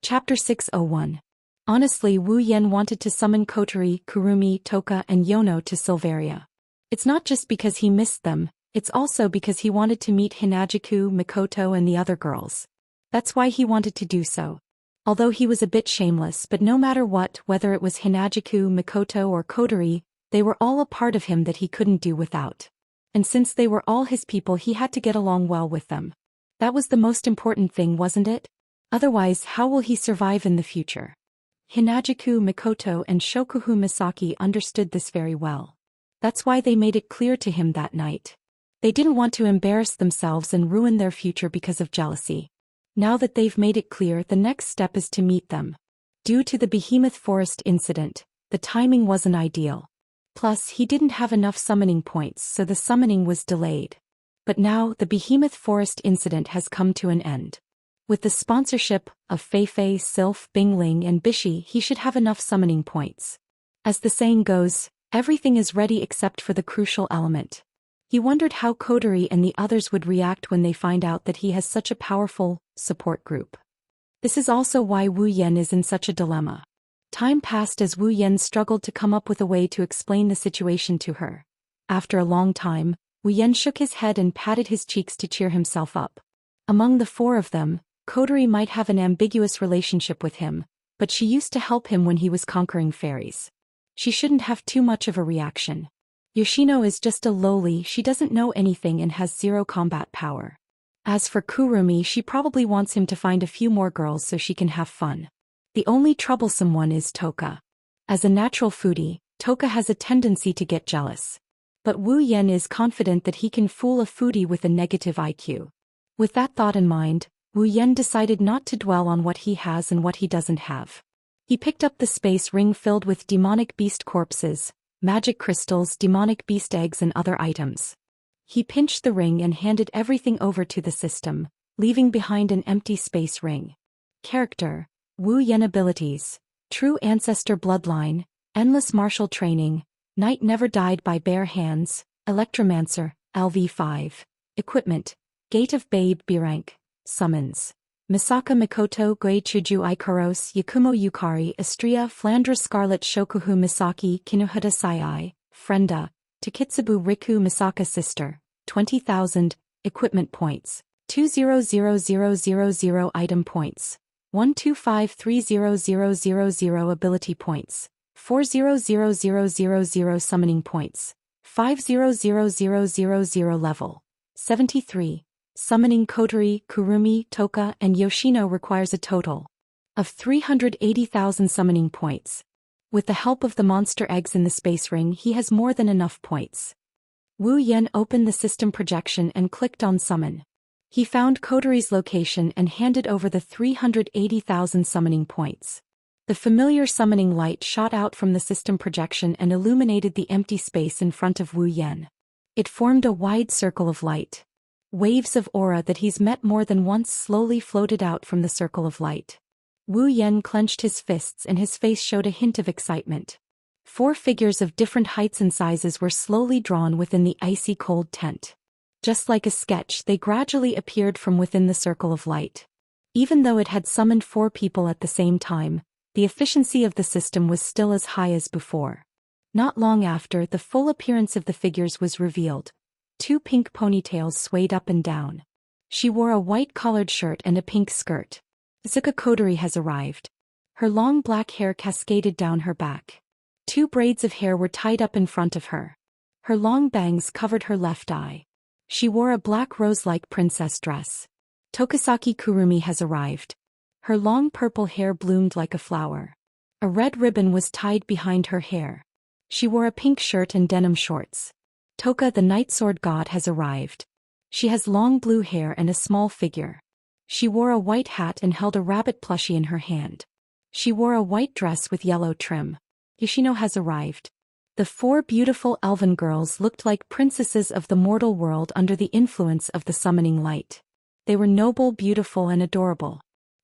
Chapter 601. Honestly, Wu Yan wanted to summon Kotori, Kurumi, Toka and Yono to Silveria. It's not just because he missed them, it's also because he wanted to meet Hinajuku, Mikoto and the other girls. That's why he wanted to do so. Although he was a bit shameless, but no matter what, whether it was Hinajuku, Mikoto or Kotori, they were all a part of him that he couldn't do without. And since they were all his people, he had to get along well with them. That was the most important thing, wasn't it? Otherwise, how will he survive in the future? Hinajuku, Mikoto and Shokuhu Misaki understood this very well. That's why they made it clear to him that night. They didn't want to embarrass themselves and ruin their future because of jealousy. Now that they've made it clear, the next step is to meet them. Due to the Behemoth Forest incident, the timing wasn't ideal. Plus, he didn't have enough summoning points, so the summoning was delayed. But now, the Behemoth Forest incident has come to an end. With the sponsorship of Feifei, Sylph, Bingling and Bishi, he should have enough summoning points. As the saying goes, everything is ready except for the crucial element. He wondered how Kotori and the others would react when they find out that he has such a powerful support group. This is also why Wu Yan is in such a dilemma. Time passed as Wu Yan struggled to come up with a way to explain the situation to her. After a long time, Wu Yan shook his head and patted his cheeks to cheer himself up. Among the four of them, Kotori might have an ambiguous relationship with him, but she used to help him when he was conquering fairies. She shouldn't have too much of a reaction. Yoshino is just a lowly, she doesn't know anything and has zero combat power. As for Kurumi, she probably wants him to find a few more girls so she can have fun. The only troublesome one is Toka. As a natural foodie, Toka has a tendency to get jealous. But Wu Yan is confident that he can fool a foodie with a negative IQ. With that thought in mind, Wu Yan decided not to dwell on what he has and what he doesn't have. He picked up the space ring filled with demonic beast corpses, magic crystals, demonic beast eggs and other items. He pinched the ring and handed everything over to the system, leaving behind an empty space ring. Character: Wu Yan. Abilities: True Ancestor Bloodline, Endless Martial Training, Knight Never Died by Bare Hands, Electromancer, LV5. Equipment: Gate of Babe B rank. Summons: Misaka Mikoto, Gui Chuju Ikaros, Yakumo Yukari, Astria, Flandra Scarlet, Shokuhu Misaki, Kinuhata Sai, Frenda, Takitsubu Riku Misaka Sister, 20,000, Equipment Points, 200,000 Item Points, 125,300,000 Ability Points, 400,000 Summoning Points, 500,000 Level, 73. Summoning Kotori, Kurumi, Toka and Yoshino requires a total of 380,000 summoning points. With the help of the monster eggs in the space ring, he has more than enough points. Wu Yan opened the system projection and clicked on summon. He found Kotori's location and handed over the 380,000 summoning points. The familiar summoning light shot out from the system projection and illuminated the empty space in front of Wu Yan. It formed a wide circle of light. Waves of aura that he's met more than once slowly floated out from the circle of light. Wu Yan clenched his fists and his face showed a hint of excitement. 4 figures of different heights and sizes were slowly drawn within the icy cold tent. Just like a sketch, they gradually appeared from within the circle of light. Even though it had summoned 4 people at the same time, the efficiency of the system was still as high as before. Not long after, the full appearance of the figures was revealed. 2 pink ponytails swayed up and down. She wore a white collared shirt and a pink skirt. Zuka Kotori has arrived. Her long black hair cascaded down her back. 2 braids of hair were tied up in front of her. Her long bangs covered her left eye. She wore a black rose-like princess dress. Tokasaki Kurumi has arrived. Her long purple hair bloomed like a flower. A red ribbon was tied behind her hair. She wore a pink shirt and denim shorts. Toka the Night Sword God has arrived. She has long blue hair and a small figure. She wore a white hat and held a rabbit plushie in her hand. She wore a white dress with yellow trim. Yoshino has arrived. The 4 beautiful elven girls looked like princesses of the mortal world under the influence of the summoning light. They were noble, beautiful and adorable.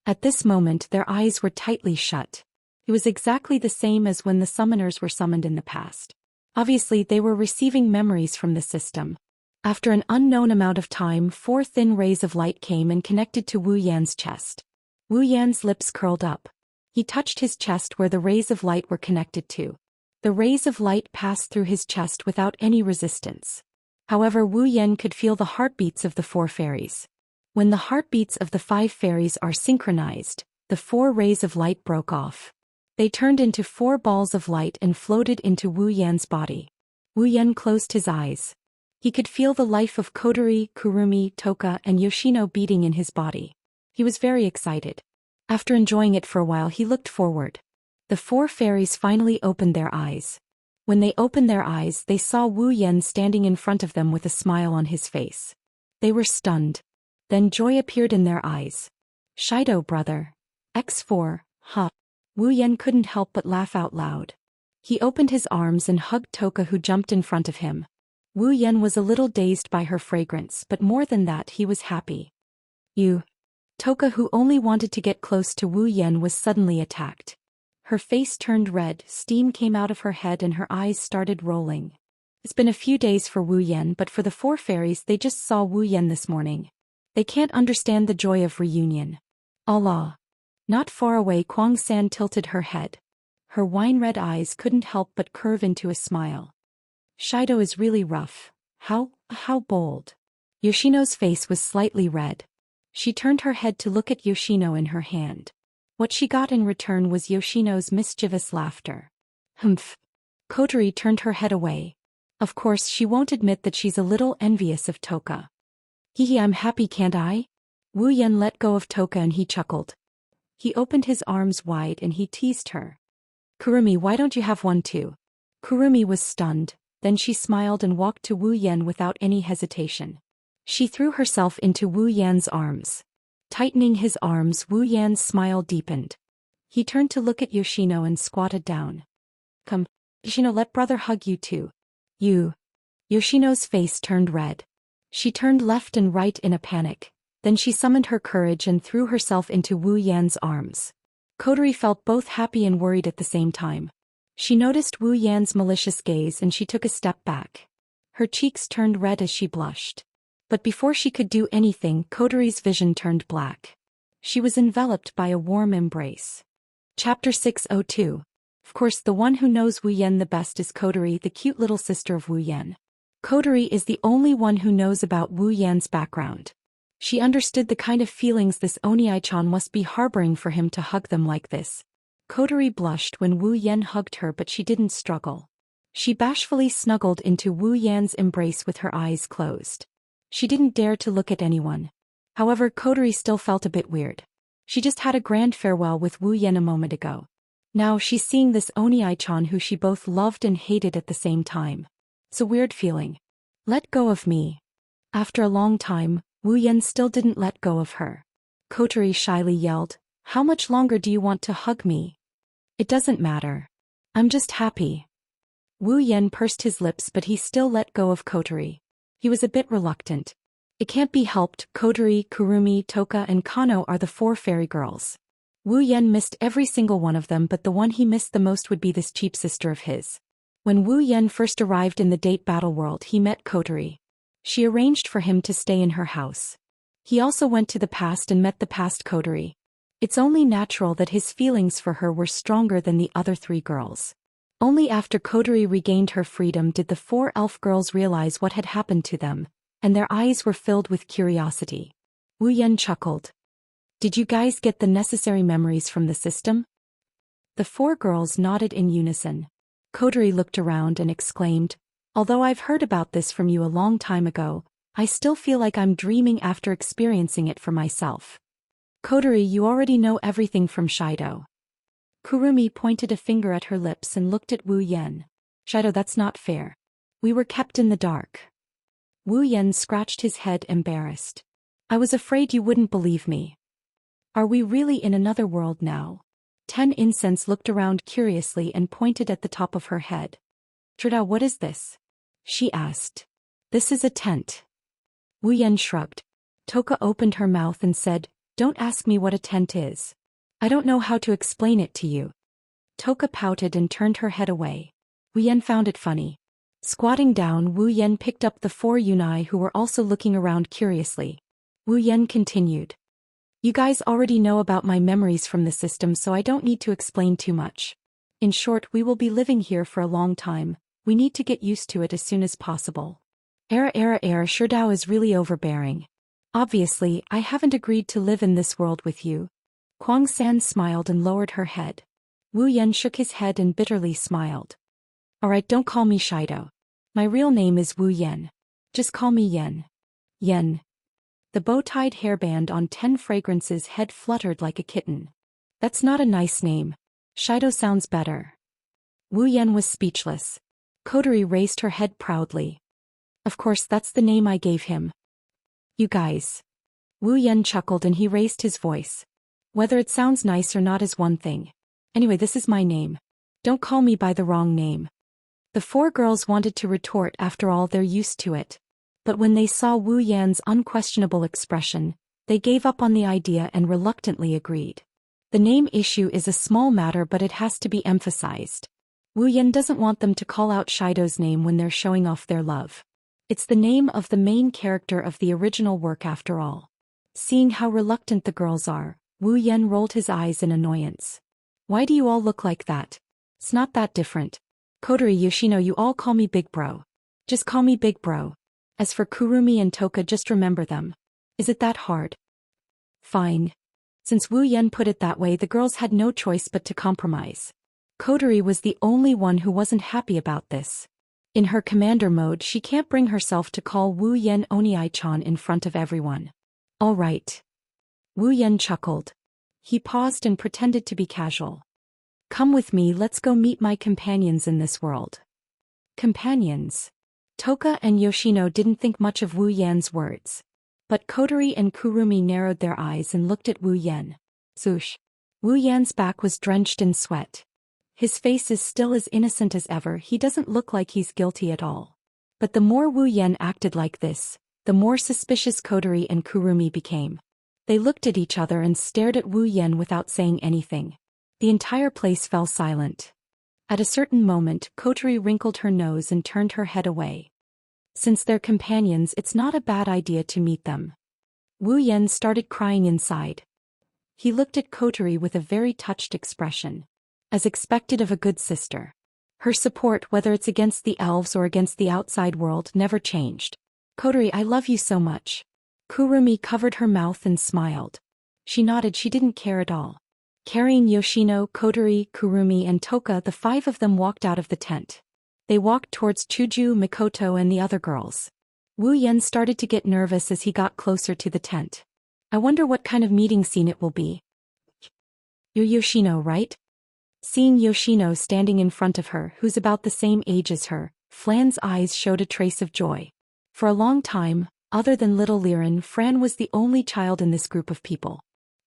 At this moment their eyes were tightly shut. It was exactly the same as when the summoners were summoned in the past. Obviously, they were receiving memories from the system. After an unknown amount of time, 4 thin rays of light came and connected to Wu Yan's chest. Wu Yan's lips curled up. He touched his chest where the rays of light were connected to. The rays of light passed through his chest without any resistance. However, Wu Yan could feel the heartbeats of the 4 fairies. When the heartbeats of the 5 fairies are synchronized, the 4 rays of light broke off. They turned into 4 balls of light and floated into Wu Yan's body. Wu Yan closed his eyes. He could feel the life of Kotori, Kurumi, Toka, and Yoshino beating in his body. He was very excited. After enjoying it for a while, he looked forward. The 4 fairies finally opened their eyes. When they opened their eyes, they saw Wu Yan standing in front of them with a smile on his face. They were stunned. Then joy appeared in their eyes. Shido, brother. X4, huh? Wu Yan couldn't help but laugh out loud. He opened his arms and hugged Toka, who jumped in front of him. Wu Yan was a little dazed by her fragrance, but more than that, he was happy. You. Toka, who only wanted to get close to Wu Yan, was suddenly attacked. Her face turned red, steam came out of her head and her eyes started rolling. It's been a few days for Wu Yan, but for the 4 fairies, they just saw Wu Yan this morning. They can't understand the joy of reunion. Allah. Not far away, Kuang San tilted her head. Her wine-red eyes couldn't help but curve into a smile. Shido is really rough. How bold. Yoshino's face was slightly red. She turned her head to look at Yoshino in her hand. What she got in return was Yoshino's mischievous laughter. Humph. Kotori turned her head away. Of course, she won't admit that she's a little envious of Toka. Hee, I'm happy, can't I? Wu Yan let go of Toka and he chuckled. He opened his arms wide and he teased her. Kurumi, why don't you have one too? Kurumi was stunned, then she smiled and walked to Wu Yan without any hesitation. She threw herself into Wu Yan's arms. Tightening his arms, Wu Yan's smile deepened. He turned to look at Yoshino and squatted down. Come, Yoshino, let brother hug you too. You. Yoshino's face turned red. She turned left and right in a panic. Then she summoned her courage and threw herself into Wu Yan's arms. Kotori felt both happy and worried at the same time. She noticed Wu Yan's malicious gaze and she took a step back. Her cheeks turned red as she blushed. But before she could do anything, Kotori's vision turned black. She was enveloped by a warm embrace. Chapter 602. Of course, the one who knows Wu Yan the best is Kotori, the cute little sister of Wu Yan. Kotori is the only one who knows about Wu Yan's background. She understood the kind of feelings this Oniai-chan must be harboring for him to hug them like this. Kotori blushed when Wu Yan hugged her, but she didn't struggle. She bashfully snuggled into Wu Yan's embrace with her eyes closed. She didn't dare to look at anyone. However, Kotori still felt a bit weird. She just had a grand farewell with Wu Yan a moment ago. Now she's seeing this Oniai-chan who she both loved and hated at the same time. It's a weird feeling. Let go of me. After a long time, Wu Yan still didn't let go of her. Kotori shyly yelled, "How much longer do you want to hug me?" "It doesn't matter. I'm just happy." Wu Yan pursed his lips, but he still let go of Kotori. He was a bit reluctant. It can't be helped, Kotori, Kurumi, Toka and Kano are the 4 fairy girls. Wu Yan missed every single one of them, but the one he missed the most would be this cheap sister of his. When Wu Yan first arrived in the date battle world, he met Kotori. She arranged for him to stay in her house. He also went to the past and met the past Kotori. It's only natural that his feelings for her were stronger than the other 3 girls. Only after Kotori regained her freedom did the 4 elf girls realize what had happened to them, and their eyes were filled with curiosity. Wu Yan chuckled. "Did you guys get the necessary memories from the system?" The 4 girls nodded in unison. Kotori looked around and exclaimed, "Although I've heard about this from you a long time ago, I still feel like I'm dreaming after experiencing it for myself." "Kotori, you already know everything from Shido." Kurumi pointed a finger at her lips and looked at Wu Yan. "Shido, that's not fair. We were kept in the dark." Wu Yan scratched his head, embarrassed. "I was afraid you wouldn't believe me." "Are we really in another world now?" 10 Incense looked around curiously and pointed at the top of her head. "Trida, what is this?" she asked. "This is a tent." Wu Yan shrugged. Toka opened her mouth and said, "Don't ask me what a tent is. I don't know how to explain it to you." Toka pouted and turned her head away. Wu Yan found it funny. Squatting down, Wu Yan picked up the 4 Yunai who were also looking around curiously. Wu Yan continued. You guys already know about my memories from the system, so I don't need to explain too much. In short, we will be living here for a long time. We need to get used to it as soon as possible. Sherdao is really overbearing. Obviously, I haven't agreed to live in this world with you. Kuang San smiled and lowered her head. Wu Yan shook his head and bitterly smiled. Alright, don't call me Shido. My real name is Wu Yan. Just call me Yen. Yen. The bow-tied hairband on 10 Fragrance's head fluttered like a kitten. That's not a nice name. Shido sounds better. Wu Yan was speechless. Kotori raised her head proudly. Of course, that's the name I gave him. You guys. Wu Yan chuckled and he raised his voice. Whether it sounds nice or not is one thing. Anyway, this is my name. Don't call me by the wrong name. The 4 girls wanted to retort, after all they're used to it. But when they saw Wu Yan's unquestionable expression, they gave up on the idea and reluctantly agreed. The name issue is a small matter, but it has to be emphasized. Wu Yan doesn't want them to call out Shido's name when they're showing off their love. It's the name of the main character of the original work after all. Seeing how reluctant the girls are, Wu Yan rolled his eyes in annoyance. Why do you all look like that? It's not that different. Kotori, Yoshino, you all call me Big Bro. Just call me Big Bro. As for Kurumi and Toka, just remember them. Is it that hard? Fine. Since Wu Yan put it that way, the girls had no choice but to compromise. Kotori was the only one who wasn't happy about this. In her commander mode, she can't bring herself to call Wu Yan Oniai-chan in front of everyone. All right. Wu Yan chuckled. He paused and pretended to be casual. Come with me, let's go meet my companions in this world. Companions? Toka and Yoshino didn't think much of Wu Yan's words. But Kotori and Kurumi narrowed their eyes and looked at Wu Yan. Zhoosh. Wu Yan's back was drenched in sweat. His face is still as innocent as ever, he doesn't look like he's guilty at all. But the more Wu Yan acted like this, the more suspicious Kotori and Kurumi became. They looked at each other and stared at Wu Yan without saying anything. The entire place fell silent. At a certain moment, Kotori wrinkled her nose and turned her head away. Since they're companions, it's not a bad idea to meet them. Wu Yan started crying inside. He looked at Kotori with a very touched expression. As expected of a good sister. Her support, whether it's against the elves or against the outside world, never changed. Kotori, I love you so much. Kurumi covered her mouth and smiled. She nodded, she didn't care at all. Carrying Yoshino, Kotori, Kurumi and Toka, the 5 of them walked out of the tent. They walked towards Chuju, Mikoto and the other girls. Wu Yan started to get nervous as he got closer to the tent. I wonder what kind of meeting scene it will be. You're Yoshino, right? Seeing Yoshino standing in front of her, who's about the same age as her, Flan's eyes showed a trace of joy. For a long time, other than little Liren, Fran was the only child in this group of people.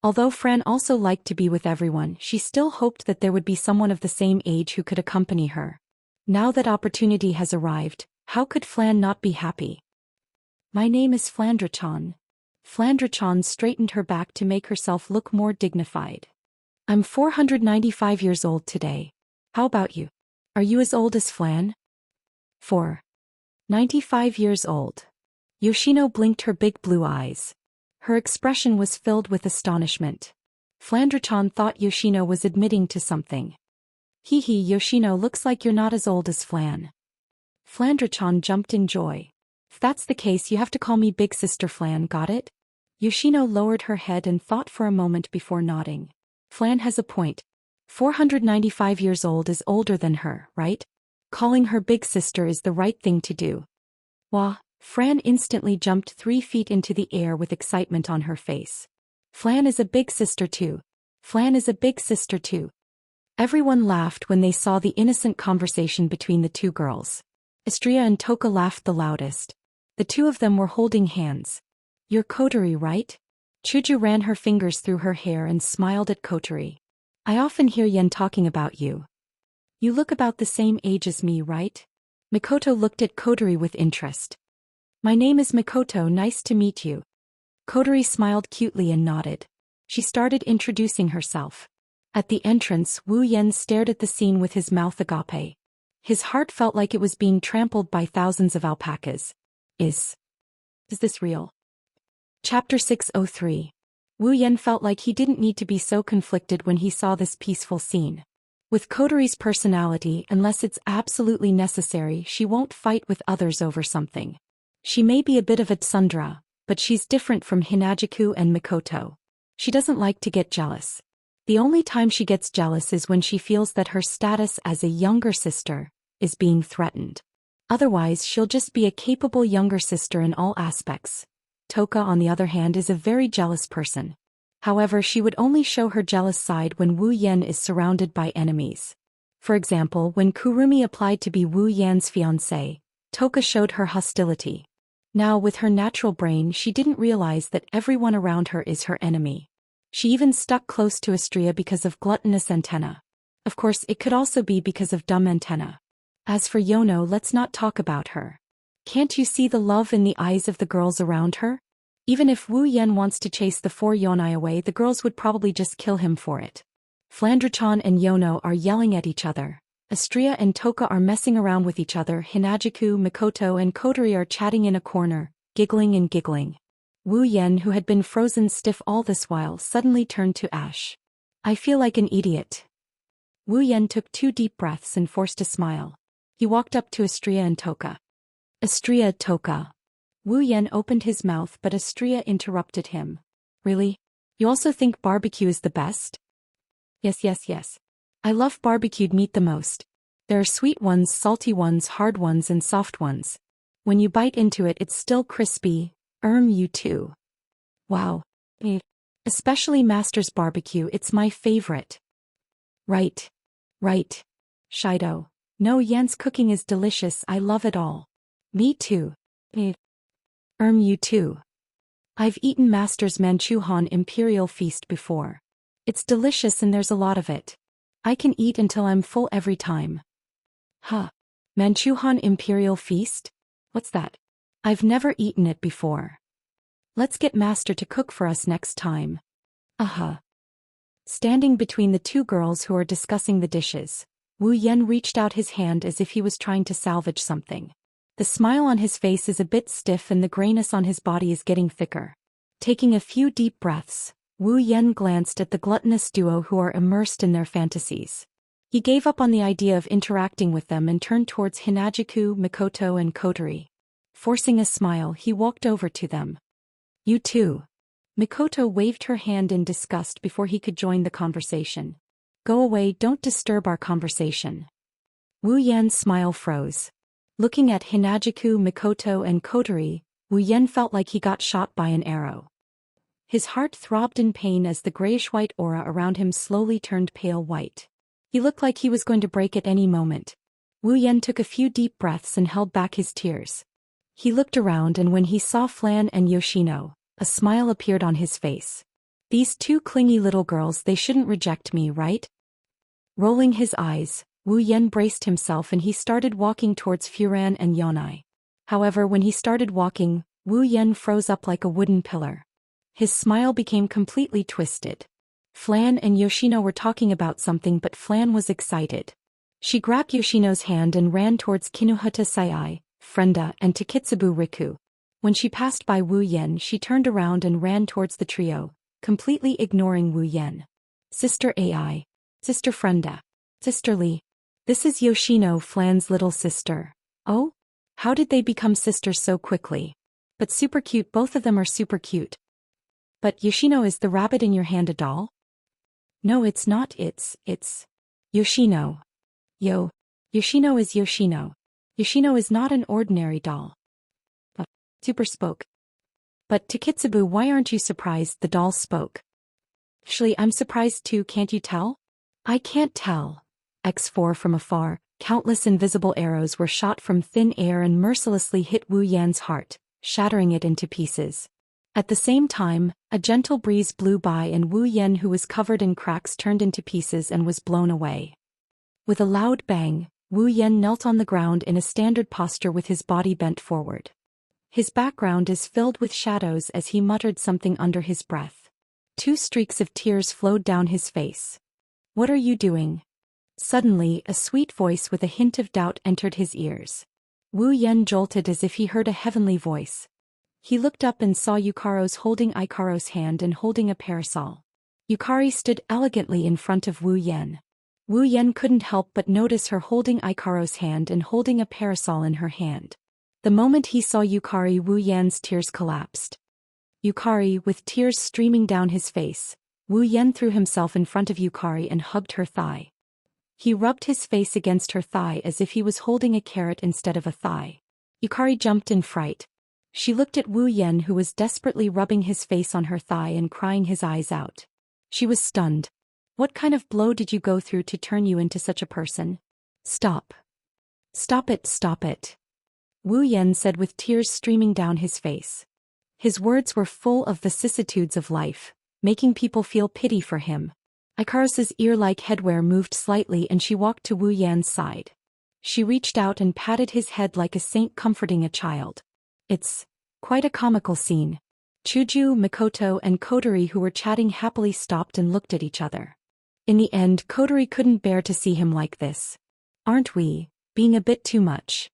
Although Fran also liked to be with everyone, she still hoped that there would be someone of the same age who could accompany her. Now that opportunity has arrived, how could Flan not be happy? My name is Flandra-chan. Flandra-chan straightened her back to make herself look more dignified. I'm 495 years old today. How about you? Are you as old as Flan? 95 years old. Yoshino blinked her big blue eyes. Her expression was filled with astonishment. Flandra-chan thought Yoshino was admitting to something. Hee hee, Yoshino, looks like you're not as old as Flan. Flandra-chan jumped in joy. If that's the case, you have to call me Big Sister Flan, got it? Yoshino lowered her head and thought for a moment before nodding. Flan has a point. 495 years old is older than her, right? Calling her big sister is the right thing to do. Wah, Fran instantly jumped 3 feet into the air with excitement on her face. Flan is a big sister too. Flan is a big sister too. Everyone laughed when they saw the innocent conversation between the 2 girls. Estria and Toka laughed the loudest. The 2 of them were holding hands. You're Kotori, right? Chuju ran her fingers through her hair and smiled at Kotori. I often hear Yen talking about you. You look about the same age as me, right? Mikoto looked at Kotori with interest. My name is Mikoto, nice to meet you. Kotori smiled cutely and nodded. She started introducing herself. At the entrance, Wu Yan stared at the scene with his mouth agape. His heart felt like it was being trampled by thousands of alpacas. Is this real? Chapter 603. Wu Yan felt like he didn't need to be so conflicted when he saw this peaceful scene. With Kotori's personality, unless it's absolutely necessary, she won't fight with others over something. She may be a bit of a tsundere, but she's different from Hinagiku and Mikoto. She doesn't like to get jealous. The only time she gets jealous is when she feels that her status as a younger sister is being threatened. Otherwise, she'll just be a capable younger sister in all aspects. Toka, on the other hand, is a very jealous person. However, she would only show her jealous side when Wu Yan is surrounded by enemies. For example, when Kurumi applied to be Wu Yan's fiancé, Toka showed her hostility. Now, with her natural brain, she didn't realize that everyone around her is her enemy. She even stuck close to Astria because of gluttonous antenna. Of course, it could also be because of dumb antenna. As for Yono, let's not talk about her. Can't you see the love in the eyes of the girls around her? Even if Wu Yan wants to chase the 4 yonai away, the girls would probably just kill him for it. Flandre-chan and Yono are yelling at each other. Astria and Toka are messing around with each other. Hinagiku, Mikoto and Kotori are chatting in a corner, giggling and giggling. Wu Yan, who had been frozen stiff all this while, suddenly turned to ash. I feel like an idiot. Wu Yan took 2 deep breaths and forced a smile. He walked up to Astria and Toka. Astria, Toka. Wu Yan opened his mouth, but Astria interrupted him. Really? You also think barbecue is the best? Yes. I love barbecued meat the most. There are sweet ones, salty ones, hard ones and soft ones. When you bite into it, it's still crispy. You too. Wow. Especially Master's barbecue, it's my favorite. Right. Shido. No, Yan's cooking is delicious, I love it all. Me too. You too. I've eaten Master's Manchuhan Imperial Feast before. It's delicious and there's a lot of it. I can eat until I'm full every time. Huh. Manchuhan Imperial Feast? What's that? I've never eaten it before. Let's get Master to cook for us next time. Standing between the 2 girls who are discussing the dishes, Wu Yan reached out his hand as if he was trying to salvage something. The smile on his face is a bit stiff and the grayness on his body is getting thicker. Taking a few deep breaths, Wu Yan glanced at the gluttonous duo who are immersed in their fantasies. He gave up on the idea of interacting with them and turned towards Hinagiku, Mikoto and Kotori. Forcing a smile, he walked over to them. You too. Mikoto waved her hand in disgust before he could join the conversation. Go away, don't disturb our conversation. Wu Yan's smile froze. Looking at Hinagiku, Mikoto and Kotori, Wu Yan felt like he got shot by an arrow. His heart throbbed in pain as the grayish-white aura around him slowly turned pale white. He looked like he was going to break at any moment. Wu Yan took a few deep breaths and held back his tears. He looked around and when he saw Flan and Yoshino, a smile appeared on his face. These 2 clingy little girls, they shouldn't reject me, right? Rolling his eyes, Wu Yan braced himself and he started walking towards Furan and Yonai. However, when he started walking, Wu Yan froze up like a wooden pillar. His smile became completely twisted. Flan and Yoshino were talking about something, but Flan was excited. She grabbed Yoshino's hand and ran towards Kinuhata Sai, Frenda and Takitsubu Riku. When she passed by Wu Yan, she turned around and ran towards the trio, completely ignoring Wu Yan. Sister Ai. Sister Frenda. Sister Lee. This is Yoshino, Flan's little sister. Oh? How did they become sisters so quickly? But super cute, both of them are super cute. But Yoshino, is the rabbit in your hand a doll? No, it's not, it's Yoshino. Yoshino is Yoshino. Yoshino is not an ordinary doll. Super spoke. But Takitsubu, why aren't you surprised? The doll spoke. Actually, I'm surprised too, can't you tell? I can't tell. X4 from afar, countless invisible arrows were shot from thin air and mercilessly hit Wu Yan's heart, shattering it into pieces. At the same time, a gentle breeze blew by and Wu Yan, who was covered in cracks, turned into pieces and was blown away. With a loud bang, Wu Yan knelt on the ground in a standard posture with his body bent forward. His background is filled with shadows as he muttered something under his breath. 2 streaks of tears flowed down his face. What are you doing? Suddenly, a sweet voice with a hint of doubt entered his ears. Wu Yan jolted as if he heard a heavenly voice. He looked up and saw Yukaro's holding Ikaro's hand and holding a parasol. Yukari stood elegantly in front of Wu Yan. Wu Yan couldn't help but notice her holding Ikaro's hand and holding a parasol in her hand. The moment he saw Yukari, Wu Yan's tears collapsed. Yukari, with tears streaming down his face, Wu Yan threw himself in front of Yukari and hugged her thigh. He rubbed his face against her thigh as if he was holding a carrot instead of a thigh. Yukari jumped in fright. She looked at Wu Yan, who was desperately rubbing his face on her thigh and crying his eyes out. She was stunned. What kind of blow did you go through to turn you into such a person? Stop. Stop it, stop it. Wu Yan said with tears streaming down his face. His words were full of vicissitudes of life, making people feel pity for him. Ikaros's ear-like headwear moved slightly and she walked to Wu Yan's side. She reached out and patted his head like a saint comforting a child. It's quite a comical scene. Chuju, Mikoto and Kotori, who were chatting happily, stopped and looked at each other. In the end, Kotori couldn't bear to see him like this. Aren't we being a bit too much?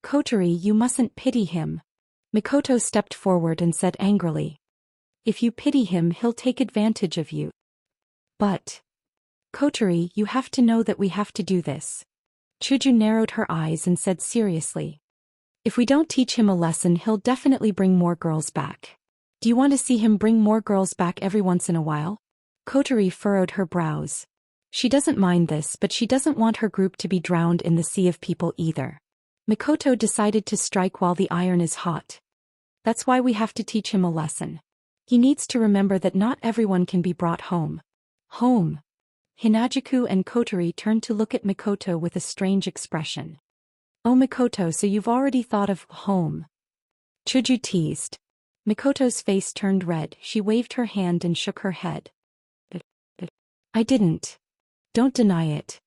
Kotori, you mustn't pity him. Mikoto stepped forward and said angrily. If you pity him, he'll take advantage of you. But Kotori, you have to know that we have to do this. Chuju narrowed her eyes and said seriously. If we don't teach him a lesson, he'll definitely bring more girls back. Do you want to see him bring more girls back every once in a while? Kotori furrowed her brows. She doesn't mind this, but she doesn't want her group to be drowned in the sea of people either. Mikoto decided to strike while the iron is hot. That's why we have to teach him a lesson. He needs to remember that not everyone can be brought home. Home. Hinajuku and Kotori turned to look at Mikoto with a strange expression. Oh Mikoto, so you've already thought of home? Chuju teased. Mikoto's face turned red. She waved her hand and shook her head. I didn't. Don't deny it.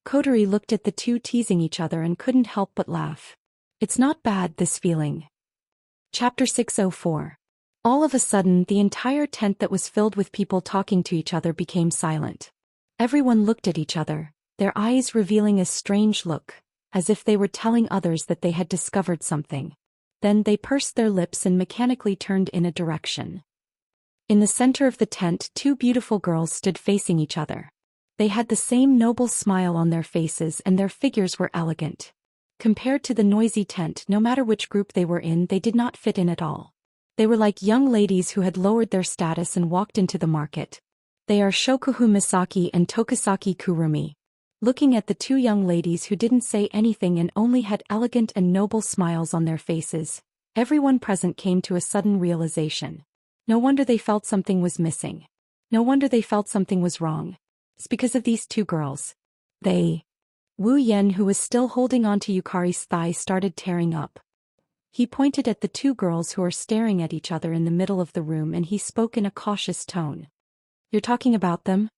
Kotori looked at the two teasing each other and couldn't help but laugh. It's not bad, this feeling. Chapter 604. All of a sudden, the entire tent that was filled with people talking to each other became silent. Everyone looked at each other, their eyes revealing a strange look, as if they were telling others that they had discovered something. Then they pursed their lips and mechanically turned in a direction. In the center of the tent, two beautiful girls stood facing each other. They had the same noble smile on their faces and their figures were elegant. Compared to the noisy tent, no matter which group they were in, they did not fit in at all. They were like young ladies who had lowered their status and walked into the market. They are Shokuhu Misaki and Tokisaki Kurumi. Looking at the two young ladies who didn't say anything and only had elegant and noble smiles on their faces, everyone present came to a sudden realization. No wonder they felt something was missing. No wonder they felt something was wrong. It's because of these two girls. Wu Yan, who was still holding on to Yukari's thigh, started tearing up. He pointed at the two girls who were staring at each other in the middle of the room and he spoke in a cautious tone. You're talking about them?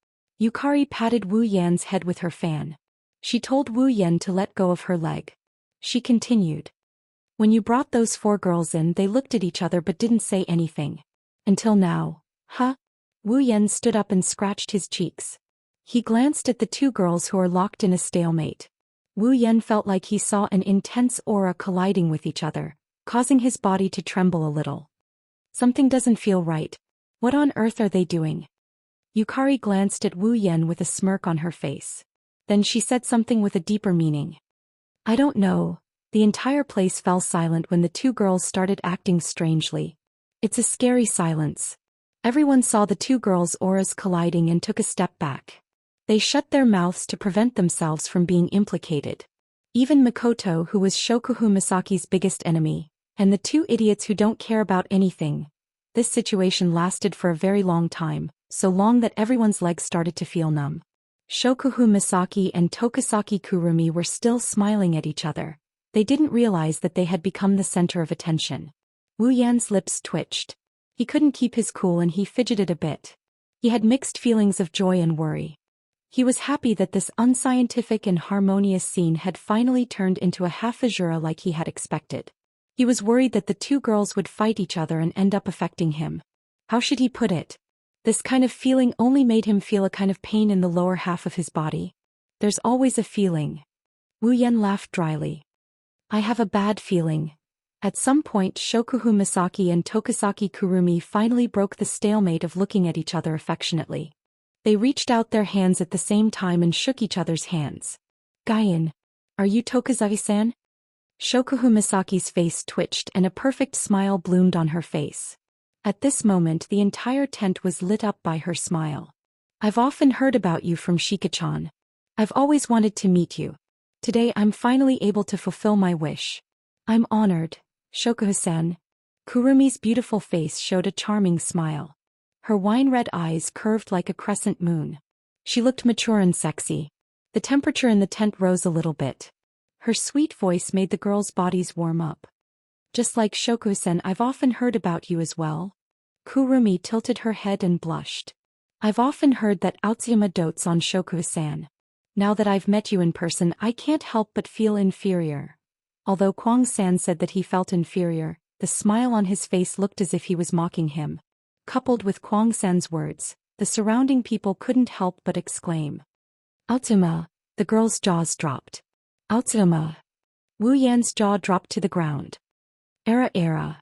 Yukari patted Wu Yan's head with her fan. She told Wu Yan to let go of her leg. She continued. When you brought those four girls in, they looked at each other but didn't say anything. Until now. Huh? Wu Yan stood up and scratched his cheeks. He glanced at the two girls who are locked in a stalemate. Wu Yan felt like he saw an intense aura colliding with each other, causing his body to tremble a little. Something doesn't feel right. What on earth are they doing? Yukari glanced at Wu Yan with a smirk on her face. Then she said something with a deeper meaning. I don't know. The entire place fell silent when the two girls started acting strangely. It's a scary silence. Everyone saw the two girls' auras colliding and took a step back. They shut their mouths to prevent themselves from being implicated. Even Mikoto, who was Shokuhu Misaki's biggest enemy, and the two idiots who don't care about anything. This situation lasted for a very long time, so long that everyone's legs started to feel numb. Shokuhu Misaki and Tokisaki Kurumi were still smiling at each other. They didn't realize that they had become the center of attention. Wu Yan's lips twitched. He couldn't keep his cool and he fidgeted a bit. He had mixed feelings of joy and worry. He was happy that this unscientific and harmonious scene had finally turned into a half-azura like he had expected. He was worried that the two girls would fight each other and end up affecting him. How should he put it? This kind of feeling only made him feel a kind of pain in the lower half of his body. There's always a feeling. Wu Yan laughed dryly. I have a bad feeling. At some point Shokuhu Misaki and Tokisaki Kurumi finally broke the stalemate of looking at each other affectionately. They reached out their hands at the same time and shook each other's hands. "Gaien, are you Tokizaki-san?" Shokuhu Misaki's face twitched and a perfect smile bloomed on her face. At this moment the entire tent was lit up by her smile. "I've often heard about you from Shika-chan. I've always wanted to meet you. Today I'm finally able to fulfill my wish." "I'm honored, Shokuhu-san." Kurumi's beautiful face showed a charming smile. Her wine-red eyes curved like a crescent moon. She looked mature and sexy. The temperature in the tent rose a little bit. Her sweet voice made the girls' bodies warm up. "Just like Shokuhu-san, I've often heard about you as well." Kurumi tilted her head and blushed. "I've often heard that Aotsuyama dotes on Shokuhu-san. Now that I've met you in person I can't help but feel inferior." Although Kwang-san said that he felt inferior, the smile on his face looked as if he was mocking him. Coupled with Kwang-san's words, the surrounding people couldn't help but exclaim, "Aotsuyama!" The girl's jaws dropped. "Aotsuyama!" Wu Yan's jaw dropped to the ground. Era.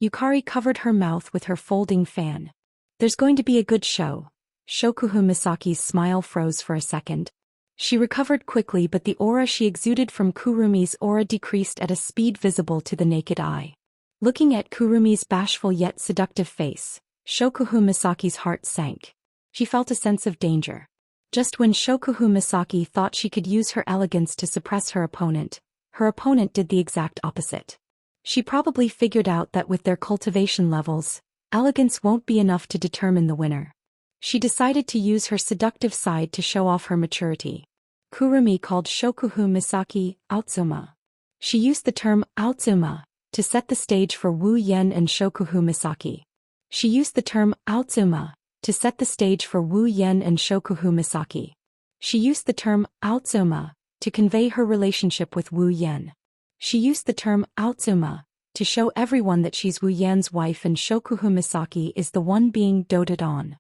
Yukari covered her mouth with her folding fan. "There's going to be a good show." Shokuhu Misaki's smile froze for a second. She recovered quickly, but the aura she exuded from Kurumi's aura decreased at a speed visible to the naked eye. Looking at Kurumi's bashful yet seductive face, Shokuhu Misaki's heart sank. She felt a sense of danger. Just when Shokuhu Misaki thought she could use her elegance to suppress her opponent did the exact opposite. She probably figured out that with their cultivation levels, elegance won't be enough to determine the winner. She decided to use her seductive side to show off her maturity. Kurumi called Shokuhu Misaki Aotsuyama. She used the term Aotsuyama to set the stage for Wu Yan and Shokuhu Misaki. She used the term Aotsuyama to set the stage for Wu Yan and Shokuhu Misaki. She used the term Aotsuyama to convey her relationship with Wu Yan. She used the term Aotsuyama to show everyone that she's Wu Yan's wife and Shokuhu Misaki is the one being doted on.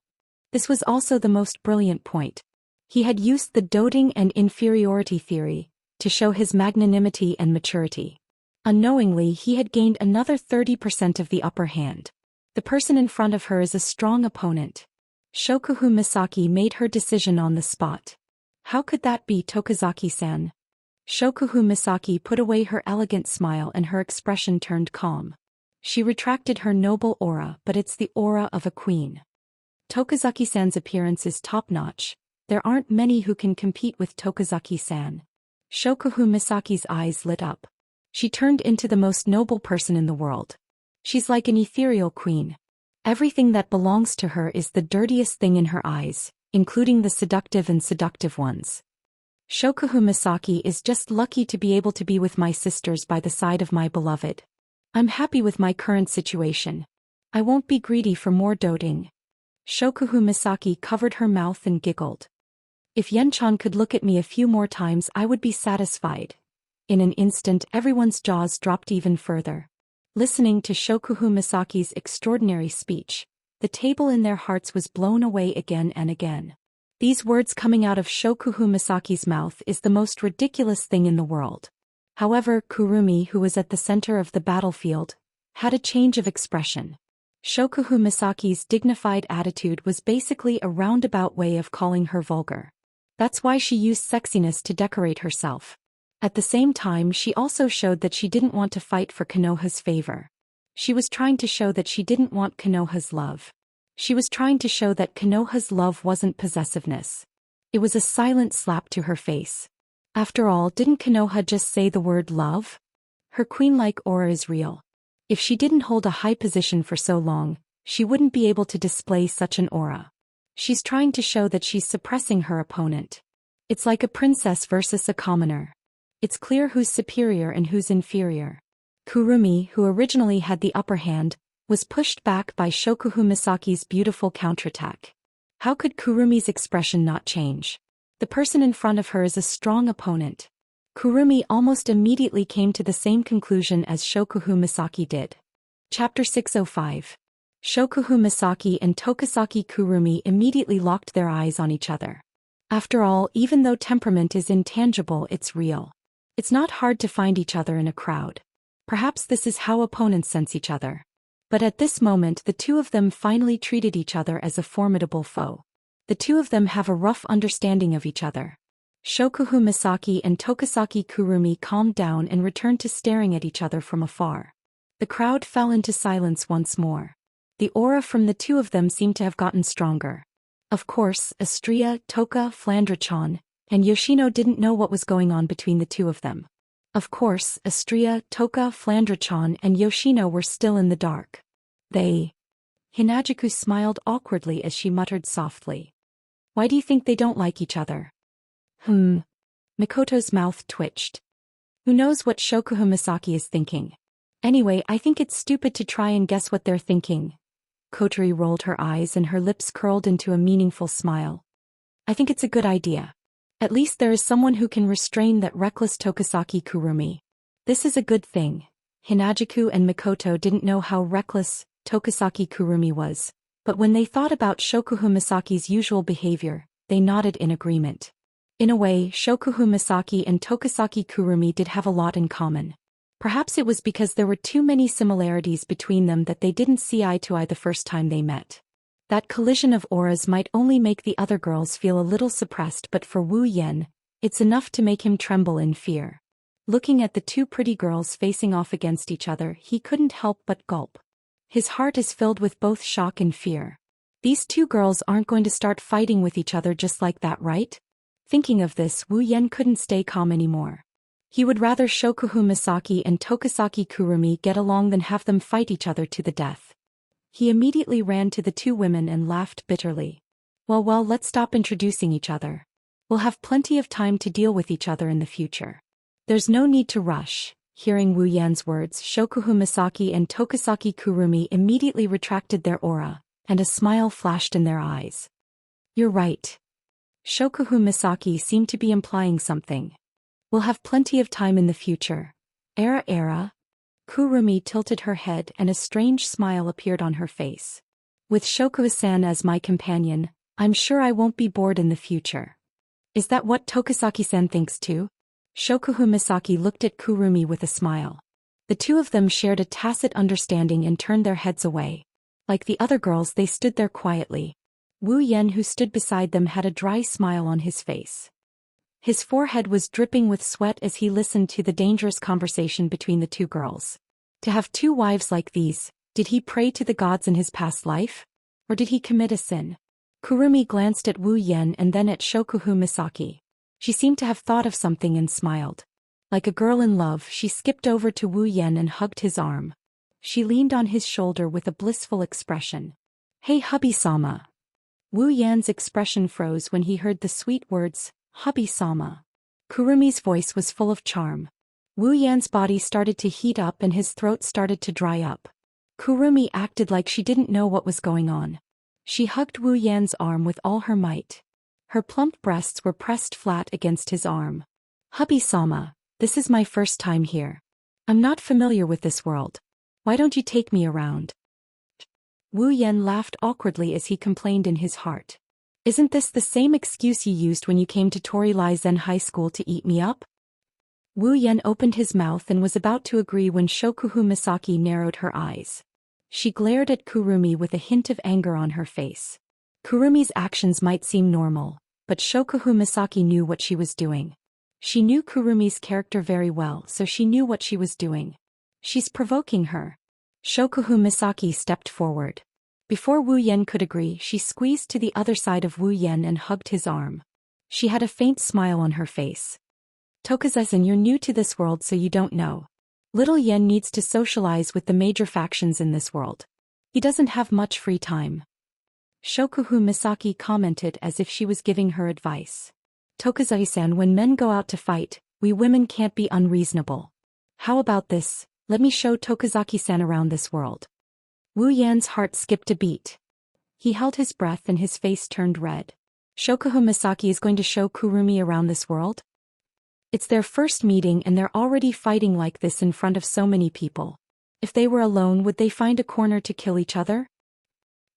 This was also the most brilliant point. He had used the doting and inferiority theory to show his magnanimity and maturity. Unknowingly, he had gained another 30% of the upper hand. The person in front of her is a strong opponent. Shokuhu Misaki made her decision on the spot. "How could that be, Tokizaki-san?" Shokuhu Misaki put away her elegant smile and her expression turned calm. She retracted her noble aura, but it's the aura of a queen. "Tokizaki-san's appearance is top-notch. There aren't many who can compete with Tokizaki-san." Shokuhu Misaki's eyes lit up. She turned into the most noble person in the world. She's like an ethereal queen. Everything that belongs to her is the dirtiest thing in her eyes, including the seductive and seductive ones. "Shokuhu Misaki is just lucky to be able to be with my sisters by the side of my beloved. I'm happy with my current situation. I won't be greedy for more doting." Shokuhu Misaki covered her mouth and giggled. "If Yen-chan could look at me a few more times I would be satisfied." In an instant everyone's jaws dropped even further. Listening to Shokuhu Misaki's extraordinary speech, the table in their hearts was blown away again and again. These words coming out of Shokuhu Misaki's mouth is the most ridiculous thing in the world. However, Kurumi, who was at the center of the battlefield, had a change of expression. Shokuhu Misaki's dignified attitude was basically a roundabout way of calling her vulgar. That's why she used sexiness to decorate herself. At the same time, she also showed that she didn't want to fight for Konoha's favor. She was trying to show that she didn't want Konoha's love. She was trying to show that Konoha's love wasn't possessiveness. It was a silent slap to her face. After all, didn't Konoha just say the word love? Her queen-like aura is real. If she didn't hold a high position for so long, she wouldn't be able to display such an aura. She's trying to show that she's suppressing her opponent. It's like a princess versus a commoner. It's clear who's superior and who's inferior. Kurumi, who originally had the upper hand, was pushed back by Shokuhu Misaki's beautiful counterattack. How could Kurumi's expression not change? The person in front of her is a strong opponent. Kurumi almost immediately came to the same conclusion as Shokuhu Misaki did. Chapter 605. Shokuhu Misaki and Tokisaki Kurumi immediately locked their eyes on each other. After all, even though temperament is intangible, it's real. It's not hard to find each other in a crowd. Perhaps this is how opponents sense each other. But at this moment the two of them finally treated each other as a formidable foe. The two of them have a rough understanding of each other. Shokuhu Misaki and Tokasaki Kurumi calmed down and returned to staring at each other from afar. The crowd fell into silence once more. The aura from the two of them seemed to have gotten stronger. Of course, Astria, Toka, Flandra-chan, and Yoshino didn't know what was going on between the two of them. Of course, Astria, Toka, Flandra-chan, and Yoshino were still in the dark. Hinajuku smiled awkwardly as she muttered softly. Why do you think they don't like each other? Mikoto's mouth twitched. Who knows what Shokuhu Misaki is thinking? Anyway, I think it's stupid to try and guess what they're thinking. Kotori rolled her eyes and her lips curled into a meaningful smile. I think it's a good idea. At least there is someone who can restrain that reckless Tokasaki Kurumi. This is a good thing. Hinajuku and Mikoto didn't know how reckless Tokasaki Kurumi was, but when they thought about Shokuhu Misaki's usual behavior, they nodded in agreement. In a way, Shokuhu Misaki and Tokasaki Kurumi did have a lot in common. Perhaps it was because there were too many similarities between them that they didn't see eye to eye the first time they met. That collision of auras might only make the other girls feel a little suppressed, but for Wu Yan, it's enough to make him tremble in fear. Looking at the two pretty girls facing off against each other, he couldn't help but gulp. His heart is filled with both shock and fear. These two girls aren't going to start fighting with each other just like that, right? Thinking of this, Wu Yan couldn't stay calm anymore. He would rather Shokuhu Misaki and Tokasaki Kurumi get along than have them fight each other to the death. He immediately ran to the two women and laughed bitterly. Well, let's stop introducing each other. We'll have plenty of time to deal with each other in the future. There's no need to rush. Hearing Wu Yan's words, Shokuhu Misaki and Tokasaki Kurumi immediately retracted their aura, and a smile flashed in their eyes. You're right. Shokuhu Misaki seemed to be implying something. We'll have plenty of time in the future. Era. Kurumi tilted her head and a strange smile appeared on her face. With Shokuhu-san as my companion, I'm sure I won't be bored in the future. Is that what Tokasaki-san thinks too? Shokuhu Misaki looked at Kurumi with a smile. The two of them shared a tacit understanding and turned their heads away. Like the other girls, they stood there quietly. Wu Yan, who stood beside them, had a dry smile on his face. His forehead was dripping with sweat as he listened to the dangerous conversation between the two girls. To have two wives like these, did he pray to the gods in his past life? Or did he commit a sin? Kurumi glanced at Wu Yan and then at Shokuhu Misaki. She seemed to have thought of something and smiled. Like a girl in love, she skipped over to Wu Yan and hugged his arm. She leaned on his shoulder with a blissful expression. Hey hubby-sama. Wu Yan's expression froze when he heard the sweet words, hubby-sama. Kurumi's voice was full of charm. Wu Yan's body started to heat up and his throat started to dry up. Kurumi acted like she didn't know what was going on. She hugged Wu Yan's arm with all her might. Her plump breasts were pressed flat against his arm. Hubby-sama, this is my first time here. I'm not familiar with this world. Why don't you take me around? Wu Yan laughed awkwardly as he complained in his heart. Isn't this the same excuse you used when you came to Torilai Zen High School to eat me up? Wu Yan opened his mouth and was about to agree when Shokuhu Misaki narrowed her eyes. She glared at Kurumi with a hint of anger on her face. Kurumi's actions might seem normal, but Shokuhu Misaki knew what she was doing. She knew Kurumi's character very well, so she knew what she was doing. She's provoking her. Shokuhu Misaki stepped forward. Before Wu Yan could agree, she squeezed to the other side of Wu Yan and hugged his arm. She had a faint smile on her face. Tokaze-san, you're new to this world so you don't know. Little Yen needs to socialize with the major factions in this world. He doesn't have much free time. Shokuhu Misaki commented as if she was giving her advice. Tokaze-san, when men go out to fight, we women can't be unreasonable. How about this? Let me show Tokazaki-san around this world. Wu Yan's heart skipped a beat. He held his breath and his face turned red. Shokuhu Misaki is going to show Kurumi around this world? It's their first meeting and they're already fighting like this in front of so many people. If they were alone, would they find a corner to kill each other?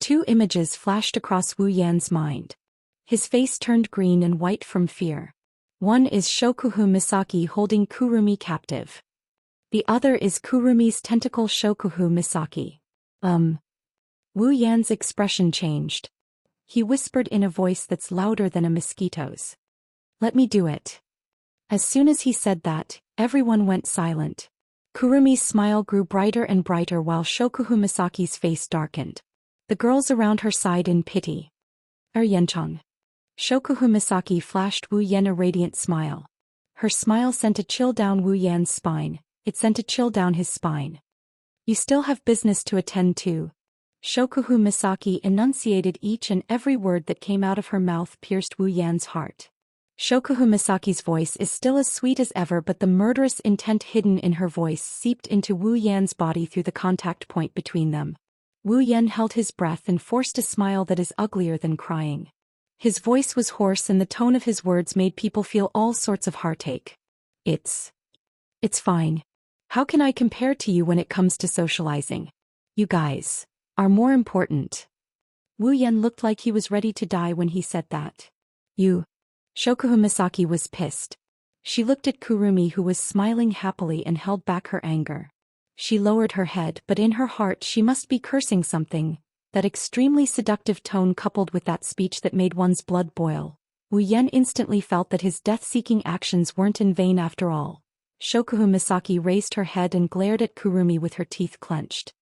Two images flashed across Wu Yan's mind. His face turned green and white from fear. One is Shokuhu Misaki holding Kurumi captive. The other is Kurumi's tentacle Shokuhu Misaki. Wu Yan's expression changed. He whispered in a voice that's louder than a mosquito's. Let me do it. As soon as he said that, everyone went silent. Kurumi's smile grew brighter and brighter while Shokuhu Misaki's face darkened. The girls around her sighed in pity. Yenchong. Shokuhu Misaki flashed Wu Yan a radiant smile. Her smile sent a chill down Wu Yan's spine. It sent a chill down his spine. You still have business to attend to. Shokuhu Misaki enunciated each and every word that came out of her mouth pierced Wu Yan's heart. Shokuhu Misaki's voice is still as sweet as ever, but the murderous intent hidden in her voice seeped into Wu Yan's body through the contact point between them. Wu Yan held his breath and forced a smile that is uglier than crying. His voice was hoarse and the tone of his words made people feel all sorts of heartache. It's fine. How can I compare to you when it comes to socializing? You guys are more important. Wu Yan looked like he was ready to die when he said that. Shokuhu Misaki was pissed. She looked at Kurumi, who was smiling happily, and held back her anger. She lowered her head, but in her heart she must be cursing something. That extremely seductive tone coupled with that speech that made one's blood boil. Wu Yan instantly felt that his death-seeking actions weren't in vain after all. Shokuhu Misaki raised her head and glared at Kurumi with her teeth clenched.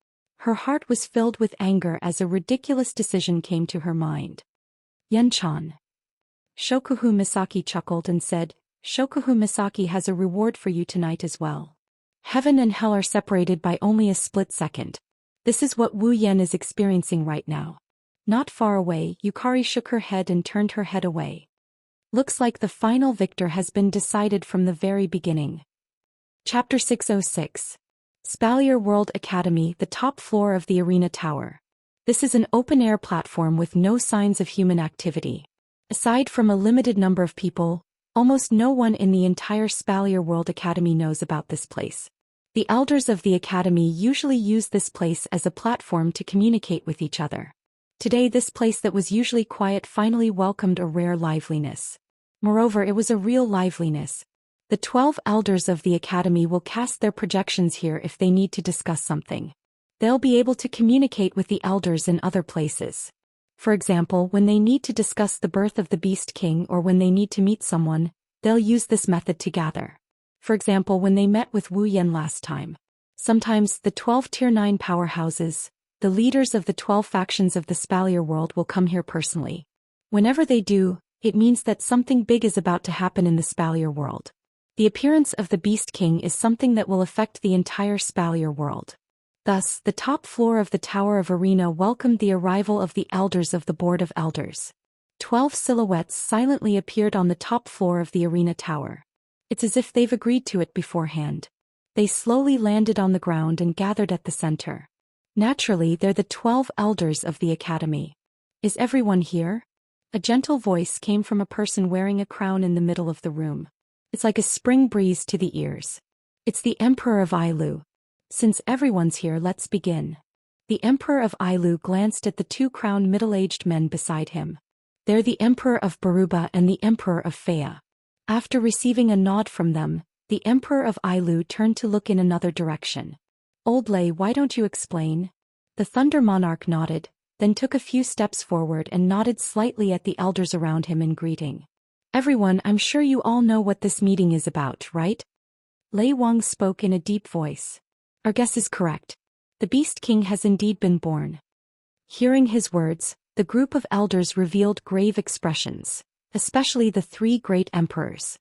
Her heart was filled with anger as a ridiculous decision came to her mind. Yenchan. Shokuhu Misaki chuckled and said, Shokuhu Misaki has a reward for you tonight as well. Heaven and hell are separated by only a split second. This is what Wu Yan is experiencing right now. Not far away, Yukari shook her head and turned her head away. Looks like the final victor has been decided from the very beginning. Chapter 606. Spalier World Academy, the top floor of the arena tower. This is an open-air platform with no signs of human activity. Aside from a limited number of people, almost no one in the entire Spalier World Academy knows about this place. The elders of the academy usually use this place as a platform to communicate with each other. Today this place that was usually quiet finally welcomed a rare liveliness. Moreover, it was a real liveliness. The 12 elders of the academy will cast their projections here if they need to discuss something. They'll be able to communicate with the elders in other places. For example, when they need to discuss the birth of the Beast King or when they need to meet someone, they'll use this method to gather. For example, when they met with Wu Yan last time. Sometimes the 12 Tier 9 powerhouses, the leaders of the 12 factions of the Spalier world, will come here personally. Whenever they do, it means that something big is about to happen in the Spalier world. The appearance of the Beast King is something that will affect the entire Spalier world. Thus, the top floor of the Tower of Arena welcomed the arrival of the elders of the Board of Elders. 12 silhouettes silently appeared on the top floor of the arena tower. It's as if they've agreed to it beforehand. They slowly landed on the ground and gathered at the center. Naturally, they're the 12 elders of the academy. Is everyone here? A gentle voice came from a person wearing a crown in the middle of the room. It's like a spring breeze to the ears. It's the Emperor of Ailu. Since everyone's here, let's begin. The Emperor of Ailu glanced at the two crowned middle-aged men beside him. They're the Emperor of Baruba and the Emperor of Fea. After receiving a nod from them, the Emperor of Ailu turned to look in another direction. Old Lei, why don't you explain? The Thunder Monarch nodded, then took a few steps forward and nodded slightly at the elders around him in greeting. Everyone, I'm sure you all know what this meeting is about, right? Lei Wang spoke in a deep voice. Our guess is correct. The Beast King has indeed been born. Hearing his words, the group of elders revealed grave expressions, especially the three great emperors.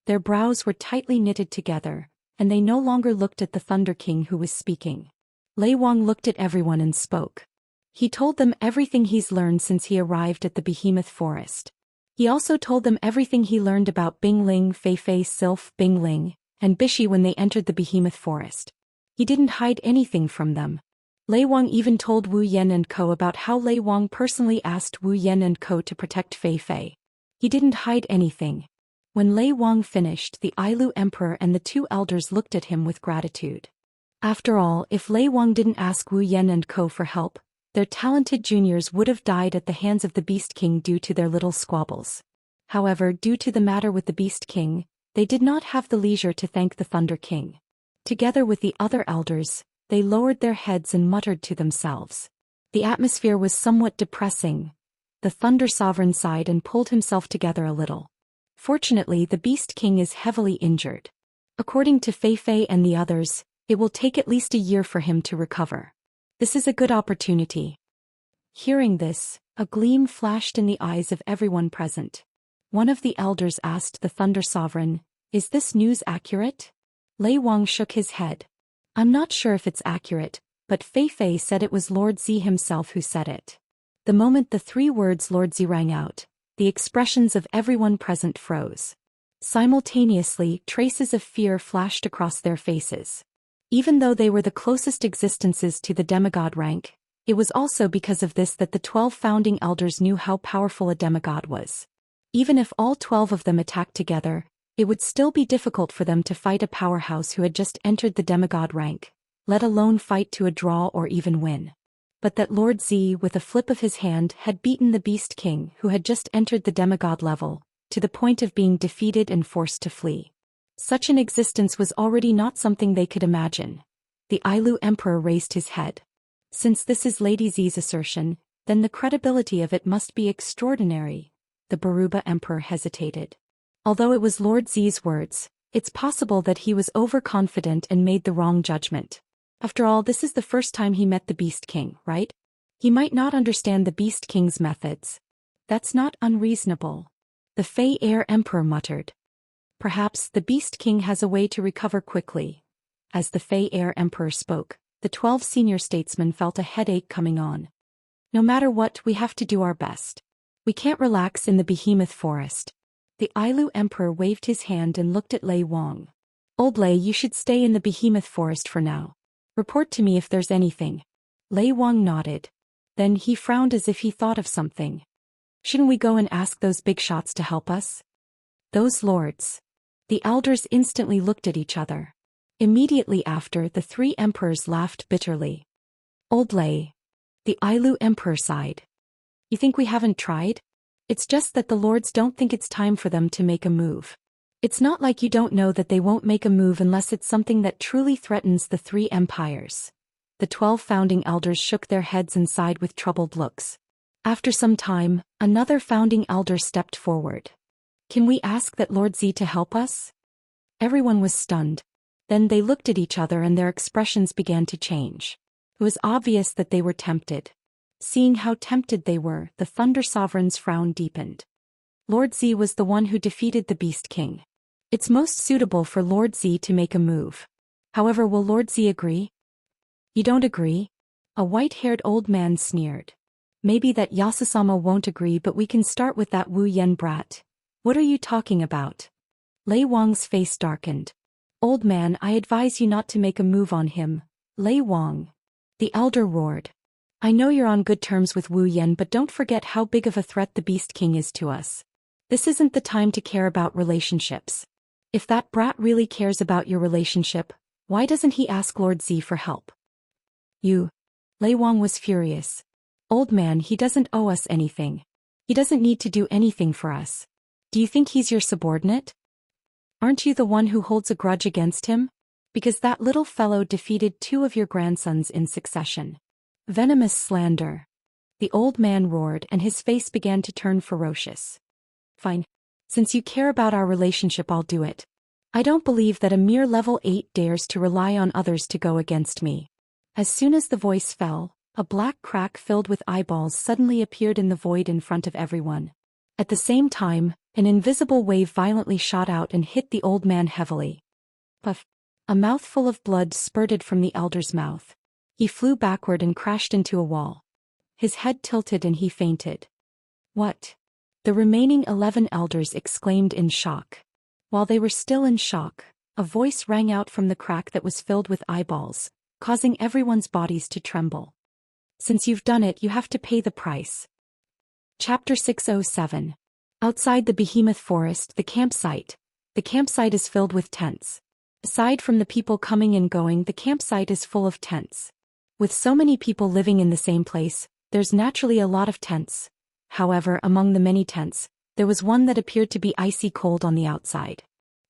Their brows were tightly knitted together, and they no longer looked at the Thunder King who was speaking. Lei Wang looked at everyone and spoke. He told them everything he's learned since he arrived at the Behemoth Forest. He also told them everything he learned about Bingling, Feifei, Sylph, Bingling, and Bishi when they entered the Behemoth Forest. He didn't hide anything from them. Lei Wang even told Wu Yan and Co. about how Lei Wang personally asked Wu Yan and Co. to protect Feifei. He didn't hide anything. When Lei Wang finished, the Ailu Emperor and the two elders looked at him with gratitude. After all, if Lei Wang didn't ask Wu Yan and Co. for help, their talented juniors would have died at the hands of the Beast King due to their little squabbles. However, due to the matter with the Beast King, they did not have the leisure to thank the Thunder King. Together with the other elders, they lowered their heads and muttered to themselves. The atmosphere was somewhat depressing. The Thunder Sovereign sighed and pulled himself together a little. Fortunately, the Beast King is heavily injured. According to Fei Fei and the others, it will take at least a year for him to recover. This is a good opportunity. Hearing this, a gleam flashed in the eyes of everyone present. One of the elders asked the Thunder Sovereign, "Is this news accurate?" Lei Wang shook his head. "I'm not sure if it's accurate, but Fei Fei said it was Lord Zi himself who said it." The moment the three words Lord Zi rang out, the expressions of everyone present froze. Simultaneously, traces of fear flashed across their faces. Even though they were the closest existences to the demigod rank, it was also because of this that the 12 founding elders knew how powerful a demigod was. Even if all 12 of them attacked together, it would still be difficult for them to fight a powerhouse who had just entered the demigod rank, let alone fight to a draw or even win. But that Lord Zi, with a flip of his hand, had beaten the Beast King who had just entered the demigod level, to the point of being defeated and forced to flee. Such an existence was already not something they could imagine. The Ailu Emperor raised his head. Since this is Lady Zi's assertion, then the credibility of it must be extraordinary. The Baruba Emperor hesitated. Although it was Lord Zi's words, it's possible that he was overconfident and made the wrong judgment. After all, this is the first time he met the Beast King, right? He might not understand the Beast King's methods. That's not unreasonable. The Fei Air Emperor muttered. Perhaps the Beast King has a way to recover quickly. As the Fei Air Emperor spoke, the 12 senior statesmen felt a headache coming on. No matter what, we have to do our best. We can't relax in the behemoth forest. The Ailu Emperor waved his hand and looked at Lei Wang. Old Lei, you should stay in the behemoth forest for now. Report to me if there's anything. Lei Wang nodded. Then he frowned as if he thought of something. Shouldn't we go and ask those big shots to help us? Those lords. The elders instantly looked at each other. Immediately after, the three emperors laughed bitterly. Old Lei. The Ailu Emperor sighed. You think we haven't tried? It's just that the lords don't think it's time for them to make a move. It's not like you don't know that they won't make a move unless it's something that truly threatens the three empires. The 12 founding elders shook their heads and sighed with troubled looks. After some time, another founding elder stepped forward. Can we ask that Lord Zi to help us? Everyone was stunned. Then they looked at each other and their expressions began to change. It was obvious that they were tempted. Seeing how tempted they were, the Thunder Sovereign's frown deepened. Lord Zi was the one who defeated the Beast King. It's most suitable for Lord Zi to make a move. However, will Lord Zi agree? You don't agree? A white-haired old man sneered. Maybe that Yasasama won't agree, but we can start with that Wu Yen brat. What are you talking about? Lei Wang's face darkened. Old man, I advise you not to make a move on him. Lei Wang. The elder roared. I know you're on good terms with Wu Yen, but don't forget how big of a threat the Beast King is to us. This isn't the time to care about relationships. If that brat really cares about your relationship, why doesn't he ask Lord Zi for help? You. Lei Wang was furious. Old man, he doesn't owe us anything. He doesn't need to do anything for us. Do you think he's your subordinate? Aren't you the one who holds a grudge against him? Because that little fellow defeated 2 of your grandsons in succession. Venomous slander. The old man roared and his face began to turn ferocious. Fine. Since you care about our relationship, I'll do it. I don't believe that a mere level 8 dares to rely on others to go against me. As soon as the voice fell, a black crack filled with eyeballs suddenly appeared in the void in front of everyone. At the same time, an invisible wave violently shot out and hit the old man heavily. Puff. A mouthful of blood spurted from the elder's mouth. He flew backward and crashed into a wall. His head tilted and he fainted. What? The remaining 11 elders exclaimed in shock. While they were still in shock, a voice rang out from the crack that was filled with eyeballs, causing everyone's bodies to tremble. Since you've done it, you have to pay the price. Chapter 607. Outside the behemoth forest, the campsite. The campsite is filled with tents. Aside from the people coming and going, the campsite is full of tents. With so many people living in the same place, there's naturally a lot of tents. However, among the many tents, there was one that appeared to be icy cold on the outside.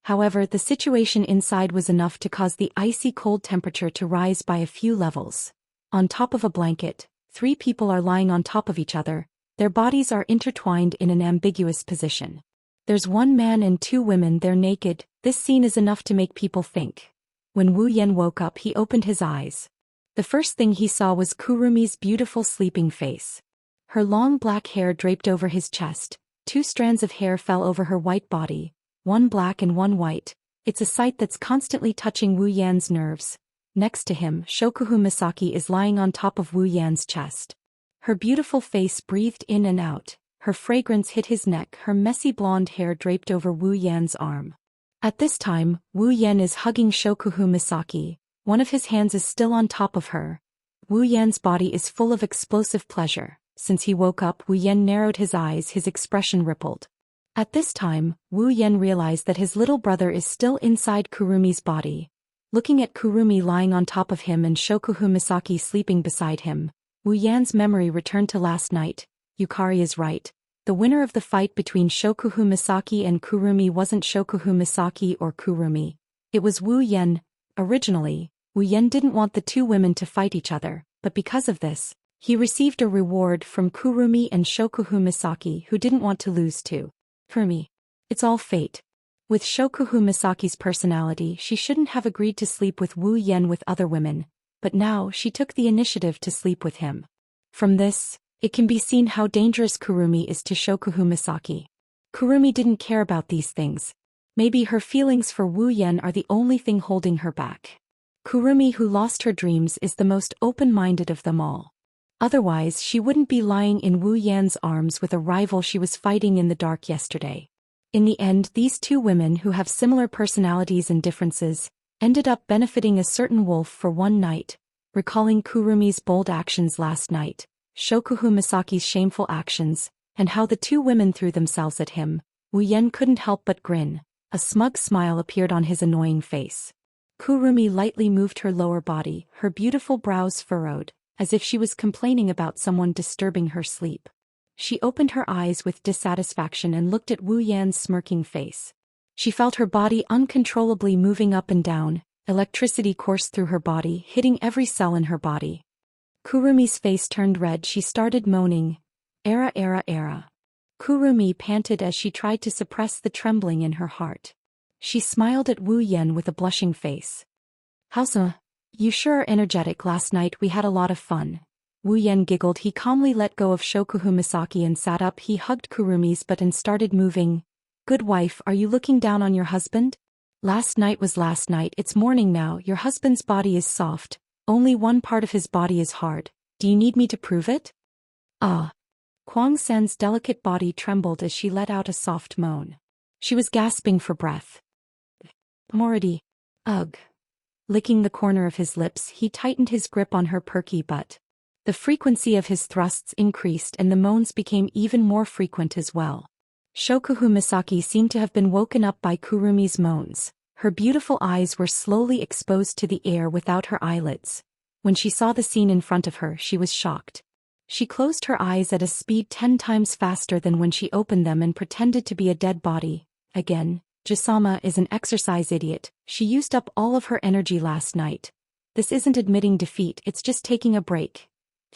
However, the situation inside was enough to cause the icy cold temperature to rise by a few levels. On top of a blanket, 3 people are lying on top of each other, their bodies are intertwined in an ambiguous position. There's 1 man and 2 women, they're naked. This scene is enough to make people think. When Wu Yan woke up, he opened his eyes. The first thing he saw was Kurumi's beautiful sleeping face. Her long black hair draped over his chest, 2 strands of hair fell over her white body, 1 black and 1 white. It's a sight that's constantly touching Wu Yan's nerves. Next to him, Shokuhu Misaki is lying on top of Wu Yan's chest. Her beautiful face breathed in and out, her fragrance hit his neck, her messy blonde hair draped over Wu Yan's arm. At this time, Wu Yan is hugging Shokuhu Misaki, one of his hands is still on top of her. Wu Yan's body is full of explosive pleasure. Since he woke up, Wu Yan narrowed his eyes, his expression rippled. At this time, Wu Yan realized that his little brother is still inside Kurumi's body. Looking at Kurumi lying on top of him and Shokuhu Misaki sleeping beside him, Wu Yan's memory returned to last night. Yukari is right. The winner of the fight between Shokuhu Misaki and Kurumi wasn't Shokuhu Misaki or Kurumi. It was Wu Yan. Originally, Wu Yan didn't want the 2 women to fight each other, but because of this, he received a reward from Kurumi and Shokuhu Misaki, who didn't want to lose to Kurumi. It's all fate. With Shokuhu Misaki's personality, she shouldn't have agreed to sleep with Wu Yan with other women, but now she took the initiative to sleep with him. From this, it can be seen how dangerous Kurumi is to Shokuhu Misaki. Kurumi didn't care about these things. Maybe her feelings for Wu Yan are the only thing holding her back. Kurumi, who lost her dreams, is the most open-minded of them all. Otherwise, she wouldn't be lying in Wu Yan's arms with a rival she was fighting in the dark yesterday. In the end, these 2 women who have similar personalities and differences ended up benefiting a certain wolf for one night. Recalling Kurumi's bold actions last night, Shokuhu Misaki's shameful actions, and how the 2 women threw themselves at him, Wu Yan couldn't help but grin. A smug smile appeared on his annoying face. Kurumi lightly moved her lower body, her beautiful brows furrowed, as if she was complaining about someone disturbing her sleep. She opened her eyes with dissatisfaction and looked at Wu Yan's smirking face. She felt her body uncontrollably moving up and down, electricity coursed through her body, hitting every cell in her body. Kurumi's face turned red, she started moaning. Era. Kurumi panted as she tried to suppress the trembling in her heart. She smiled at Wu Yan with a blushing face. Howsa? You sure are energetic. Last night we had a lot of fun. Wu Yan giggled. He calmly let go of Shokuhu Misaki and sat up. He hugged Kurumi's butt and started moving. Good wife, are you looking down on your husband? Last night was last night, it's morning now. Your husband's body is soft. Only one part of his body is hard. Do you need me to prove it? Ah. Kwang San's delicate body trembled as she let out a soft moan. She was gasping for breath. Moridi. Ugh. Licking the corner of his lips, he tightened his grip on her perky butt. The frequency of his thrusts increased and the moans became even more frequent as well. Shokuhu Misaki seemed to have been woken up by Kurumi's moans. Her beautiful eyes were slowly exposed to the air without her eyelids. When she saw the scene in front of her, she was shocked. She closed her eyes at a speed 10 times faster than when she opened them and pretended to be a dead body. Again, Jisama is an exercise idiot. She used up all of her energy last night. This isn't admitting defeat, it's just taking a break.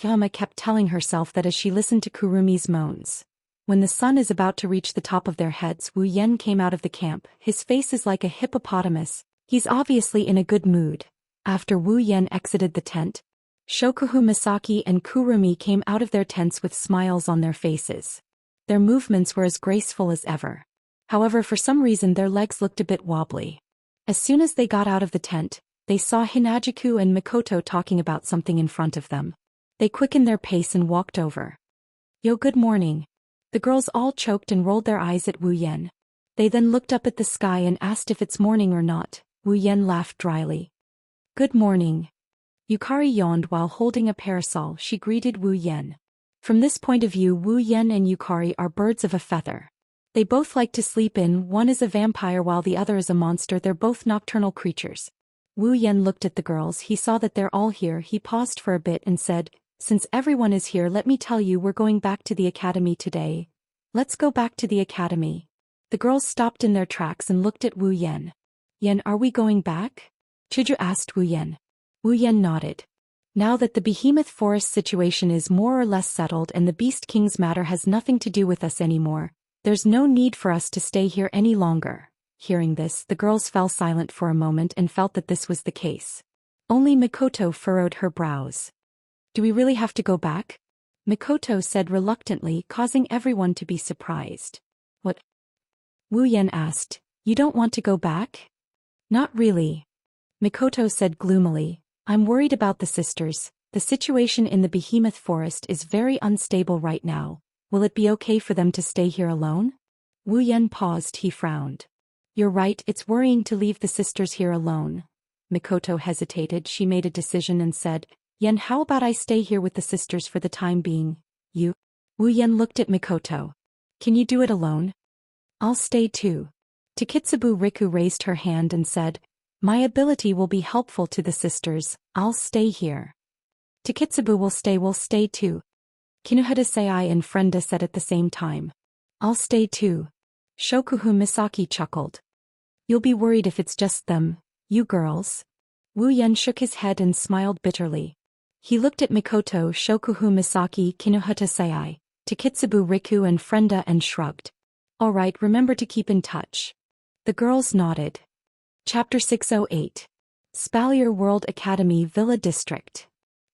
Yama kept telling herself that as she listened to Kurumi's moans. When the sun is about to reach the top of their heads, Wu Yan came out of the camp. His face is like a hippopotamus. He's obviously in a good mood. After Wu Yan exited the tent, Shokuhu Misaki and Kurumi came out of their tents with smiles on their faces. Their movements were as graceful as ever. However, for some reason their legs looked a bit wobbly. As soon as they got out of the tent, they saw Hinajiku and Mikoto talking about something in front of them. They quickened their pace and walked over. Yo, good morning. The girls all choked and rolled their eyes at Wu Yan. They then looked up at the sky and asked if it's morning or not. Wu Yan laughed dryly. Good morning. Yukari yawned while holding a parasol. She greeted Wu Yan. From this point of view, Wu Yan and Yukari are birds of a feather. They both like to sleep in, one is a vampire while the other is a monster. They're both nocturnal creatures. Wu Yan looked at the girls. He saw that they're all here. He paused for a bit and said, since everyone is here, let me tell you, we're going back to the academy today. Let's go back to the academy. The girls stopped in their tracks and looked at Wu Yan. Yan, are we going back? Chizhu asked Wu Yan. Wu Yan nodded. Now that the Behemoth Forest situation is more or less settled and the Beast King's matter has nothing to do with us anymore, there's no need for us to stay here any longer. Hearing this, the girls fell silent for a moment and felt that this was the case. Only Mikoto furrowed her brows. Do we really have to go back? Mikoto said reluctantly, causing everyone to be surprised. What? Wu Yan asked. You don't want to go back? Not really. Mikoto said gloomily. I'm worried about the sisters. The situation in the Behemoth Forest is very unstable right now. Will it be okay for them to stay here alone? Wu Yan paused, he frowned. You're right, it's worrying to leave the sisters here alone. Mikoto hesitated, she made a decision and said, Yan, how about I stay here with the sisters for the time being? You? Wu Yan looked at Mikoto. Can you do it alone? I'll stay too. Takitsubu Riku raised her hand and said, My ability will be helpful to the sisters, I'll stay here. Takitsubu will stay too. Kinuhata Sei and Frenda said at the same time. I'll stay too. Shokuhu Misaki chuckled. You'll be worried if it's just them, you girls. Wu Yan shook his head and smiled bitterly. He looked at Mikoto, Shokuhu Misaki, Kinuhata Sei, Takitsubu Riku and Frenda and shrugged. All right, remember to keep in touch. The girls nodded. Chapter 608. Spalier World Academy Villa District.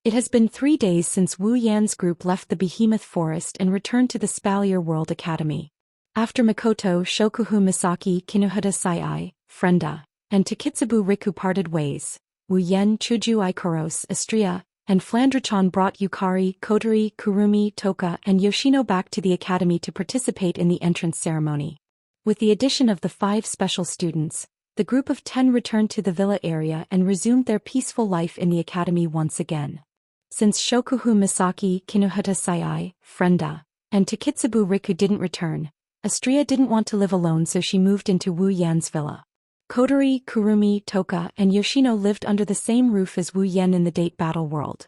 It has been 3 days since Wu Yan's group left the Behemoth Forest and returned to the Spalier World Academy. After Mikoto, Shokuhu Misaki, Kinuhata Sei, Frenda, and Takitsubu Riku parted ways, Wu Yan, Chuju Ikoros, Astria, and Flandrachan brought Yukari, Kotori, Kurumi, Toka, and Yoshino back to the academy to participate in the entrance ceremony. With the addition of the 5 special students, the group of 10 returned to the villa area and resumed their peaceful life in the academy once again. Since Shokuhu Misaki, Kinuhata Sei, Frenda, and Takitsubu Riku didn't return, Astria didn't want to live alone, so she moved into Wu Yan's villa. Kotori, Kurumi, Toka, and Yoshino lived under the same roof as Wu Yan in the date battle world.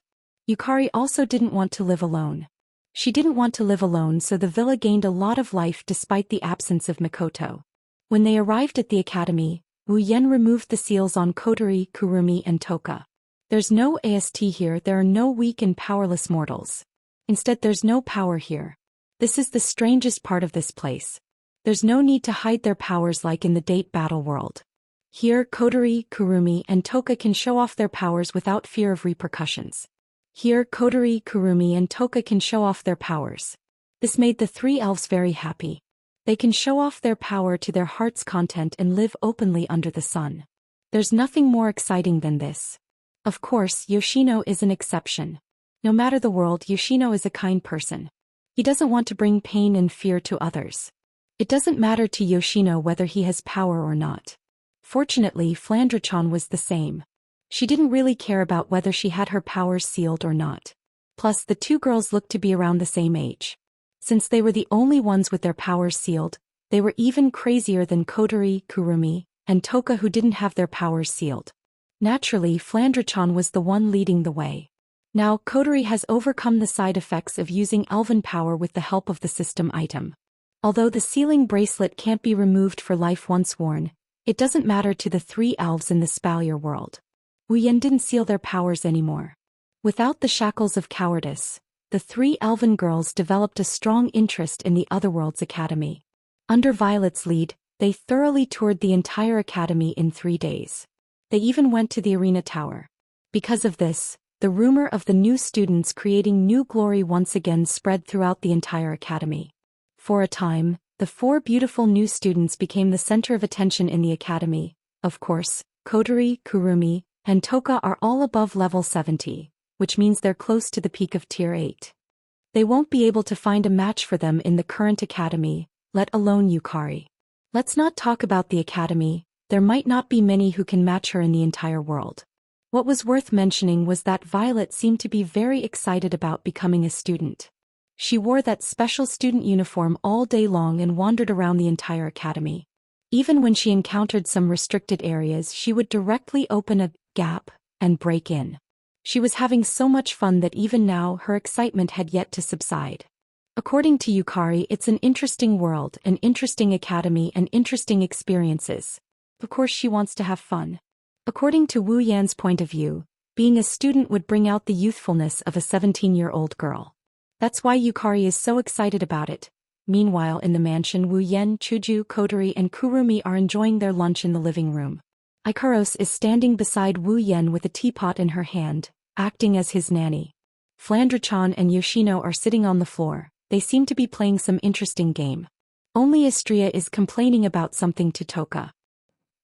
Yukari also didn't want to live alone. She didn't want to live alone, so the villa gained a lot of life despite the absence of Mikoto. When they arrived at the academy, Wu Yan removed the seals on Kotori, Kurumi, and Toka. There's no AST here, there are no weak and powerless mortals. Instead, there's no power here. This is the strangest part of this place. There's no need to hide their powers like in the date battle world. Here, Kotori, Kurumi, and Toka can show off their powers without fear of repercussions. Here, Kotori, Kurumi, and Toka can show off their powers. This made the 3 elves very happy. They can show off their power to their heart's content and live openly under the sun. There's nothing more exciting than this. Of course, Yoshino is an exception. No matter the world, Yoshino is a kind person. He doesn't want to bring pain and fear to others. It doesn't matter to Yoshino whether he has power or not. Fortunately, Flandrachan was the same. She didn't really care about whether she had her powers sealed or not. Plus, the 2 girls looked to be around the same age. Since they were the only ones with their powers sealed, they were even crazier than Kotori, Kurumi, and Toka who didn't have their powers sealed. Naturally, Flandrachan was the one leading the way. Now, Kotori has overcome the side effects of using elven power with the help of the system item. Although the sealing bracelet can't be removed for life once worn, it doesn't matter to the 3 elves in the Spalier world. Wu Yan didn't seal their powers anymore. Without the shackles of cowardice, the 3 elven girls developed a strong interest in the Otherworld's academy. Under Violet's lead, they thoroughly toured the entire academy in 3 days. They even went to the arena tower. Because of this, the rumor of the new students creating new glory once again spread throughout the entire academy. For a time, the 4 beautiful new students became the center of attention in the academy. Of course, Kotori, Kurumi, and Toka are all above level 70, which means they're close to the peak of tier 8. They won't be able to find a match for them in the current academy, let alone Yukari. Let's not talk about the academy, there might not be many who can match her in the entire world. What was worth mentioning was that Violet seemed to be very excited about becoming a student. She wore that special student uniform all day long and wandered around the entire academy. Even when she encountered some restricted areas, she would directly open a gap and break in. She was having so much fun that even now her excitement had yet to subside. According to Yukari, it's an interesting world, an interesting academy, and interesting experiences. Of course she wants to have fun. According to Wu Yan's point of view, being a student would bring out the youthfulness of a 17-year-old girl. That's why Yukari is so excited about it. Meanwhile, in the mansion, Wu Yan, Chuju, Kotori, and Kurumi are enjoying their lunch in the living room. Ikaros is standing beside Wu Yan with a teapot in her hand, acting as his nanny. Flandre-chan and Yoshino are sitting on the floor. They seem to be playing some interesting game. Only Astria is complaining about something to Toka.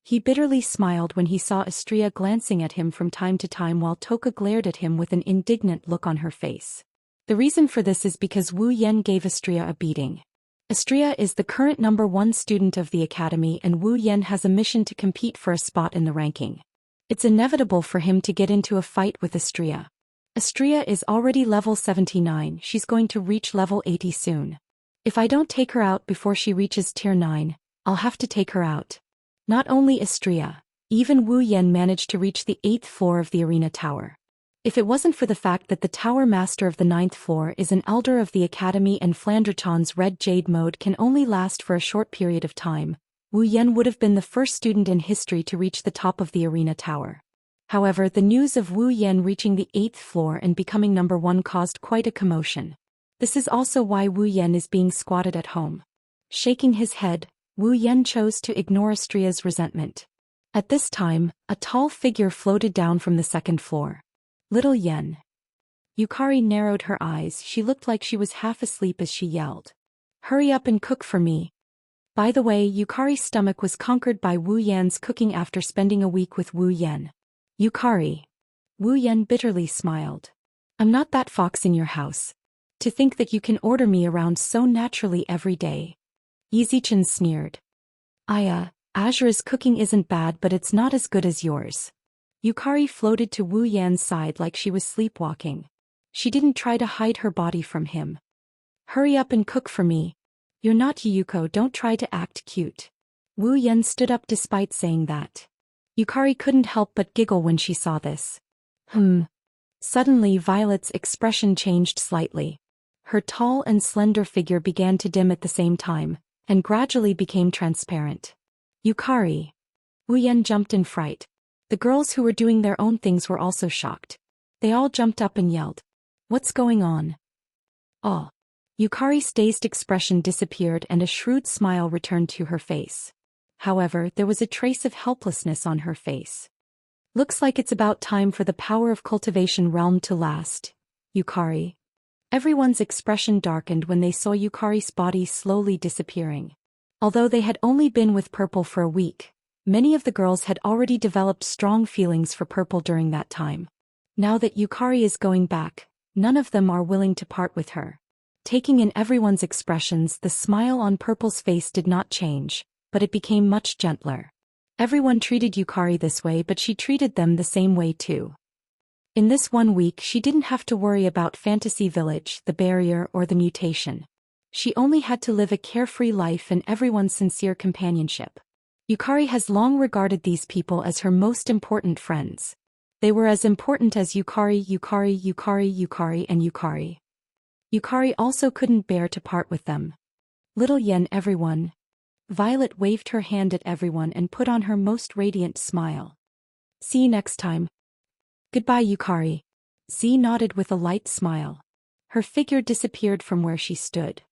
He bitterly smiled when he saw Astria glancing at him from time to time while Toka glared at him with an indignant look on her face. The reason for this is because Wu Yan gave Astria a beating. Astria is the current #1 student of the academy and Wu Yan has a mission to compete for a spot in the ranking. It's inevitable for him to get into a fight with Astria. Astria is already level 79, she's going to reach level 80 soon. If I don't take her out before she reaches tier 9, I'll have to take her out. Not only Astria, even Wu Yan managed to reach the 8th floor of the arena tower. If it wasn't for the fact that the tower master of the 9th floor is an elder of the academy and Flandre-chan's red jade mode can only last for a short period of time, Wu Yan would have been the first student in history to reach the top of the arena tower. However, the news of Wu Yan reaching the 8th floor and becoming #1 caused quite a commotion. This is also why Wu Yan is being squatted at home. Shaking his head, Wu Yan chose to ignore Astria's resentment. At this time, a tall figure floated down from the 2nd floor. Little Yen. Yukari narrowed her eyes, she looked like she was half asleep as she yelled. Hurry up and cook for me. By the way, Yukari's stomach was conquered by Wu Yan's cooking after spending a week with Wu Yan. Yukari. Wu Yan bitterly smiled. I'm not that fox in your house. To think that you can order me around so naturally every day. Yizichan sneered. Azura's cooking isn't bad but it's not as good as yours. Yukari floated to Wu Yan's side like she was sleepwalking. She didn't try to hide her body from him. Hurry up and cook for me. You're not Yuko, don't try to act cute. Wu Yan stood up despite saying that. Yukari couldn't help but giggle when she saw this. Suddenly Violet's expression changed slightly. Her tall and slender figure began to dim at the same time, and gradually became transparent. Yukari. Wu Yan jumped in fright. The girls who were doing their own things were also shocked. They all jumped up and yelled. What's going on? Oh. Yukari's dazed expression disappeared and a shrewd smile returned to her face. However, there was a trace of helplessness on her face. Looks like it's about time for the power of cultivation realm to last, Yukari. Everyone's expression darkened when they saw Yukari's body slowly disappearing. Although they had only been with Purple for a week, many of the girls had already developed strong feelings for Purple during that time. Now that Yukari is going back, none of them are willing to part with her. Taking in everyone's expressions, the smile on Purple's face did not change, but it became much gentler. Everyone treated Yukari this way, but she treated them the same way too. In this 1 week she didn't have to worry about Fantasy Village, the barrier, or the mutation. She only had to live a carefree life and everyone's sincere companionship. Yukari has long regarded these people as her most important friends. They were as important as Yukari, and Yukari. Yukari also couldn't bear to part with them. Little Yen, everyone. Violet waved her hand at everyone and put on her most radiant smile. See you next time. Goodbye, Yukari. Z nodded with a light smile. Her figure disappeared from where she stood.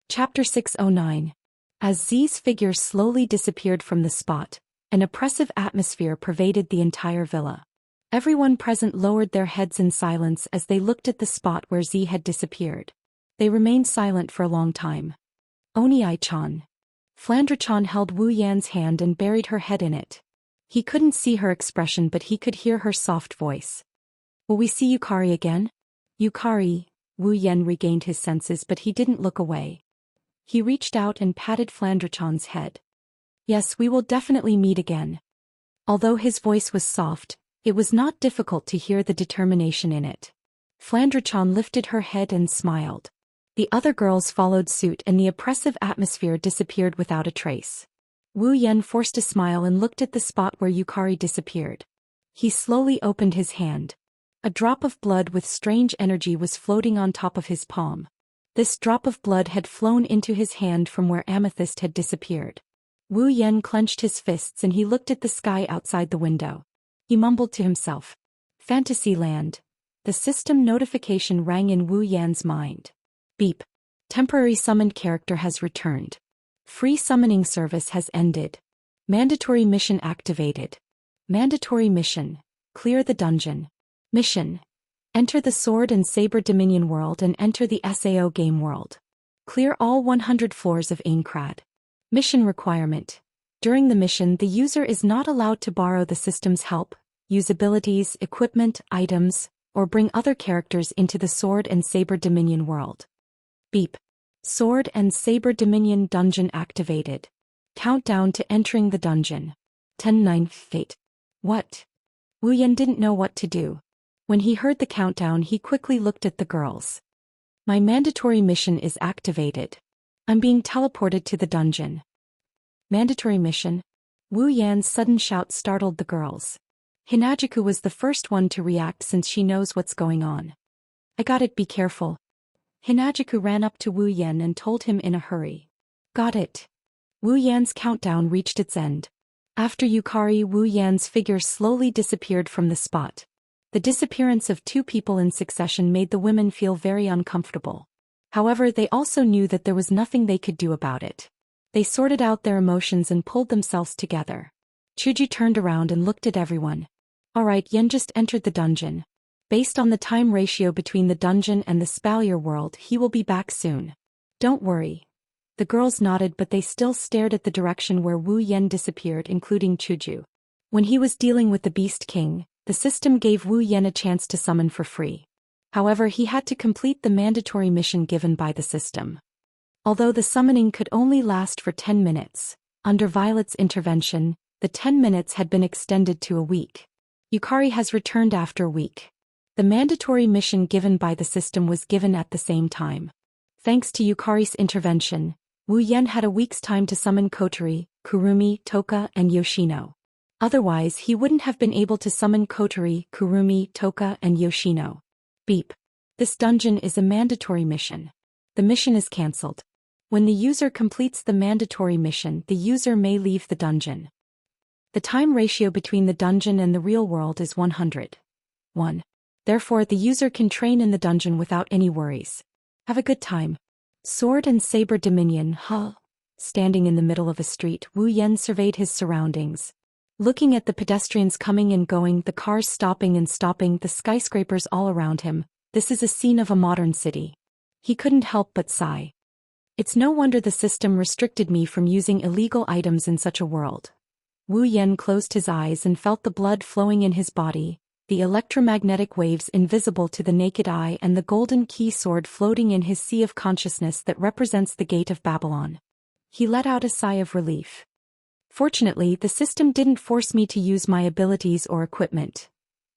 Chapter 609. As Z's figure slowly disappeared from the spot, an oppressive atmosphere pervaded the entire villa. Everyone present lowered their heads in silence as they looked at the spot where Z had disappeared. They remained silent for a long time. Oni-chan. Flandre-chan held Wu Yan's hand and buried her head in it. He couldn't see her expression but he could hear her soft voice. Will we see Yukari again? Yukari. Wu Yan regained his senses but he didn't look away. He reached out and patted Flandre-chan's head. Yes, we will definitely meet again. Although his voice was soft, it was not difficult to hear the determination in it. Flandre-chan lifted her head and smiled. The other girls followed suit and the oppressive atmosphere disappeared without a trace. Wu Yan forced a smile and looked at the spot where Yukari disappeared. He slowly opened his hand. A drop of blood with strange energy was floating on top of his palm. This drop of blood had flown into his hand from where Amethyst had disappeared. Wu Yan clenched his fists and he looked at the sky outside the window. He mumbled to himself. Fantasyland. The system notification rang in Wu Yan's mind. Beep. Temporary summoned character has returned. Free summoning service has ended. Mandatory mission activated. Mandatory mission. Clear the dungeon. Mission. Enter the Sword and Saber Dominion world and enter the SAO game world. Clear all 100 floors of Aincrad. Mission requirement. During the mission, the user is not allowed to borrow the system's help, use abilities, equipment, items, or bring other characters into the Sword and Saber Dominion world. Beep. Sword and Saber Dominion dungeon activated. Countdown to entering the dungeon. 10-9 Fate. What? Wu Yan didn't know what to do. When he heard the countdown, he quickly looked at the girls. My mandatory mission is activated. I'm being teleported to the dungeon. Mandatory mission? Wu Yan's sudden shout startled the girls. Hinajuku was the first one to react since she knows what's going on. I got it, be careful. Hinajuku ran up to Wu Yan and told him in a hurry. Got it. Wu Yan's countdown reached its end. After Yukari, Wu Yan's figure slowly disappeared from the spot. The disappearance of two people in succession made the women feel very uncomfortable. However, they also knew that there was nothing they could do about it. They sorted out their emotions and pulled themselves together. Chuji turned around and looked at everyone. Alright, Yen just entered the dungeon. Based on the time ratio between the dungeon and the Spalier world, he will be back soon. Don't worry. The girls nodded, but they still stared at the direction where Wu Yan disappeared, including Chuju. When he was dealing with the Beast King, the system gave Wu Yan a chance to summon for free. However, he had to complete the mandatory mission given by the system. Although the summoning could only last for 10 minutes, under Violet's intervention, the 10 minutes had been extended to a week. Yukari has returned after a week. The mandatory mission given by the system was given at the same time. Thanks to Yukari's intervention, Wu Yan had a week's time to summon Kotori, Kurumi, Toka, and Yoshino. Otherwise, he wouldn't have been able to summon Kotori, Kurumi, Toka, and Yoshino. Beep. This dungeon is a mandatory mission. The mission is cancelled. When the user completes the mandatory mission, the user may leave the dungeon. The time ratio between the dungeon and the real world is 100:1. Therefore, the user can train in the dungeon without any worries. Have a good time. Sword and Saber Dominion, huh? Standing in the middle of a street, Wu Yan surveyed his surroundings. Looking at the pedestrians coming and going, the cars stopping and stopping, the skyscrapers all around him, this is a scene of a modern city. He couldn't help but sigh. It's no wonder the system restricted me from using illegal items in such a world. Wu Yan closed his eyes and felt the blood flowing in his body, the electromagnetic waves invisible to the naked eye, and the golden key sword floating in his sea of consciousness that represents the gate of Babylon. He let out a sigh of relief. Fortunately, the system didn't force me to use my abilities or equipment.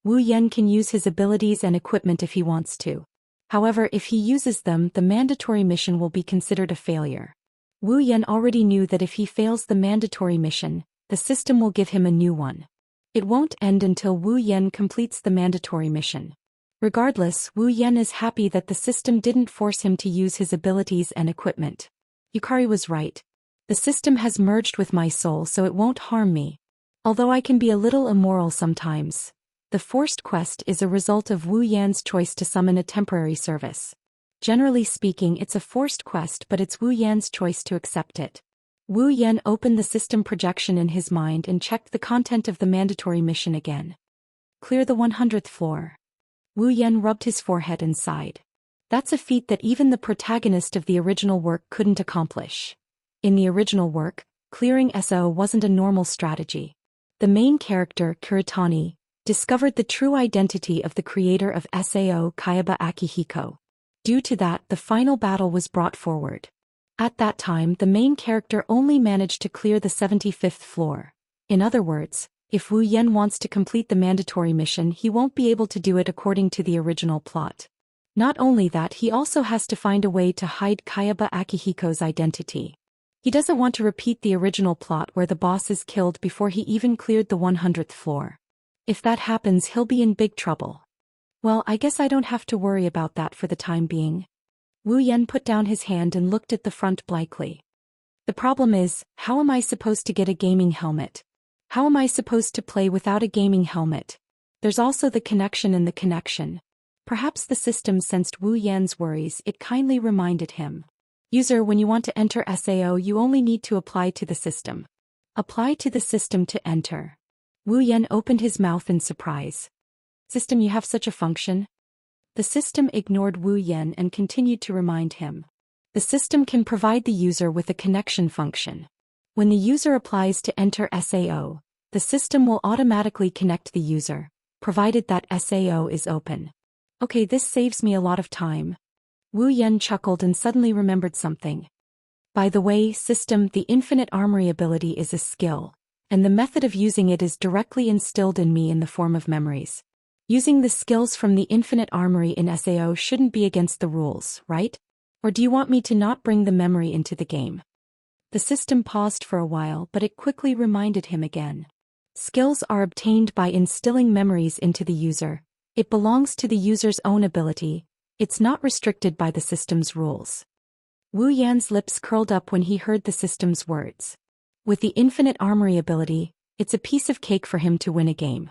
Wu Yan can use his abilities and equipment if he wants to. However, if he uses them, the mandatory mission will be considered a failure. Wu Yan already knew that if he fails the mandatory mission, the system will give him a new one. It won't end until Wu Yan completes the mandatory mission. Regardless, Wu Yan is happy that the system didn't force him to use his abilities and equipment. Yukari was right. The system has merged with my soul, so it won't harm me. Although I can be a little immoral sometimes. The forced quest is a result of Wu Yan's choice to summon a temporary service. Generally speaking, it's a forced quest, but it's Wu Yan's choice to accept it. Wu Yan opened the system projection in his mind and checked the content of the mandatory mission again. Clear the 100th floor. Wu Yan rubbed his forehead and sighed. That's a feat that even the protagonist of the original work couldn't accomplish. In the original work, clearing SO wasn't a normal strategy. The main character, Kuretani, discovered the true identity of the creator of SAO, Kayaba Akihiko. Due to that, the final battle was brought forward. At that time, the main character only managed to clear the 75th floor. In other words, if Wu Yan wants to complete the mandatory mission, he won't be able to do it according to the original plot. Not only that, he also has to find a way to hide Kayaba Akihiko's identity. He doesn't want to repeat the original plot where the boss is killed before he even cleared the 100th floor. If that happens, he'll be in big trouble. Well, I guess I don't have to worry about that for the time being. Wu Yan put down his hand and looked at the front blankly. The problem is, how am I supposed to get a gaming helmet? How am I supposed to play without a gaming helmet? There's also the connection and the connection. Perhaps the system sensed Wu Yan's worries. It kindly reminded him. User, when you want to enter SAO, you only need to apply to the system. Apply to the system to enter. Wu Yan opened his mouth in surprise. System, you have such a function? The system ignored Wu Yan and continued to remind him. The system can provide the user with a connection function. When the user applies to enter SAO, the system will automatically connect the user, provided that SAO is open. Okay, this saves me a lot of time. Wu Yan chuckled and suddenly remembered something. By the way, system, the infinite armory ability is a skill, and the method of using it is directly instilled in me in the form of memories. Using the skills from the infinite armory in SAO shouldn't be against the rules, right? Or do you want me to not bring the memory into the game? The system paused for a while, but it quickly reminded him again. Skills are obtained by instilling memories into the user. It belongs to the user's own ability. It's not restricted by the system's rules. Wu Yan's lips curled up when he heard the system's words. With the infinite armory ability, it's a piece of cake for him to win a game.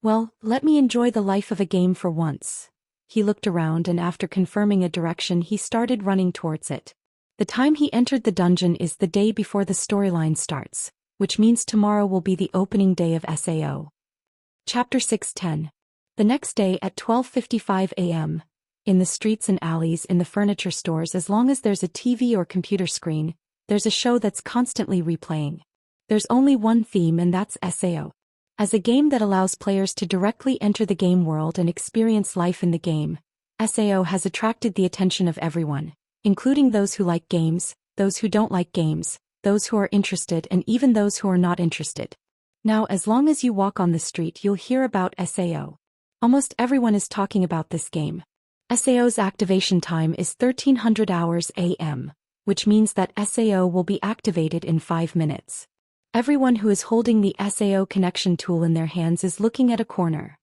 Well, let me enjoy the life of a game for once. He looked around and after confirming a direction he started running towards it. The time he entered the dungeon is the day before the storyline starts, which means tomorrow will be the opening day of SAO. Chapter 610. The next day at 12:55 a.m., in the streets and alleys, in the furniture stores, as long as there's a TV or computer screen, there's a show that's constantly replaying. There's only one theme, and that's SAO. As a game that allows players to directly enter the game world and experience life in the game, SAO has attracted the attention of everyone, including those who like games, those who don't like games, those who are interested, and even those who are not interested. Now, as long as you walk on the street, you'll hear about SAO. Almost everyone is talking about this game. SAO's activation time is 1300 hours AM, which means that SAO will be activated in 5 minutes. Everyone who is holding the SAO connection tool in their hands is looking at a corner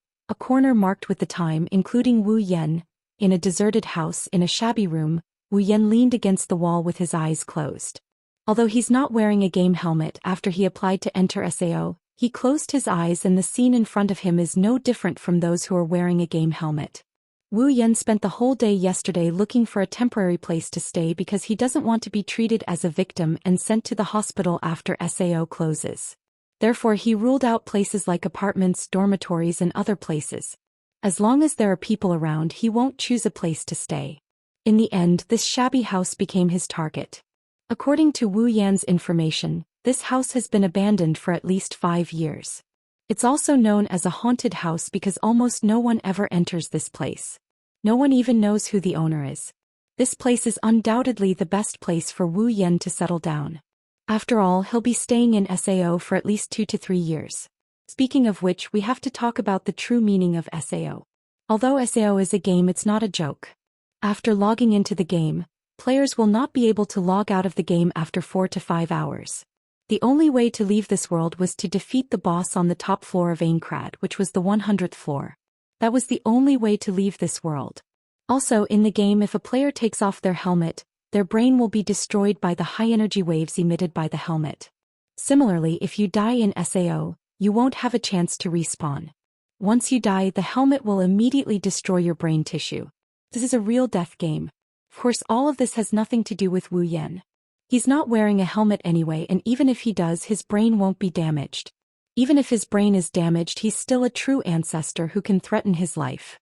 marked with the time, including Wu Yan. In a deserted house in a shabby room, Wu Yan leaned against the wall with his eyes closed. Although he's not wearing a game helmet after he applied to enter SAO, he closed his eyes and the scene in front of him is no different from those who are wearing a game helmet. Wu Yan spent the whole day yesterday looking for a temporary place to stay because he doesn't want to be treated as a victim and sent to the hospital after SAO closes. Therefore he ruled out places like apartments, dormitories, and other places. As long as there are people around, he won't choose a place to stay. In the end, this shabby house became his target. According to Wu Yan's information, this house has been abandoned for at least 5 years. It's also known as a haunted house because almost no one ever enters this place. No one even knows who the owner is. This place is undoubtedly the best place for Wu Yan to settle down. After all, he'll be staying in SAO for at least 2 to 3 years. Speaking of which, we have to talk about the true meaning of SAO. Although SAO is a game, it's not a joke. After logging into the game, players will not be able to log out of the game after 4 to 5 hours. The only way to leave this world was to defeat the boss on the top floor of Aincrad, which was the 100th floor. That was the only way to leave this world. Also, in the game, if a player takes off their helmet, their brain will be destroyed by the high-energy waves emitted by the helmet. Similarly, if you die in SAO, you won't have a chance to respawn. Once you die, the helmet will immediately destroy your brain tissue. This is a real death game. Of course, all of this has nothing to do with Wu Yan. He's not wearing a helmet anyway, and even if he does, his brain won't be damaged. Even if his brain is damaged, he's still a true ancestor who can threaten his life.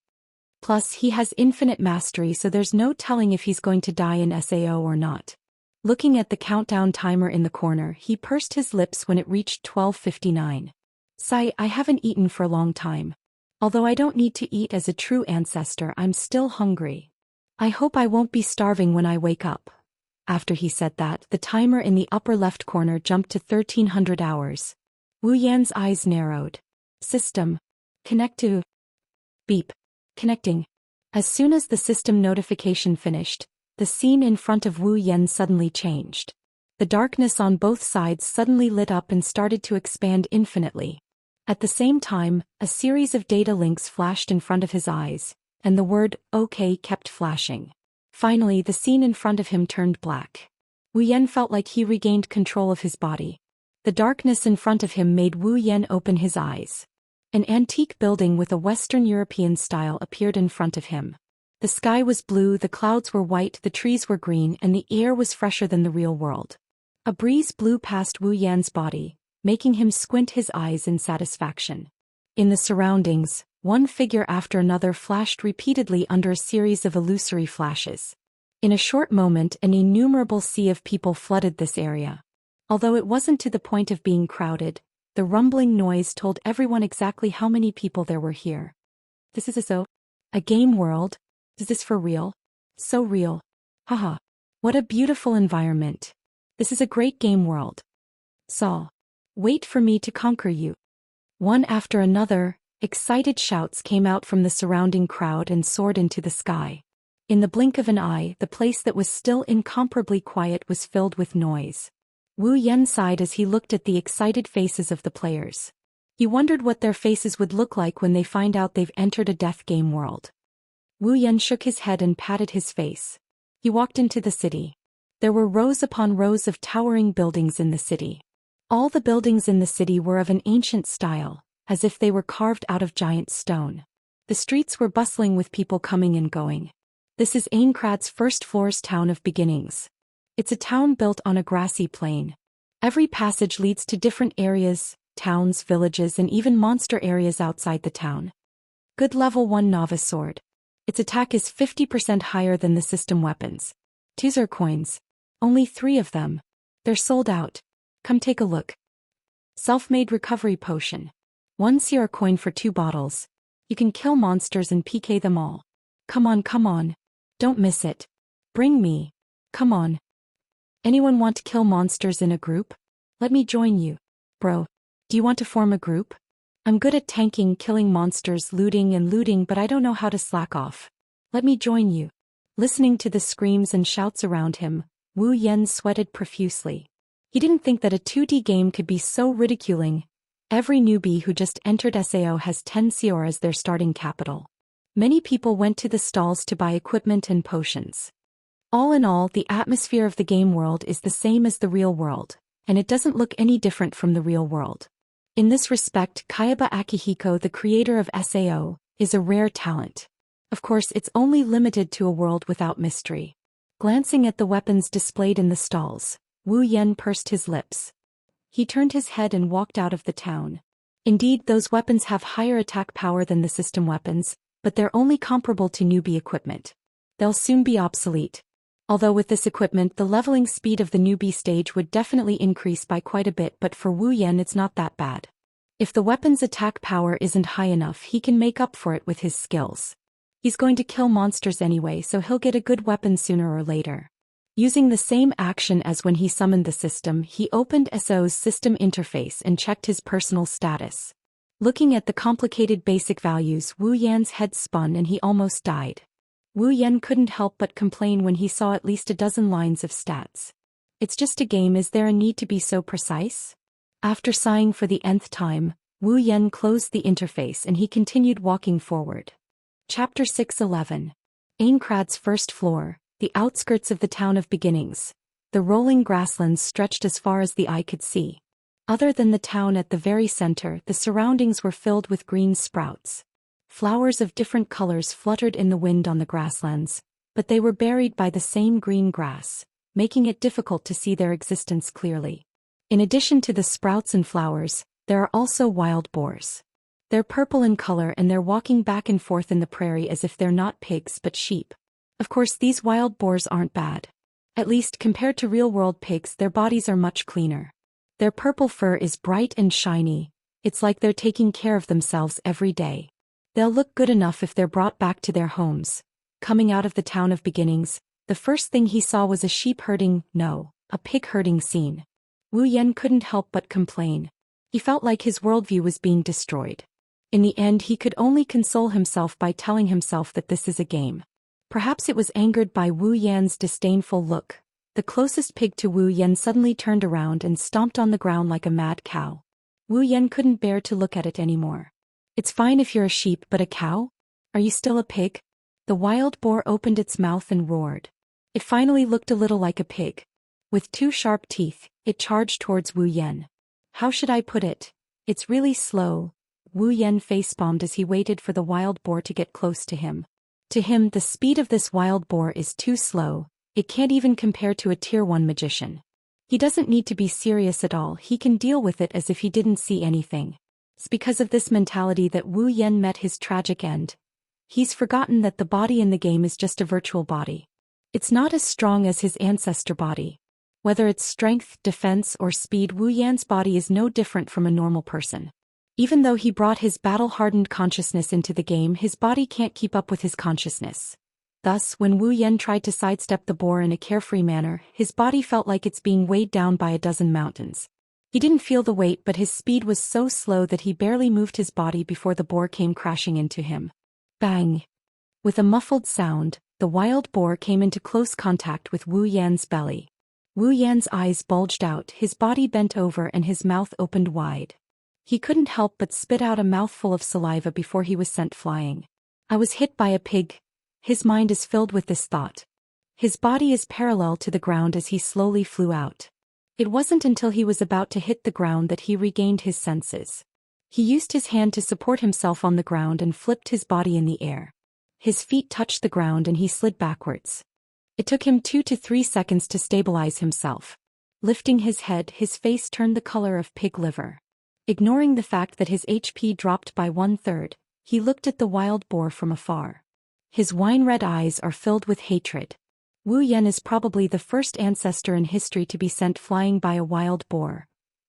Plus, he has infinite mastery, so there's no telling if he's going to die in SAO or not. Looking at the countdown timer in the corner, he pursed his lips when it reached 12:59. Sigh, I haven't eaten for a long time. Although I don't need to eat as a true ancestor, I'm still hungry. I hope I won't be starving when I wake up. After he said that, the timer in the upper left corner jumped to 1300 hours. Wu Yan's eyes narrowed. System. Connect to. Beep. Connecting. As soon as the system notification finished, the scene in front of Wu Yan suddenly changed. The darkness on both sides suddenly lit up and started to expand infinitely. At the same time, a series of data links flashed in front of his eyes, and the word OK kept flashing. Finally, the scene in front of him turned black. Wu Yan felt like he regained control of his body. The darkness in front of him made Wu Yan open his eyes. An antique building with a Western European style appeared in front of him. The sky was blue, the clouds were white, the trees were green, and the air was fresher than the real world. A breeze blew past Wu Yan's body, making him squint his eyes in satisfaction. In the surroundings, one figure after another flashed repeatedly under a series of illusory flashes. In a short moment, an innumerable sea of people flooded this area. Although it wasn't to the point of being crowded, the rumbling noise told everyone exactly how many people there were here. This is a game world? Is this for real? So real. Haha. What a beautiful environment. This is a great game world. Saw. Wait for me to conquer you. One after another, excited shouts came out from the surrounding crowd and soared into the sky. In the blink of an eye, the place that was still incomparably quiet was filled with noise. Wu Yan sighed as he looked at the excited faces of the players. He wondered what their faces would look like when they find out they've entered a death game world. Wu Yan shook his head and patted his face. He walked into the city. There were rows upon rows of towering buildings in the city. All the buildings in the city were of an ancient style, as if they were carved out of giant stone. The streets were bustling with people coming and going. This is Aincrad's first floor's town of beginnings. It's a town built on a grassy plain. Every passage leads to different areas, towns, villages, and even monster areas outside the town. Good level 1 novice sword. Its attack is 50% higher than the system weapons. 2 zircoins. Only 3 of them. They're sold out. Come take a look. Self-made recovery potion. 1 CR coin for 2 bottles. You can kill monsters and PK them all. Come on, come on. Don't miss it. Bring me. Come on. Anyone want to kill monsters in a group? Let me join you. Bro, do you want to form a group? I'm good at tanking, killing monsters, looting, but I don't know how to slack off. Let me join you. Listening to the screams and shouts around him, Wu Yan sweated profusely. He didn't think that a 2D game could be so ridiculing. Every newbie who just entered SAO has 10 CR as their starting capital. Many people went to the stalls to buy equipment and potions. All in all, the atmosphere of the game world is the same as the real world, and it doesn't look any different from the real world. In this respect, Kayaba Akihiko, the creator of SAO, is a rare talent. Of course, it's only limited to a world without mystery. Glancing at the weapons displayed in the stalls, Wu Yan pursed his lips. He turned his head and walked out of the town. Indeed, those weapons have higher attack power than the system weapons, but they're only comparable to newbie equipment. They'll soon be obsolete. Although with this equipment the leveling speed of the newbie stage would definitely increase by quite a bit, but for Wu Yan it's not that bad. If the weapon's attack power isn't high enough, he can make up for it with his skills. He's going to kill monsters anyway, so he'll get a good weapon sooner or later. Using the same action as when he summoned the system, he opened SO's system interface and checked his personal status. Looking at the complicated basic values, Wu Yan's head spun and he almost died. Wu Yan couldn't help but complain when he saw at least a dozen lines of stats. It's just a game, is there a need to be so precise? After sighing for the nth time, Wu Yan closed the interface and he continued walking forward. Chapter 611. Aincrad's first floor, the outskirts of the town of beginnings. The rolling grasslands stretched as far as the eye could see. Other than the town at the very center, the surroundings were filled with green sprouts. Flowers of different colors fluttered in the wind on the grasslands, but they were buried by the same green grass, making it difficult to see their existence clearly. In addition to the sprouts and flowers, there are also wild boars. They're purple in color and they're walking back and forth in the prairie as if they're not pigs but sheep. Of course, these wild boars aren't bad. At least compared to real-world pigs, their bodies are much cleaner. Their purple fur is bright and shiny. It's like they're taking care of themselves every day. They'll look good enough if they're brought back to their homes. Coming out of the town of beginnings, the first thing he saw was a a pig herding scene. Wu Yan couldn't help but complain. He felt like his worldview was being destroyed. In the end, he could only console himself by telling himself that this is a game. Perhaps it was angered by Wu Yan's disdainful look. The closest pig to Wu Yan suddenly turned around and stomped on the ground like a mad cow. Wu Yan couldn't bear to look at it anymore. It's fine if you're a sheep, but a cow? Are you still a pig? The wild boar opened its mouth and roared. It finally looked a little like a pig. With two sharp teeth, it charged towards Wu Yan. How should I put it? It's really slow. Wu Yan facepalmed as he waited for the wild boar to get close to him. To him, the speed of this wild boar is too slow. It can't even compare to a tier 1 magician. He doesn't need to be serious at all, he can deal with it as if he didn't see anything. It's because of this mentality that Wu Yan met his tragic end. He's forgotten that the body in the game is just a virtual body. It's not as strong as his ancestor body. Whether it's strength, defense, or speed, Wu Yan's body is no different from a normal person. Even though he brought his battle-hardened consciousness into the game, his body can't keep up with his consciousness. Thus, when Wu Yan tried to sidestep the boar in a carefree manner, his body felt like it's being weighed down by a dozen mountains. He didn't feel the weight, but his speed was so slow that he barely moved his body before the boar came crashing into him. Bang! With a muffled sound, the wild boar came into close contact with Wu Yan's belly. Wu Yan's eyes bulged out, his body bent over and his mouth opened wide. He couldn't help but spit out a mouthful of saliva before he was sent flying. I was hit by a pig. His mind is filled with this thought. His body is parallel to the ground as he slowly flew out. It wasn't until he was about to hit the ground that he regained his senses. He used his hand to support himself on the ground and flipped his body in the air. His feet touched the ground and he slid backwards. It took him 2 to 3 seconds to stabilize himself. Lifting his head, his face turned the color of pig liver. Ignoring the fact that his HP dropped by 1/3, he looked at the wild boar from afar. His wine-red eyes are filled with hatred. Wu Yan is probably the first ancestor in history to be sent flying by a wild boar.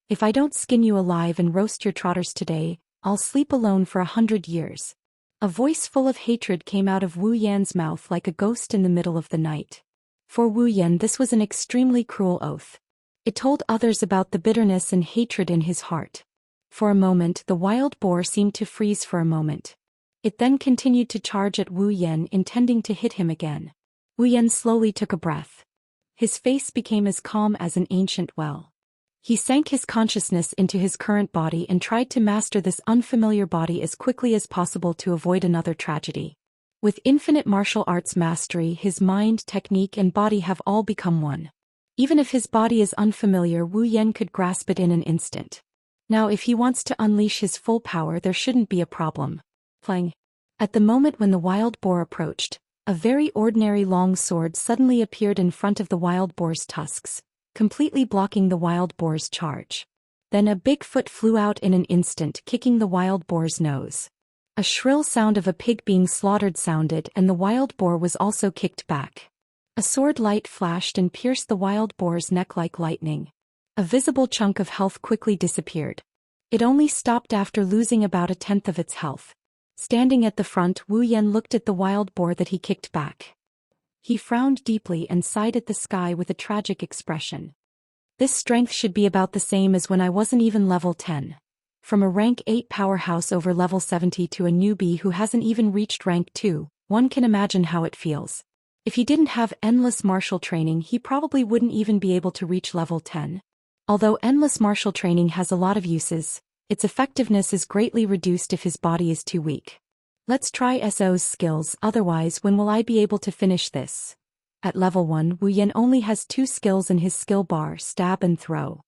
If I don't skin you alive and roast your trotters today, I'll sleep alone for 100 years. A voice full of hatred came out of Wu Yan's mouth like a ghost in the middle of the night. For Wu Yan, this was an extremely cruel oath. It told others about the bitterness and hatred in his heart. For a moment, the wild boar seemed to freeze for a moment. It then continued to charge at Wu Yan, intending to hit him again. Wu Yan slowly took a breath. His face became as calm as an ancient well. He sank his consciousness into his current body and tried to master this unfamiliar body as quickly as possible to avoid another tragedy. With infinite martial arts mastery, his mind, technique, and body have all become one. Even if his body is unfamiliar, Wu Yan could grasp it in an instant. Now if he wants to unleash his full power, there shouldn't be a problem. Clang. At the moment when the wild boar approached, a very ordinary long sword suddenly appeared in front of the wild boar's tusks, completely blocking the wild boar's charge. Then a big foot flew out in an instant, kicking the wild boar's nose. A shrill sound of a pig being slaughtered sounded, and the wild boar was also kicked back. A sword light flashed and pierced the wild boar's neck like lightning. A visible chunk of health quickly disappeared. It only stopped after losing about 1/10 of its health. Standing at the front, Wu Yan looked at the wild boar that he kicked back. He frowned deeply and sighed at the sky with a tragic expression. This strength should be about the same as when I wasn't even level 10. From a rank 8 powerhouse over level 70 to a newbie who hasn't even reached rank 2, one can imagine how it feels. If he didn't have endless martial training, he probably wouldn't even be able to reach level 10. Although endless martial training has a lot of uses, its effectiveness is greatly reduced if his body is too weak. Let's try SO's skills, otherwise when will I be able to finish this? At level 1, Wu Yan only has 2 skills in his skill bar, stab and throw.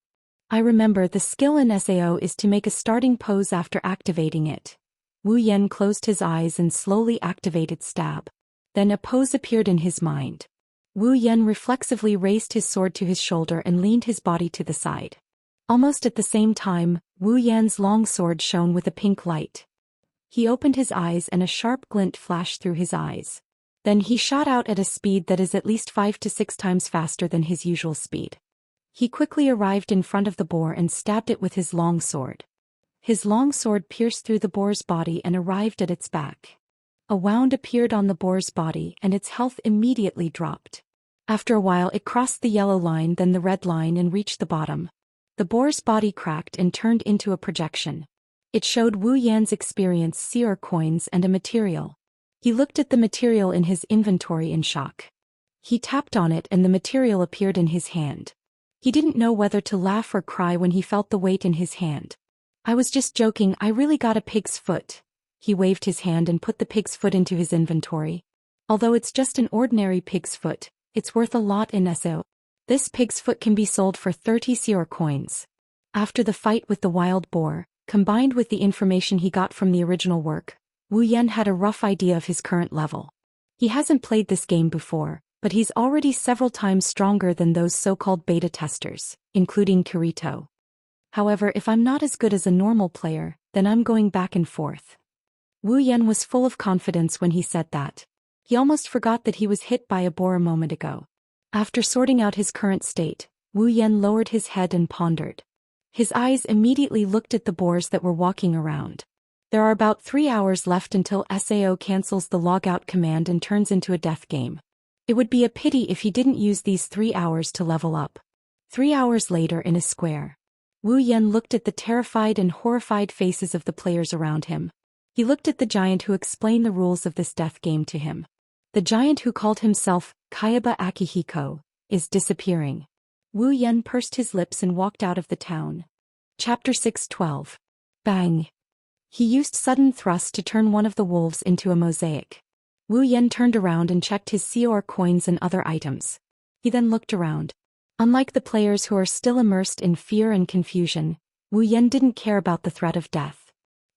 I remember the skill in SAO is to make a starting pose after activating it. Wu Yan closed his eyes and slowly activated stab. Then a pose appeared in his mind. Wu Yan reflexively raised his sword to his shoulder and leaned his body to the side. Almost at the same time, Wu Yan's long sword shone with a pink light. He opened his eyes and a sharp glint flashed through his eyes. Then he shot out at a speed that is at least 5 to 6 times faster than his usual speed. He quickly arrived in front of the boar and stabbed it with his long sword. His long sword pierced through the boar's body and arrived at its back. A wound appeared on the boar's body and its health immediately dropped. After a while it crossed the yellow line, then the red line, and reached the bottom. The boar's body cracked and turned into a projection. It showed Wu Yan's experience, CR coins, and a material. He looked at the material in his inventory in shock. He tapped on it and the material appeared in his hand. He didn't know whether to laugh or cry when he felt the weight in his hand. I was just joking, I really got a pig's foot. He waved his hand and put the pig's foot into his inventory. Although it's just an ordinary pig's foot, It's worth a lot in SO. This pig's foot can be sold for 30 Xior coins. After the fight with the wild boar, combined with the information he got from the original work, Wu Yan had a rough idea of his current level. He hasn't played this game before, but he's already several times stronger than those so-called beta testers, including Kirito. However, if I'm not as good as a normal player, then I'm going back and forth. Wu Yan was full of confidence when he said that. He almost forgot that he was hit by a boar a moment ago. After sorting out his current state, Wu Yan lowered his head and pondered. His eyes immediately looked at the boars that were walking around. There are about 3 hours left until SAO cancels the logout command and turns into a death game. It would be a pity if he didn't use these 3 hours to level up. 3 hours later in a square. Wu Yan looked at the terrified and horrified faces of the players around him. He looked at the giant who explained the rules of this death game to him. The giant who called himself Kayaba Akihiko is disappearing. Wu Yan pursed his lips and walked out of the town. Chapter 6:12. Bang! He used sudden thrust to turn one of the wolves into a mosaic. Wu Yan turned around and checked his Xior coins and other items. He then looked around. Unlike the players who are still immersed in fear and confusion, Wu Yan didn't care about the threat of death.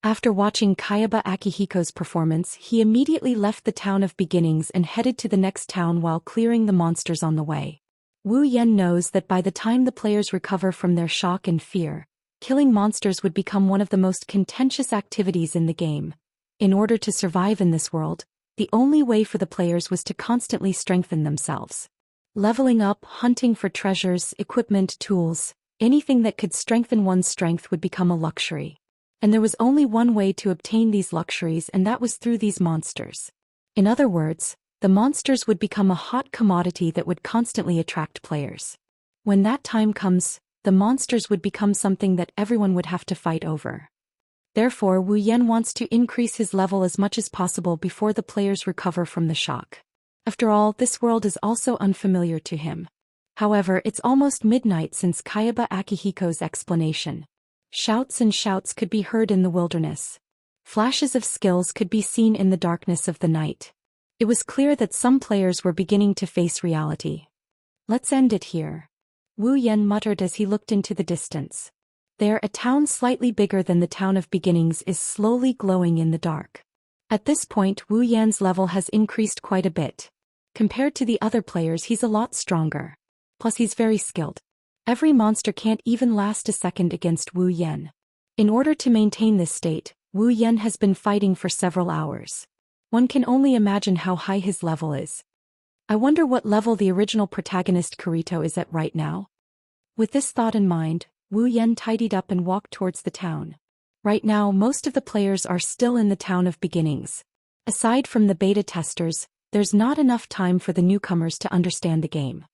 After watching Kayaba Akihiko's performance, he immediately left the town of beginnings and headed to the next town while clearing the monsters on the way. Wu Yan knows that by the time the players recover from their shock and fear, killing monsters would become one of the most contentious activities in the game. In order to survive in this world, the only way for the players was to constantly strengthen themselves. Leveling up, hunting for treasures, equipment, tools, anything that could strengthen one's strength would become a luxury. And there was only one way to obtain these luxuries, and that was through these monsters. In other words, the monsters would become a hot commodity that would constantly attract players. When that time comes, the monsters would become something that everyone would have to fight over. Therefore, Wu Yan wants to increase his level as much as possible before the players recover from the shock. After all, this world is also unfamiliar to him. However, it's almost midnight since Kayaba Akihiko's explanation. Shouts and shouts could be heard in the wilderness. Flashes of skills could be seen in the darkness of the night. It was clear that some players were beginning to face reality. Let's end it here. Wu Yan muttered as he looked into the distance. There, a town slightly bigger than the town of beginnings is slowly glowing in the dark. At this point, Wu Yan's level has increased quite a bit. Compared to the other players, he's a lot stronger. Plus, he's very skilled. Every monster can't even last a second against Wu Yan. In order to maintain this state, Wu Yan has been fighting for several hours. One can only imagine how high his level is. I wonder what level the original protagonist Kirito is at right now. With this thought in mind, Wu Yan tidied up and walked towards the town. Right now, most of the players are still in the town of beginnings. Aside from the beta testers, there's not enough time for the newcomers to understand the game.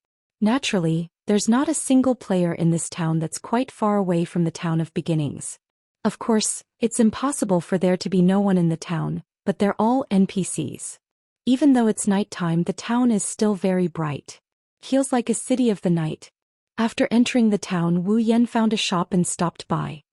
Naturally, there's not a single player in this town that's quite far away from the town of beginnings. Of course, it's impossible for there to be no one in the town, but they're all NPCs. Even though it's nighttime, the town is still very bright. Feels like a city of the night. After entering the town, Wu Yan found a shop and stopped by.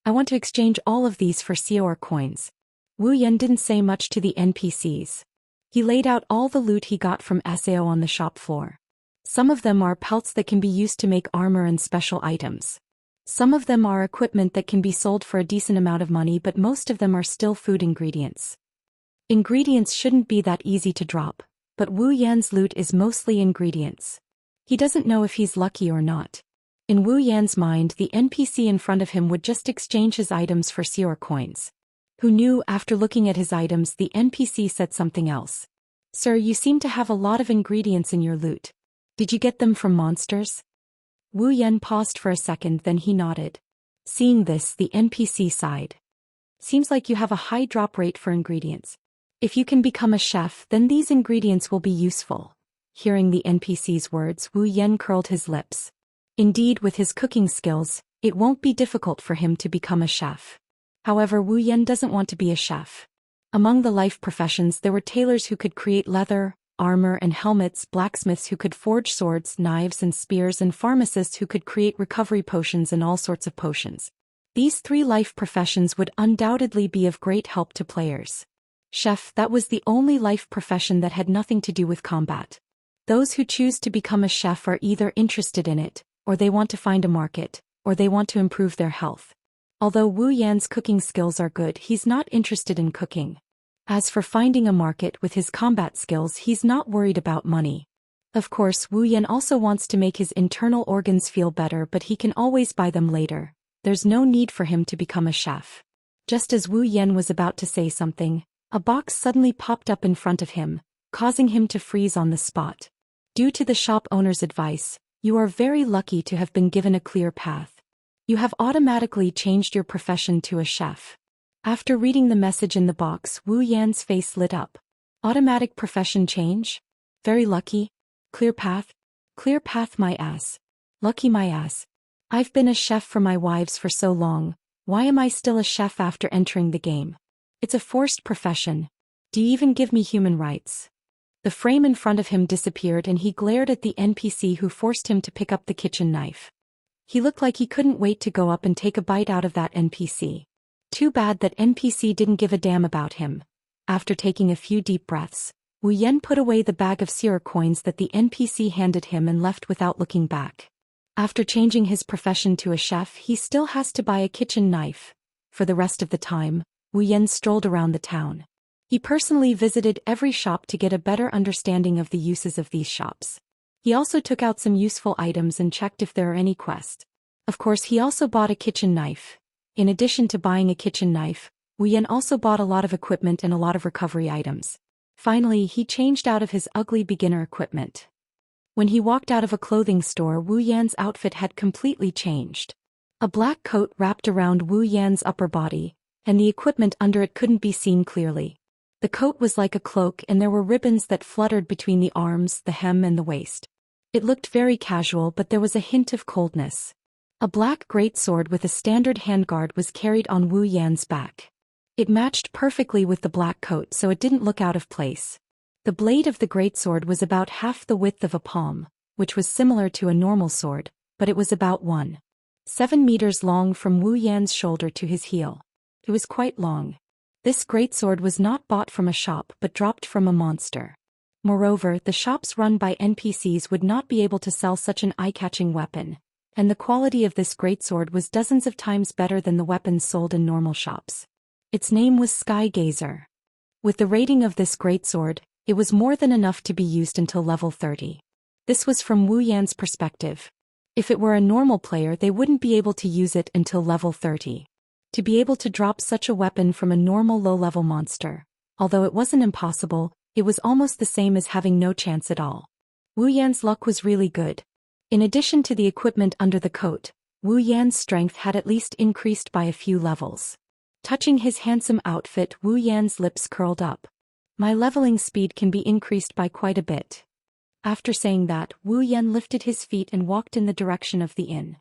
I want to exchange all of these for Xior coins. Wu Yan didn't say much to the NPCs. He laid out all the loot he got from SAO on the shop floor. Some of them are pelts that can be used to make armor and special items. Some of them are equipment that can be sold for a decent amount of money, but most of them are still food ingredients. Ingredients shouldn't be that easy to drop, but Wu Yan's loot is mostly ingredients. He doesn't know if he's lucky or not. In Wu Yan's mind, the NPC in front of him would just exchange his items for Xior coins. Who knew? After looking at his items, the NPC said something else. Sir, you seem to have a lot of ingredients in your loot. Did you get them from monsters? Wu Yan paused for a second, then he nodded. Seeing this, the NPC sighed. Seems like you have a high drop rate for ingredients. If you can become a chef, then these ingredients will be useful. Hearing the NPC's words, Wu Yan curled his lips. Indeed, with his cooking skills, it won't be difficult for him to become a chef. However, Wu Yan doesn't want to be a chef. Among the life professions, there were tailors who could create leather, armor and helmets, blacksmiths who could forge swords, knives and spears, and pharmacists who could create recovery potions and all sorts of potions. These 3 life professions would undoubtedly be of great help to players. Chef, that was the only life profession that had nothing to do with combat. Those who choose to become a chef are either interested in it, or they want to find a market, or they want to improve their health. Although Wu Yan's cooking skills are good, he's not interested in cooking. As for finding a market with his combat skills, he's not worried about money. Of course, Wu Yan also wants to make his internal organs feel better, but he can always buy them later. There's no need for him to become a chef. Just as Wu Yan was about to say something, a box suddenly popped up in front of him, causing him to freeze on the spot. Due to the shop owner's advice, you are very lucky to have been given a clear path. You have automatically changed your profession to a chef. After reading the message in the box, Wu Yan's face lit up. Automatic profession change? Very lucky? Clear path? Clear path my ass. Lucky my ass. I've been a chef for my wives for so long, why am I still a chef after entering the game? It's a forced profession. Do you even give me human rights? The frame in front of him disappeared and he glared at the NPC who forced him to pick up the kitchen knife. He looked like he couldn't wait to go up and take a bite out of that NPC. Too bad that NPC didn't give a damn about him. After taking a few deep breaths, Wu Yan put away the bag of seer coins that the NPC handed him and left without looking back. After changing his profession to a chef, he still has to buy a kitchen knife. For the rest of the time, Wu Yan strolled around the town. He personally visited every shop to get a better understanding of the uses of these shops. He also took out some useful items and checked if there are any quests. Of course, he also bought a kitchen knife. In addition to buying a kitchen knife, Wu Yan also bought a lot of equipment and a lot of recovery items. Finally, he changed out of his ugly beginner equipment. When he walked out of a clothing store, Wu Yan's outfit had completely changed. A black coat wrapped around Wu Yan's upper body, and the equipment under it couldn't be seen clearly. The coat was like a cloak and there were ribbons that fluttered between the arms, the hem and the waist. It looked very casual, but there was a hint of coldness. A black greatsword with a standard handguard was carried on Wu Yan's back. It matched perfectly with the black coat, so it didn't look out of place. The blade of the greatsword was about half the width of a palm, which was similar to a normal sword, but it was about 1.7 meters long from Wu Yan's shoulder to his heel. It was quite long. This greatsword was not bought from a shop but dropped from a monster. Moreover, the shops run by NPCs would not be able to sell such an eye-catching weapon, and the quality of this greatsword was dozens of times better than the weapons sold in normal shops. Its name was Sky Gazer. With the rating of this greatsword, it was more than enough to be used until level 30. This was from Wu Yan's perspective. If it were a normal player, they wouldn't be able to use it until level 30. To be able to drop such a weapon from a normal low-level monster, although it wasn't impossible, it was almost the same as having no chance at all. Wu Yan's luck was really good. In addition to the equipment under the coat, Wu Yan's strength had at least increased by a few levels. Touching his handsome outfit, Wu Yan's lips curled up. My leveling speed can be increased by quite a bit. After saying that, Wu Yan lifted his feet and walked in the direction of the inn.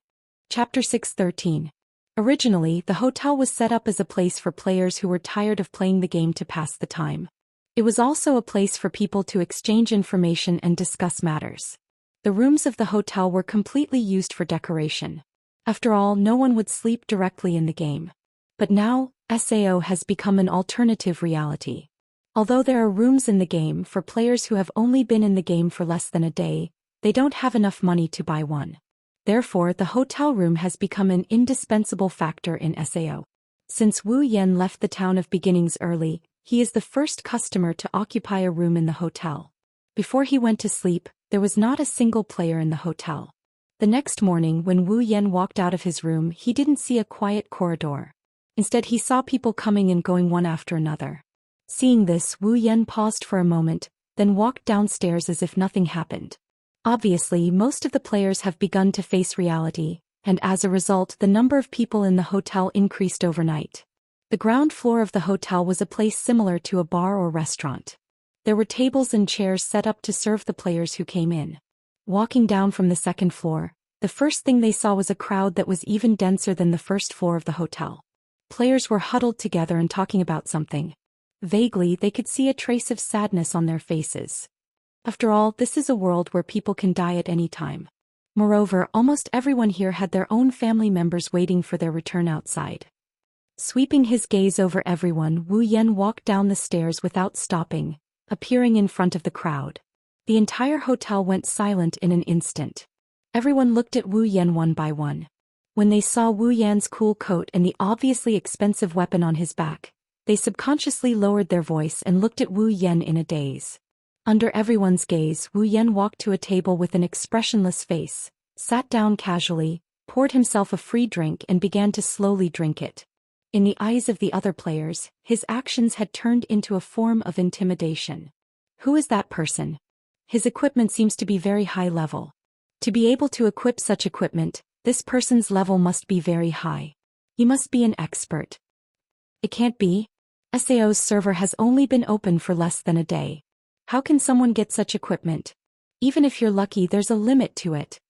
Chapter 6:13. Originally, the hotel was set up as a place for players who were tired of playing the game to pass the time. It was also a place for people to exchange information and discuss matters. The rooms of the hotel were completely used for decoration. After all, no one would sleep directly in the game. But now, SAO has become an alternative reality. Although there are rooms in the game for players who have only been in the game for less than a day, they don't have enough money to buy one. Therefore, the hotel room has become an indispensable factor in SAO. Since Wu Yan left the town of beginnings early, he is the first customer to occupy a room in the hotel. Before he went to sleep, there was not a single player in the hotel. The next morning, when Wu Yan walked out of his room, he didn't see a quiet corridor. Instead, he saw people coming and going one after another. Seeing this, Wu Yan paused for a moment, then walked downstairs as if nothing happened. Obviously, most of the players have begun to face reality, and as a result, the number of people in the hotel increased overnight. The ground floor of the hotel was a place similar to a bar or restaurant. There were tables and chairs set up to serve the players who came in. Walking down from the second floor, the first thing they saw was a crowd that was even denser than the first floor of the hotel. Players were huddled together and talking about something. Vaguely, they could see a trace of sadness on their faces. After all, this is a world where people can die at any time. Moreover, almost everyone here had their own family members waiting for their return outside. Sweeping his gaze over everyone, Wu Yan walked down the stairs without stopping, appearing in front of the crowd. The entire hotel went silent in an instant. Everyone looked at Wu Yan one by one. When they saw Wu Yan's cool coat and the obviously expensive weapon on his back, they subconsciously lowered their voice and looked at Wu Yan in a daze. Under everyone's gaze, Wu Yan walked to a table with an expressionless face, sat down casually, poured himself a free drink and began to slowly drink it. In the eyes of the other players, his actions had turned into a form of intimidation. Who is that person? His equipment seems to be very high level. To be able to equip such equipment, this person's level must be very high. He must be an expert. It can't be. SAO's server has only been open for less than a day. How can someone get such equipment? Even if you're lucky, there's a limit to it.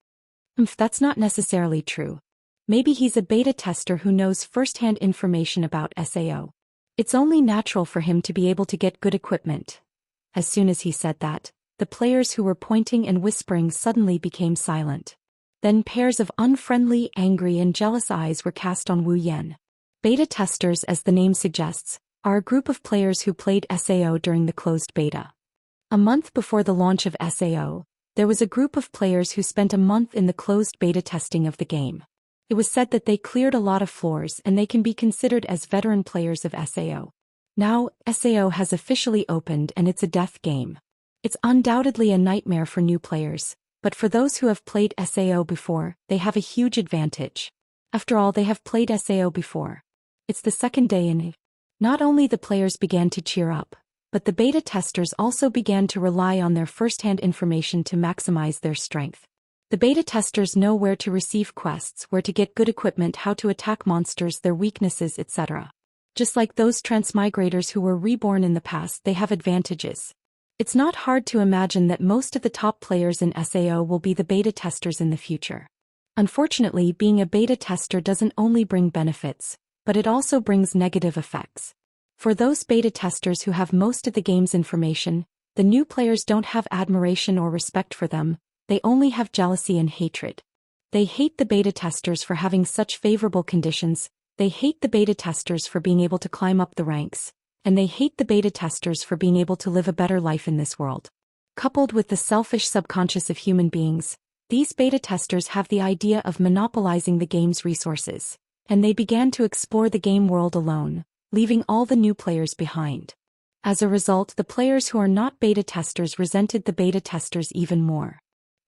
That's not necessarily true. Maybe he's a beta tester who knows first-hand information about SAO. It's only natural for him to be able to get good equipment. As soon as he said that, the players who were pointing and whispering suddenly became silent. Then pairs of unfriendly, angry and jealous eyes were cast on Wu Yan. Beta testers, as the name suggests, are a group of players who played SAO during the closed beta. A month before the launch of SAO, there was a group of players who spent a month in the closed beta testing of the game. It was said that they cleared a lot of floors and they can be considered as veteran players of SAO. Now, SAO has officially opened and it's a death game. It's undoubtedly a nightmare for new players, but for those who have played SAO before, they have a huge advantage. After all, they have played SAO before. It's the second day and not only the players began to cheer up, but the beta testers also began to rely on their first-hand information to maximize their strength. The beta testers know where to receive quests, where to get good equipment, how to attack monsters, their weaknesses, etc. Just like those transmigrators who were reborn in the past, they have advantages. It's not hard to imagine that most of the top players in SAO will be the beta testers in the future. Unfortunately, being a beta tester doesn't only bring benefits, but it also brings negative effects. For those beta testers who have most of the game's information, the new players don't have admiration or respect for them, they only have jealousy and hatred. They hate the beta testers for having such favorable conditions, they hate the beta testers for being able to climb up the ranks, and they hate the beta testers for being able to live a better life in this world. Coupled with the selfish subconscious of human beings, these beta testers have the idea of monopolizing the game's resources, and they began to explore the game world alone, leaving all the new players behind. As a result, the players who are not beta testers resented the beta testers even more.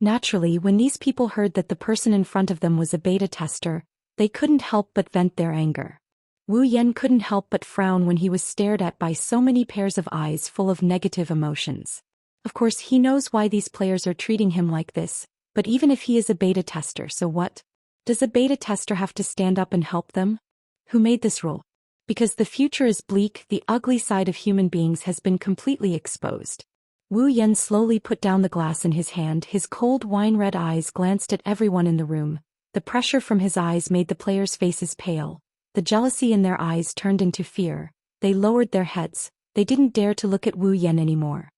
Naturally, when these people heard that the person in front of them was a beta tester, they couldn't help but vent their anger. Wu Yan couldn't help but frown when he was stared at by so many pairs of eyes full of negative emotions. Of course, he knows why these players are treating him like this, but even if he is a beta tester, so what? Does a beta tester have to stand up and help them? Who made this rule? Because the future is bleak, the ugly side of human beings has been completely exposed. Wu Yan slowly put down the glass in his hand, his cold wine-red eyes glanced at everyone in the room. The pressure from his eyes made the players' faces pale. The jealousy in their eyes turned into fear. They lowered their heads. They didn't dare to look at Wu Yan anymore.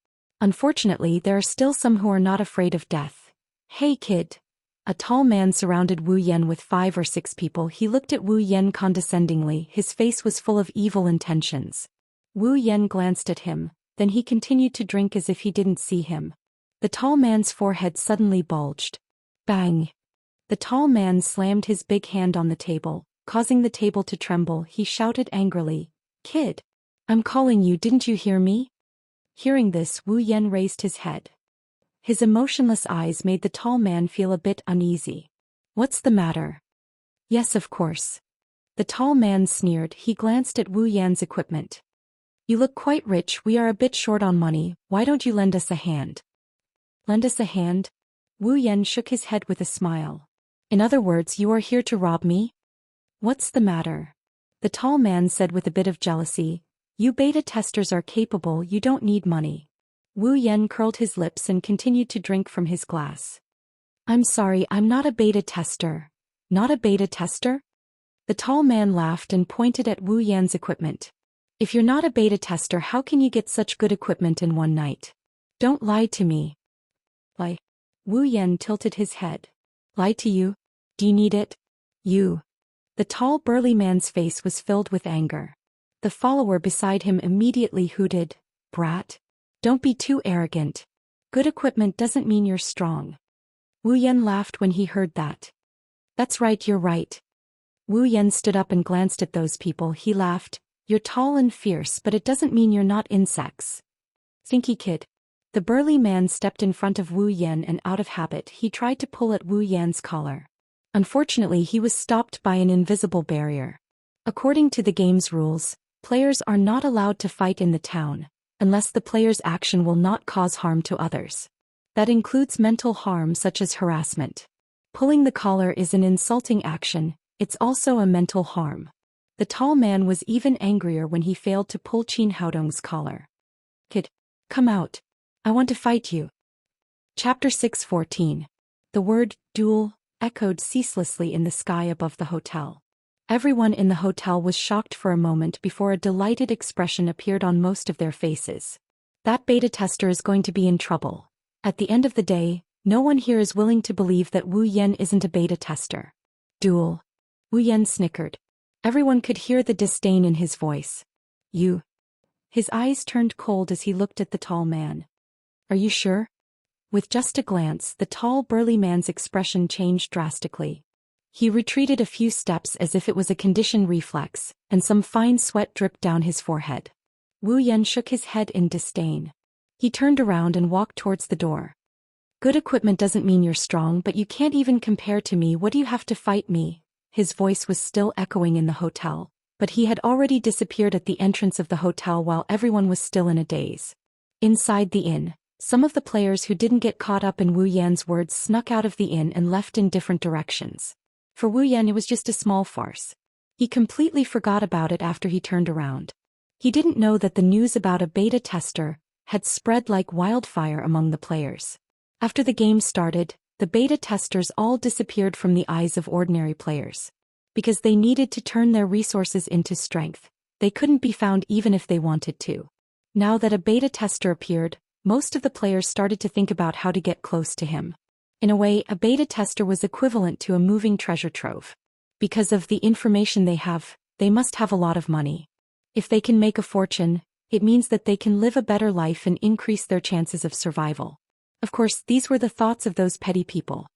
Unfortunately, there are still some who are not afraid of death. Hey kid. A tall man surrounded Wu Yan with 5 or 6 people. He looked at Wu Yan condescendingly, his face was full of evil intentions. Wu Yan glanced at him, then he continued to drink as if he didn't see him. The tall man's forehead suddenly bulged. Bang! The tall man slammed his big hand on the table, causing the table to tremble. He shouted angrily, "Kid! I'm calling you, didn't you hear me?" Hearing this, Wu Yan raised his head. His emotionless eyes made the tall man feel a bit uneasy. "What's the matter?" "Yes, of course." The tall man sneered. He glanced at Wu Yan's equipment. "You look quite rich, we are a bit short on money, why don't you lend us a hand?" "Lend us a hand?" Wu Yan shook his head with a smile. "In other words, you are here to rob me?" "What's the matter?" The tall man said with a bit of jealousy. "You beta testers are capable, you don't need money." Wu Yan curled his lips and continued to drink from his glass. "I'm sorry, I'm not a beta tester." "Not a beta tester?" The tall man laughed and pointed at Wu Yan's equipment. "If you're not a beta tester, how can you get such good equipment in one night? Don't lie to me." "Lie?" Wu Yan tilted his head. "Lie to you? Do you need it? You." The tall burly man's face was filled with anger. The follower beside him immediately hooted, "Brat! Don't be too arrogant. Good equipment doesn't mean you're strong. Wu Yan laughed when he heard that. That's right, you're right. Wu Yan stood up and glanced at those people. He laughed. You're tall and fierce, but it doesn't mean you're not insects. Thinky kid. The burly man stepped in front of Wu Yan and out of habit he tried to pull at Wu Yan's collar. Unfortunately, he was stopped by an invisible barrier. According to the game's rules, players are not allowed to fight in the town, unless the player's action will not cause harm to others. That includes mental harm such as harassment. Pulling the collar is an insulting action, it's also a mental harm. The tall man was even angrier when he failed to pull Qin Haodong's collar. Kid, come out. I want to fight you. Chapter 6:14. The word, duel, echoed ceaselessly in the sky above the hotel. Everyone in the hotel was shocked for a moment before a delighted expression appeared on most of their faces. That beta tester is going to be in trouble. At the end of the day, no one here is willing to believe that Wu Yan isn't a beta tester. Duel. Wu Yan snickered. Everyone could hear the disdain in his voice. You. His eyes turned cold as he looked at the tall man. Are you sure? With just a glance, the tall burly man's expression changed drastically. He retreated a few steps as if it was a conditioned reflex, and some fine sweat dripped down his forehead. Wu Yan shook his head in disdain. He turned around and walked towards the door. Good equipment doesn't mean you're strong, but you can't even compare to me. What do you have to fight me? His voice was still echoing in the hotel, but he had already disappeared at the entrance of the hotel while everyone was still in a daze. Inside the inn, some of the players who didn't get caught up in Wu Yan's words snuck out of the inn and left in different directions. For Wu Yan, it was just a small farce. He completely forgot about it after he turned around. He didn't know that the news about a beta tester had spread like wildfire among the players. After the game started, the beta testers all disappeared from the eyes of ordinary players. Because they needed to turn their resources into strength, they couldn't be found even if they wanted to. Now that a beta tester appeared, most of the players started to think about how to get close to him. In a way, a beta tester was equivalent to a moving treasure trove. Because of the information they have, they must have a lot of money. If they can make a fortune, it means that they can live a better life and increase their chances of survival. Of course, these were the thoughts of those petty people.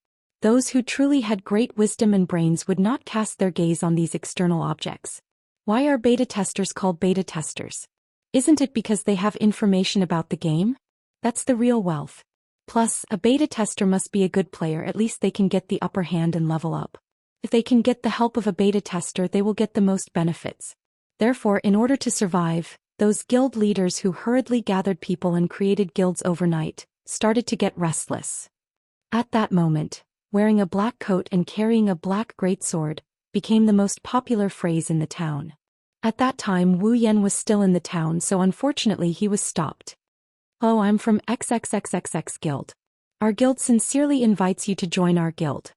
Those who truly had great wisdom and brains would not cast their gaze on these external objects. Why are beta testers called beta testers? Isn't it because they have information about the game? That's the real wealth. Plus, a beta tester must be a good player, at least they can get the upper hand and level up. If they can get the help of a beta tester, they will get the most benefits. Therefore, in order to survive, those guild leaders who hurriedly gathered people and created guilds overnight started to get restless. At that moment, wearing a black coat and carrying a black greatsword became the most popular phrase in the town. At that time, Wu Yan was still in the town, so unfortunately he was stopped. Oh, I'm from XXXXX Guild. Our guild sincerely invites you to join our guild.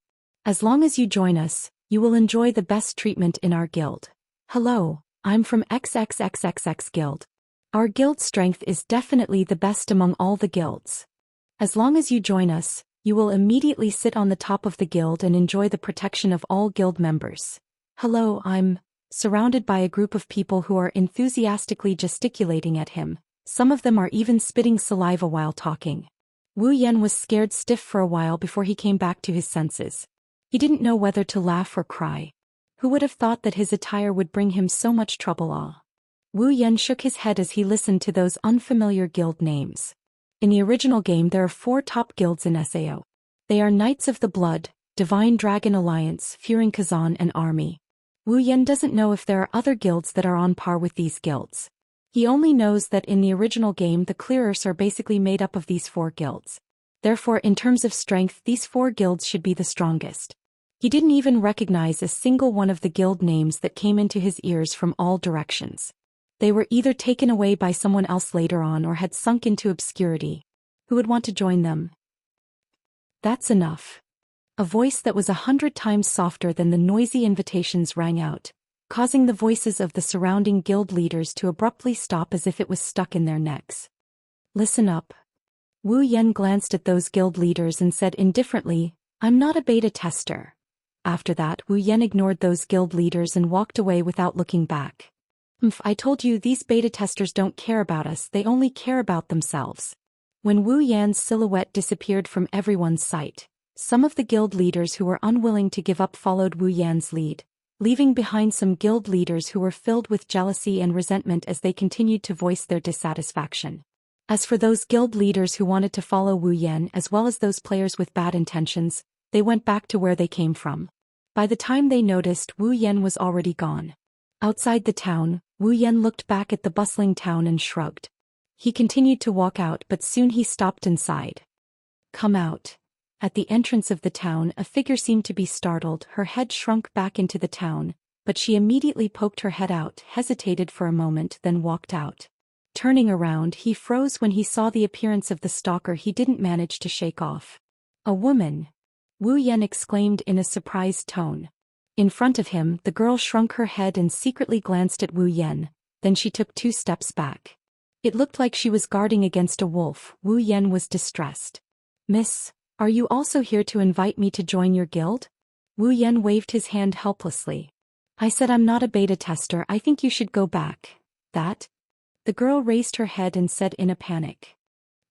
As long as you join us, you will enjoy the best treatment in our guild. Hello, I'm from XXXXX Guild. Our guild strength is definitely the best among all the guilds. As long as you join us, you will immediately sit on the top of the guild and enjoy the protection of all guild members. Hello, I'm surrounded by a group of people who are enthusiastically gesticulating at him. Some of them are even spitting saliva while talking. Wu Yan was scared stiff for a while before he came back to his senses. He didn't know whether to laugh or cry. Who would have thought that his attire would bring him so much trouble? Wu Yan shook his head as he listened to those unfamiliar guild names. In the original game there are 4 top guilds in Sao. They are Knights of the Blood, Divine Dragon Alliance, Fearing Kazan and Army. Wu Yan doesn't know if there are other guilds that are on par with these guilds. He only knows that in the original game the clearers are basically made up of these 4 guilds. Therefore, in terms of strength, these 4 guilds should be the strongest. He didn't even recognize a single one of the guild names that came into his ears from all directions. They were either taken away by someone else later on or had sunk into obscurity. Who would want to join them? That's enough. A voice that was 100 times softer than the noisy invitations rang out, causing the voices of the surrounding guild leaders to abruptly stop as if it was stuck in their necks. Listen up. Wu Yan glanced at those guild leaders and said indifferently, I'm not a beta tester. After that, Wu Yan ignored those guild leaders and walked away without looking back. I told you these beta testers don't care about us, they only care about themselves. When Wu Yan's silhouette disappeared from everyone's sight, some of the guild leaders who were unwilling to give up followed Wu Yan's lead, leaving behind some guild leaders who were filled with jealousy and resentment as they continued to voice their dissatisfaction. As for those guild leaders who wanted to follow Wu Yan as well as those players with bad intentions, they went back to where they came from. By the time they noticed, Wu Yan was already gone. Outside the town, Wu Yan looked back at the bustling town and shrugged. He continued to walk out, but soon he stopped inside. Come out. At the entrance of the town, a figure seemed to be startled. Her head shrunk back into the town, but she immediately poked her head out, hesitated for a moment, then walked out. Turning around, he froze when he saw the appearance of the stalker he didn't manage to shake off. A woman! Wu Yan exclaimed in a surprised tone. In front of him, the girl shrunk her head and secretly glanced at Wu Yan, then she took 2 steps back. It looked like she was guarding against a wolf. Wu Yan was distressed. Miss, are you also here to invite me to join your guild? Wu Yan waved his hand helplessly. I said I'm not a beta tester, I think you should go back. That? The girl raised her head and said in a panic.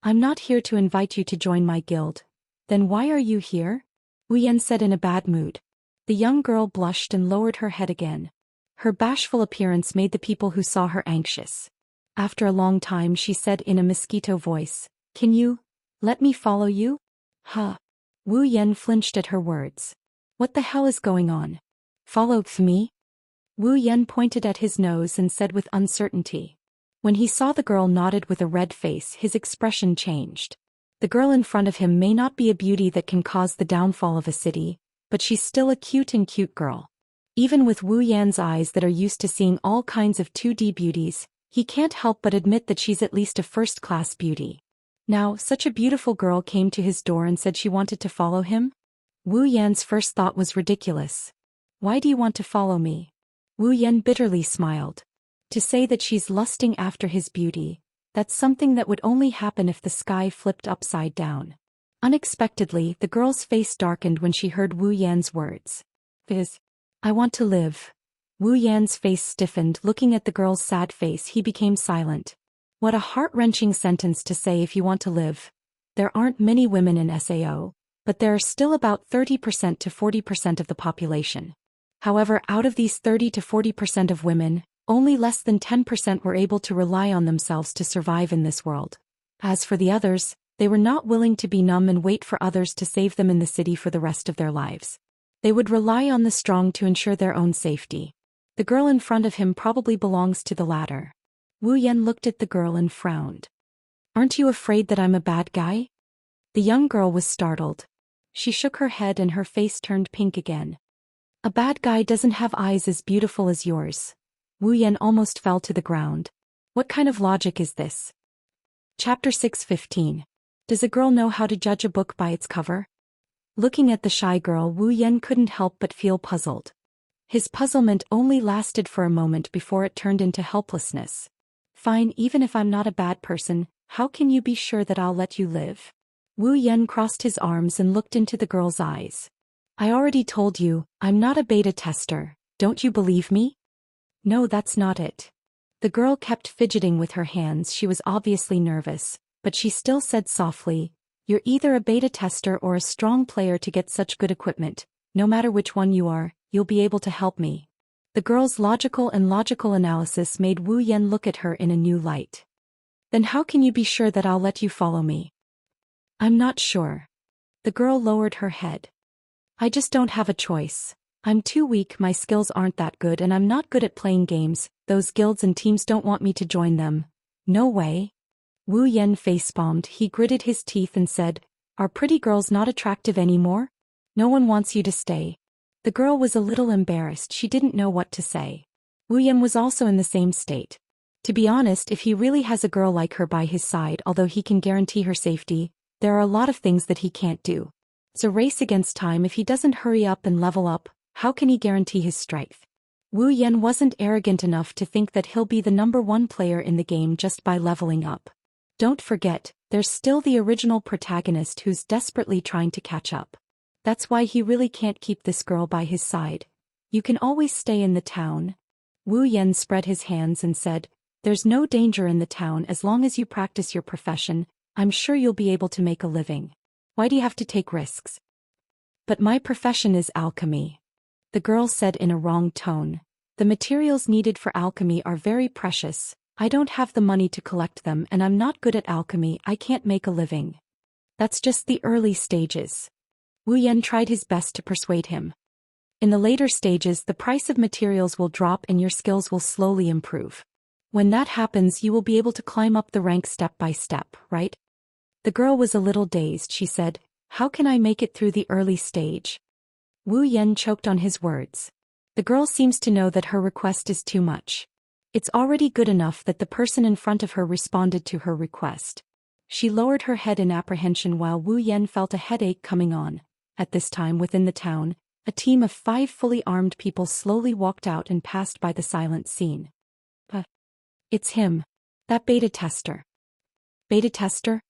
I'm not here to invite you to join my guild. Then why are you here? Wu Yan said in a bad mood. The young girl blushed and lowered her head again. Her bashful appearance made the people who saw her anxious. After a long time she said in a mosquito voice, Can you let me follow you? Huh. Wu Yan flinched at her words. What the hell is going on? Follow me? Wu Yan pointed at his nose and said with uncertainty. When he saw the girl nodded with a red face, his expression changed. The girl in front of him may not be a beauty that can cause the downfall of a city, but she's still a cute girl. Even with Wu Yan's eyes that are used to seeing all kinds of 2D beauties, he can't help but admit that she's at least a first-class beauty. Now, such a beautiful girl came to his door and said she wanted to follow him? Wu Yan's first thought was ridiculous. Why do you want to follow me? Wu Yan bitterly smiled. To say that she's lusting after his beauty, that's something that would only happen if the sky flipped upside down. Unexpectedly, the girl's face darkened when she heard Wu Yan's words. I want to live. Wu Yan's face stiffened. Looking at the girl's sad face, he became silent. What a heart-wrenching sentence to say if you want to live. There aren't many women in SAO, but there are still about 30% to 40% of the population. However, out of these 30 to 40% of women, only less than 10% were able to rely on themselves to survive in this world. As for the others, they were not willing to be numb and wait for others to save them in the city for the rest of their lives. They would rely on the strong to ensure their own safety. The girl in front of him probably belongs to the latter. Wu Yan looked at the girl and frowned. Aren't you afraid that I'm a bad guy? The young girl was startled. She shook her head and her face turned pink again. A bad guy doesn't have eyes as beautiful as yours. Wu Yan almost fell to the ground. What kind of logic is this? Chapter 6:15. Does a girl know how to judge a book by its cover? Looking at the shy girl, Wu Yan couldn't help but feel puzzled. His puzzlement only lasted for a moment before it turned into helplessness. Fine, even if I'm not a bad person, how can you be sure that I'll let you live? Wu Yan crossed his arms and looked into the girl's eyes. I already told you, I'm not a beta tester, don't you believe me? No, that's not it. The girl kept fidgeting with her hands. She was obviously nervous, but she still said softly, You're either a beta tester or a strong player to get such good equipment. No matter which one you are, you'll be able to help me. The girl's logical analysis made Wu Yan look at her in a new light. Then how can you be sure that I'll let you follow me? I'm not sure. The girl lowered her head. I just don't have a choice. I'm too weak, my skills aren't that good, and I'm not good at playing games. Those guilds and teams don't want me to join them. No way. Wu Yan facepalmed. He gritted his teeth and said, Are pretty girls not attractive anymore? No one wants you to stay. The girl was a little embarrassed. She didn't know what to say. Wu Yan was also in the same state. To be honest, if he really has a girl like her by his side, although he can guarantee her safety, there are a lot of things that he can't do. It's a race against time. If he doesn't hurry up and level up, how can he guarantee his strength? Wu Yan wasn't arrogant enough to think that he'll be the #1 player in the game just by leveling up. Don't forget, there's still the original protagonist who's desperately trying to catch up. That's why he really can't keep this girl by his side. You can always stay in the town. Wu Yan spread his hands and said, There's no danger in the town as long as you practice your profession. I'm sure you'll be able to make a living. Why do you have to take risks? But my profession is alchemy. The girl said in a wrong tone. The materials needed for alchemy are very precious. I don't have the money to collect them and I'm not good at alchemy. I can't make a living. That's just the early stages. Wu Yan tried his best to persuade him. In the later stages, the price of materials will drop and your skills will slowly improve. When that happens, you will be able to climb up the rank step by step, right? The girl was a little dazed. She said, "How can I make it through the early stage?" Wu Yan choked on his words. The girl seems to know that her request is too much. It's already good enough that the person in front of her responded to her request. She lowered her head in apprehension while Wu Yan felt a headache coming on. At this time within the town, a team of 5 fully armed people slowly walked out and passed by the silent scene. It's him. That beta tester. Beta tester?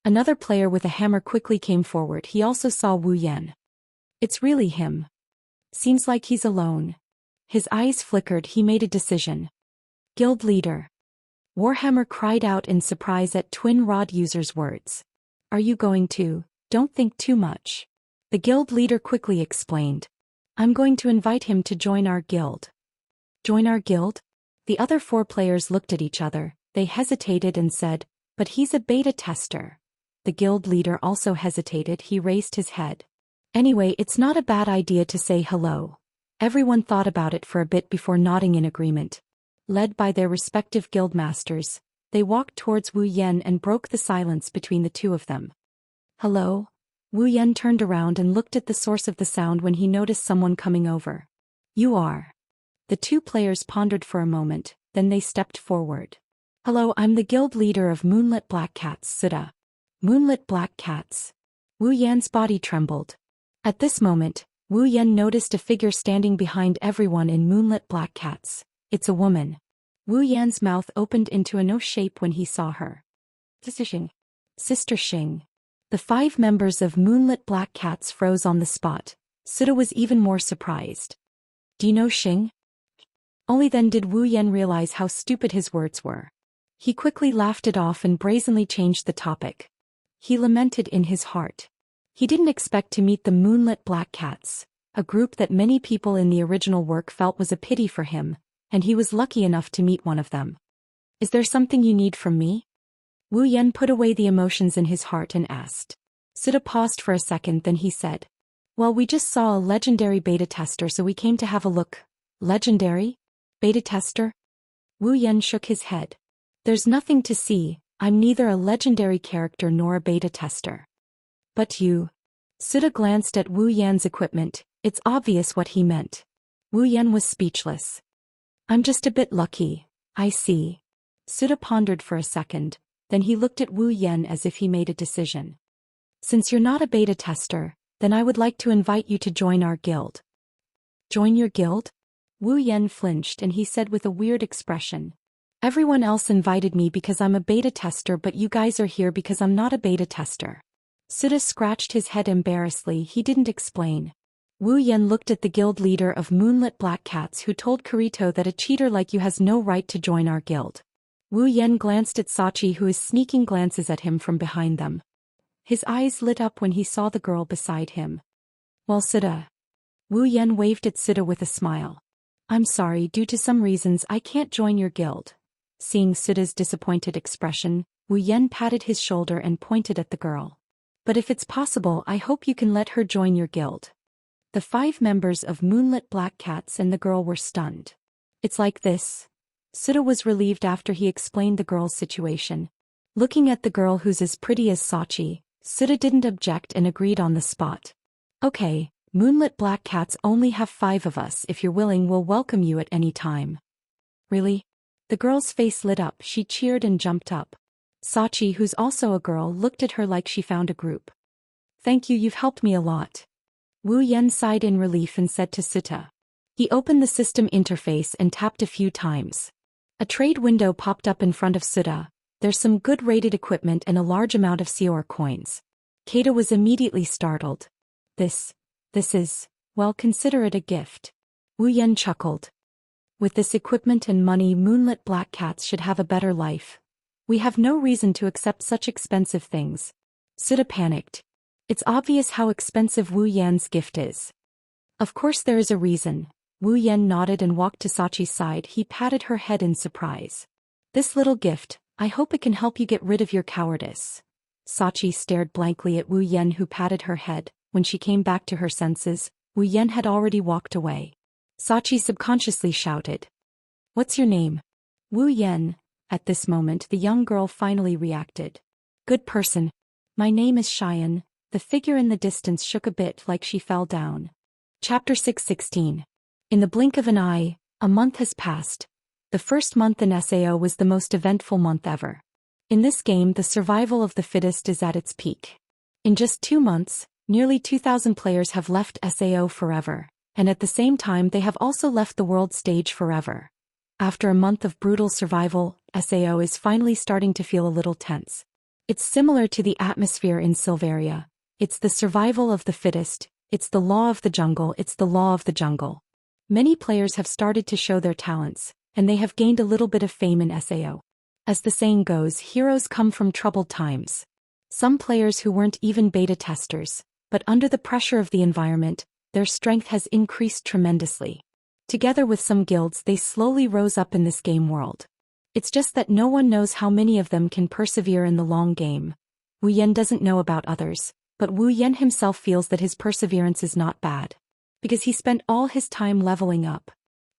Another player with a hammer quickly came forward. He also saw Wu Yan. It's really him. Seems like he's alone. His eyes flickered. He made a decision. Guild leader. Warhammer cried out in surprise at Twin Rod user's words. Are you going to? Don't think too much. The guild leader quickly explained. I'm going to invite him to join our guild. Join our guild? The other 4 players looked at each other. They hesitated and said, but he's a beta tester. The guild leader also hesitated. He raised his head. Anyway, it's not a bad idea to say hello. Everyone thought about it for a bit before nodding in agreement. Led by their respective guild masters, they walked towards Wu Yan and broke the silence between the two of them. Hello? Wu Yan turned around and looked at the source of the sound when he noticed someone coming over. You are. The 2 players pondered for a moment, then they stepped forward. Hello, I'm the guild leader of Moonlit Black Cats, Suda. Moonlit Black Cats. Wu Yan's body trembled. At this moment, Wu Yan noticed a figure standing behind everyone in Moonlit Black Cats. It's a woman. Wu Yan's mouth opened into a no shape when he saw her. Sister Xing. Sister Xing. The 5 members of Moonlit Black Cats froze on the spot. Suda was even more surprised. Do you know Xing? Only then did Wu Yan realize how stupid his words were. He quickly laughed it off and brazenly changed the topic. He lamented in his heart. He didn't expect to meet the Moonlit Black Cats, a group that many people in the original work felt was a pity for him, and he was lucky enough to meet one of them. Is there something you need from me? Wu Yan put away the emotions in his heart and asked. Suda paused for a second, then he said, well, we just saw a legendary beta tester, so we came to have a look. Legendary? Beta tester? Wu Yan shook his head. There's nothing to see. I'm neither a legendary character nor a beta tester. But you. Suda glanced at Wu Yan's equipment. It's obvious what he meant. Wu Yan was speechless. I'm just a bit lucky. I see. Suda pondered for a second, then he looked at Wu Yan as if he made a decision. Since you're not a beta tester, then I would like to invite you to join our guild. Join your guild? Wu Yan flinched and he said with a weird expression. Everyone else invited me because I'm a beta tester, but you guys are here because I'm not a beta tester. Suda scratched his head embarrassedly. He didn't explain. Wu Yan looked at the guild leader of Moonlit Black Cats, who told Kirito that a cheater like you has no right to join our guild. Wu Yan glanced at Sachi, who is sneaking glances at him from behind them. His eyes lit up when he saw the girl beside him. Well, Suda. Wu Yan waved at Suda with a smile. I'm sorry, due to some reasons I can't join your guild. Seeing Suda's disappointed expression, Wu Yan patted his shoulder and pointed at the girl. But if it's possible, I hope you can let her join your guild. The 5 members of Moonlit Black Cats and the girl were stunned. It's like this. Suda was relieved after he explained the girl's situation. Looking at the girl who's as pretty as Sachi, Suda didn't object and agreed on the spot. Okay, Moonlit Black Cats only have 5 of us. If you're willing, we'll welcome you at any time. Really? The girl's face lit up. She cheered and jumped up. Sachi, who's also a girl, looked at her like she found a group. Thank you, you've helped me a lot. Wu Yan sighed in relief and said to Suda. He opened the system interface and tapped a few times. A trade window popped up in front of Suda. There's some good rated equipment and a large amount of Seor coins. Kato was immediately startled. This is, well, consider it a gift. Wu Yan chuckled. With this equipment and money, Moonlit Black Cats should have a better life. We have no reason to accept such expensive things. Suda panicked. It's obvious how expensive Wu Yan's gift is. Of course there is a reason. Wu Yan nodded and walked to Sachi's side. He patted her head in surprise. This little gift, I hope it can help you get rid of your cowardice. Sachi stared blankly at Wu Yan, who patted her head. When she came back to her senses, Wu Yan had already walked away. Sachi subconsciously shouted. What's your name? Wu Yan. At this moment the young girl finally reacted. Good person. My name is Xian. The figure in the distance shook a bit like she fell down. Chapter 6:16. In the blink of an eye, a month has passed. The first month in SAO was the most eventful month ever. In this game the survival of the fittest is at its peak. In just 2 months, nearly 2,000 players have left SAO forever, and at the same time they have also left the world stage forever. After a month of brutal survival, SAO is finally starting to feel a little tense. It's similar to the atmosphere in Silveria. It's the survival of the fittest, it's the law of the jungle, it's the law of the jungle. Many players have started to show their talents, and they have gained a little bit of fame in SAO. As the saying goes, heroes come from troubled times. Some players who weren't even beta testers, but under the pressure of the environment, their strength has increased tremendously. Together with some guilds they slowly rose up in this game world. It's just that no one knows how many of them can persevere in the long game. Wu Yan doesn't know about others, but Wu Yan himself feels that his perseverance is not bad. Because he spent all his time leveling up.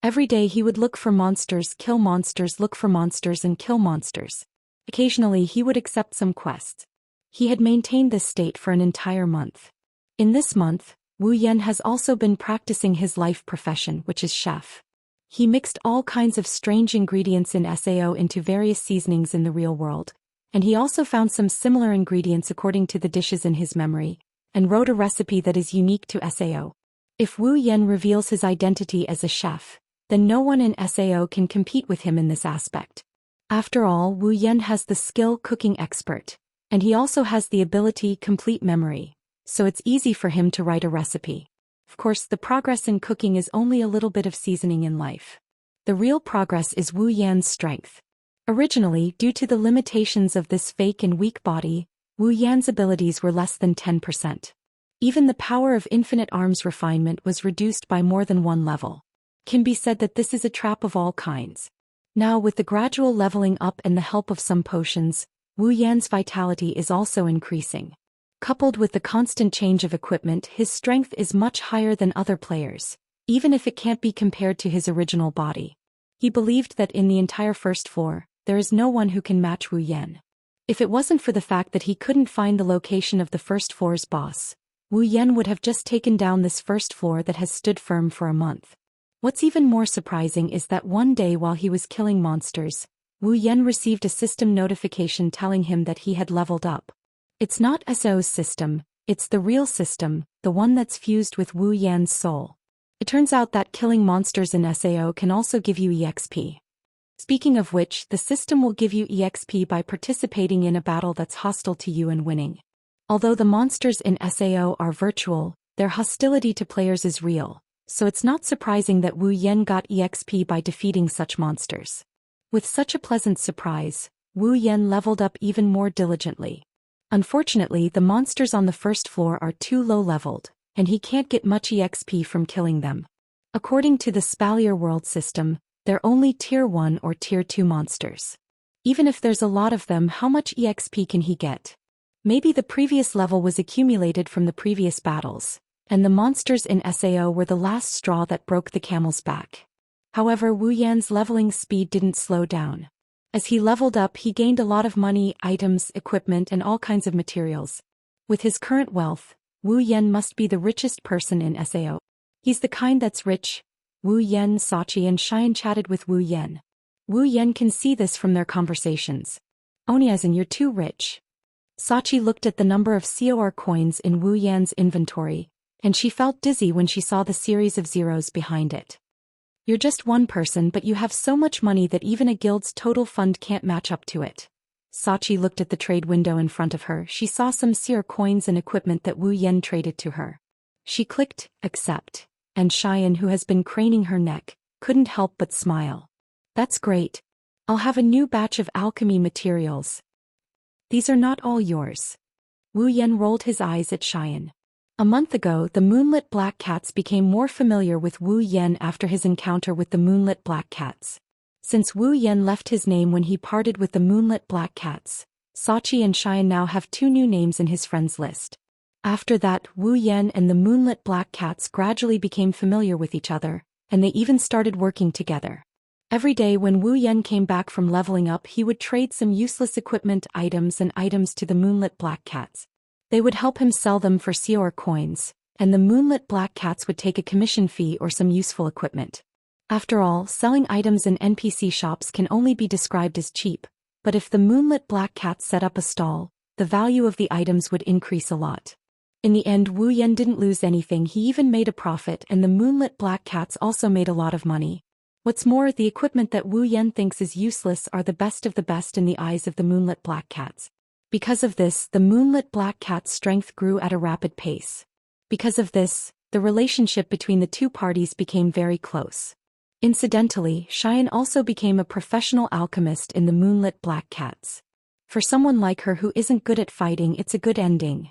Every day he would look for monsters, kill monsters, look for monsters and kill monsters. Occasionally he would accept some quests. He had maintained this state for an entire month. In this month, Wu Yan has also been practicing his life profession, which is chef. He mixed all kinds of strange ingredients in SAO into various seasonings in the real world, and he also found some similar ingredients according to the dishes in his memory, and wrote a recipe that is unique to SAO. If Wu Yan reveals his identity as a chef, then no one in SAO can compete with him in this aspect. After all, Wu Yan has the skill cooking expert, and he also has the ability complete memory, so it's easy for him to write a recipe. Of course, the progress in cooking is only a little bit of seasoning in life. The real progress is Wu Yan's strength. Originally, due to the limitations of this fake and weak body, Wu Yan's abilities were less than 10%. Even the power of infinite arms refinement was reduced by more than one level. Can be said that this is a trap of all kinds. Now with the gradual leveling up and the help of some potions, Wu Yan's vitality is also increasing. Coupled with the constant change of equipment, his strength is much higher than other players, even if it can't be compared to his original body. He believed that in the entire first floor, there is no one who can match Wu Yan. If it wasn't for the fact that he couldn't find the location of the first floor's boss, Wu Yan would have just taken down this first floor that has stood firm for a month. What's even more surprising is that one day while he was killing monsters, Wu Yan received a system notification telling him that he had leveled up. It's not SO's system, it's the real system, the one that's fused with Wu Yan's soul. It turns out that killing monsters in SAO can also give you EXP. Speaking of which, the system will give you EXP by participating in a battle that's hostile to you and winning. Although the monsters in SAO are virtual, their hostility to players is real, so it's not surprising that Wu Yan got EXP by defeating such monsters. With such a pleasant surprise, Wu Yan leveled up even more diligently. Unfortunately, the monsters on the first floor are too low-leveled, and he can't get much EXP from killing them. According to the Spalier world system, they're only Tier 1 or Tier 2 monsters. Even if there's a lot of them, how much EXP can he get? Maybe the previous level was accumulated from the previous battles, and the monsters in SAO were the last straw that broke the camel's back. However, Wu Yan's leveling speed didn't slow down. As he leveled up, he gained a lot of money, items, equipment, and all kinds of materials. With his current wealth, Wu Yan must be the richest person in SAO. He's the kind that's rich. Wu Yan, Sachi, and Xian chatted with Wu Yan. Wu Yan can see this from their conversations. Oniazen, you're too rich. Sachi looked at the number of COR coins in Wu Yan's inventory, and she felt dizzy when she saw the series of zeros behind it. You're just one person, but you have so much money that even a guild's total fund can't match up to it. Sachi looked at the trade window in front of her. She saw some COR coins and equipment that Wu Yan traded to her. She clicked, accept, and Xian, who has been craning her neck, couldn't help but smile. That's great. I'll have a new batch of alchemy materials. These are not all yours. Wu Yan rolled his eyes at Xian. A month ago, the moonlit black cats became more familiar with Wu Yan after his encounter with the moonlit black cats. Since Wu Yan left his name when he parted with the moonlit black cats, Sachi and Xian now have 2 new names in his friends list. After that, Wu Yan and the moonlit black cats gradually became familiar with each other, and they even started working together. Every day when Wu Yan came back from leveling up, he would trade some useless equipment items and items to the moonlit black cats. They would help him sell them for Xior coins, and the moonlit black cats would take a commission fee or some useful equipment. After all, selling items in NPC shops can only be described as cheap, but if the moonlit black cats set up a stall, the value of the items would increase a lot. In the end, Wu Yan didn't lose anything, he even made a profit, and the moonlit black cats also made a lot of money. What's more, the equipment that Wu Yan thinks is useless are the best of the best in the eyes of the moonlit black cats. Because of this, the moonlit black cat's strength grew at a rapid pace. Because of this, the relationship between the 2 parties became very close. Incidentally, Xian also became a professional alchemist in the moonlit black cats. For someone like her who isn't good at fighting, it's a good ending.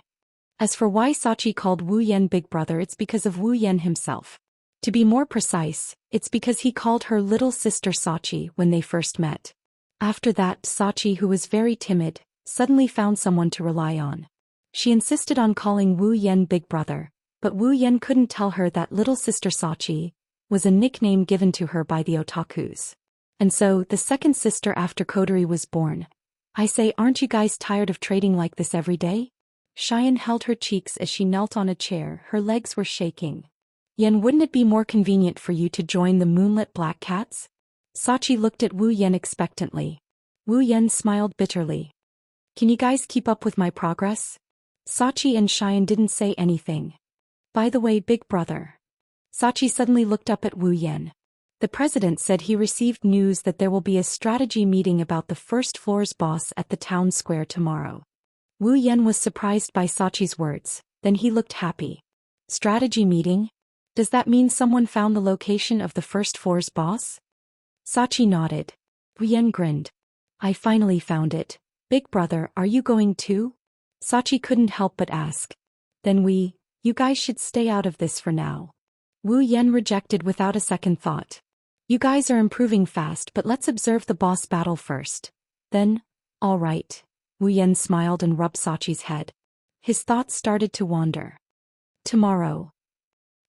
As for why Sachi called Wu Yan Big Brother, it's because of Wu Yan himself. To be more precise, it's because he called her little sister Sachi when they first met. After that, Sachi, who was very timid, suddenly found someone to rely on. She insisted on calling Wu Yan Big Brother, but Wu Yan couldn't tell her that little sister Sachi was a nickname given to her by the otakus. And so, the second sister after Kodori was born. I say, aren't you guys tired of trading like this every day? Xian held her cheeks as she knelt on a chair, her legs were shaking. Yan, wouldn't it be more convenient for you to join the moonlit black cats? Sachi looked at Wu Yan expectantly. Wu Yan smiled bitterly. Can you guys keep up with my progress? Sachi and Xian didn't say anything. By the way, Big Brother. Sachi suddenly looked up at Wu Yan. The president said he received news that there will be a strategy meeting about the first floor's boss at the town square tomorrow. Wu Yan was surprised by Sachi's words, then he looked happy. Strategy meeting? Does that mean someone found the location of the first floor's boss? Sachi nodded. Wu Yan grinned. I finally found it. Big Brother, are you going too? Sachi couldn't help but ask. Then you guys should stay out of this for now. Wu Yan rejected without a second thought. You guys are improving fast, but let's observe the boss battle first. Then, all right. Wu Yan smiled and rubbed Sachi's head. His thoughts started to wander. Tomorrow.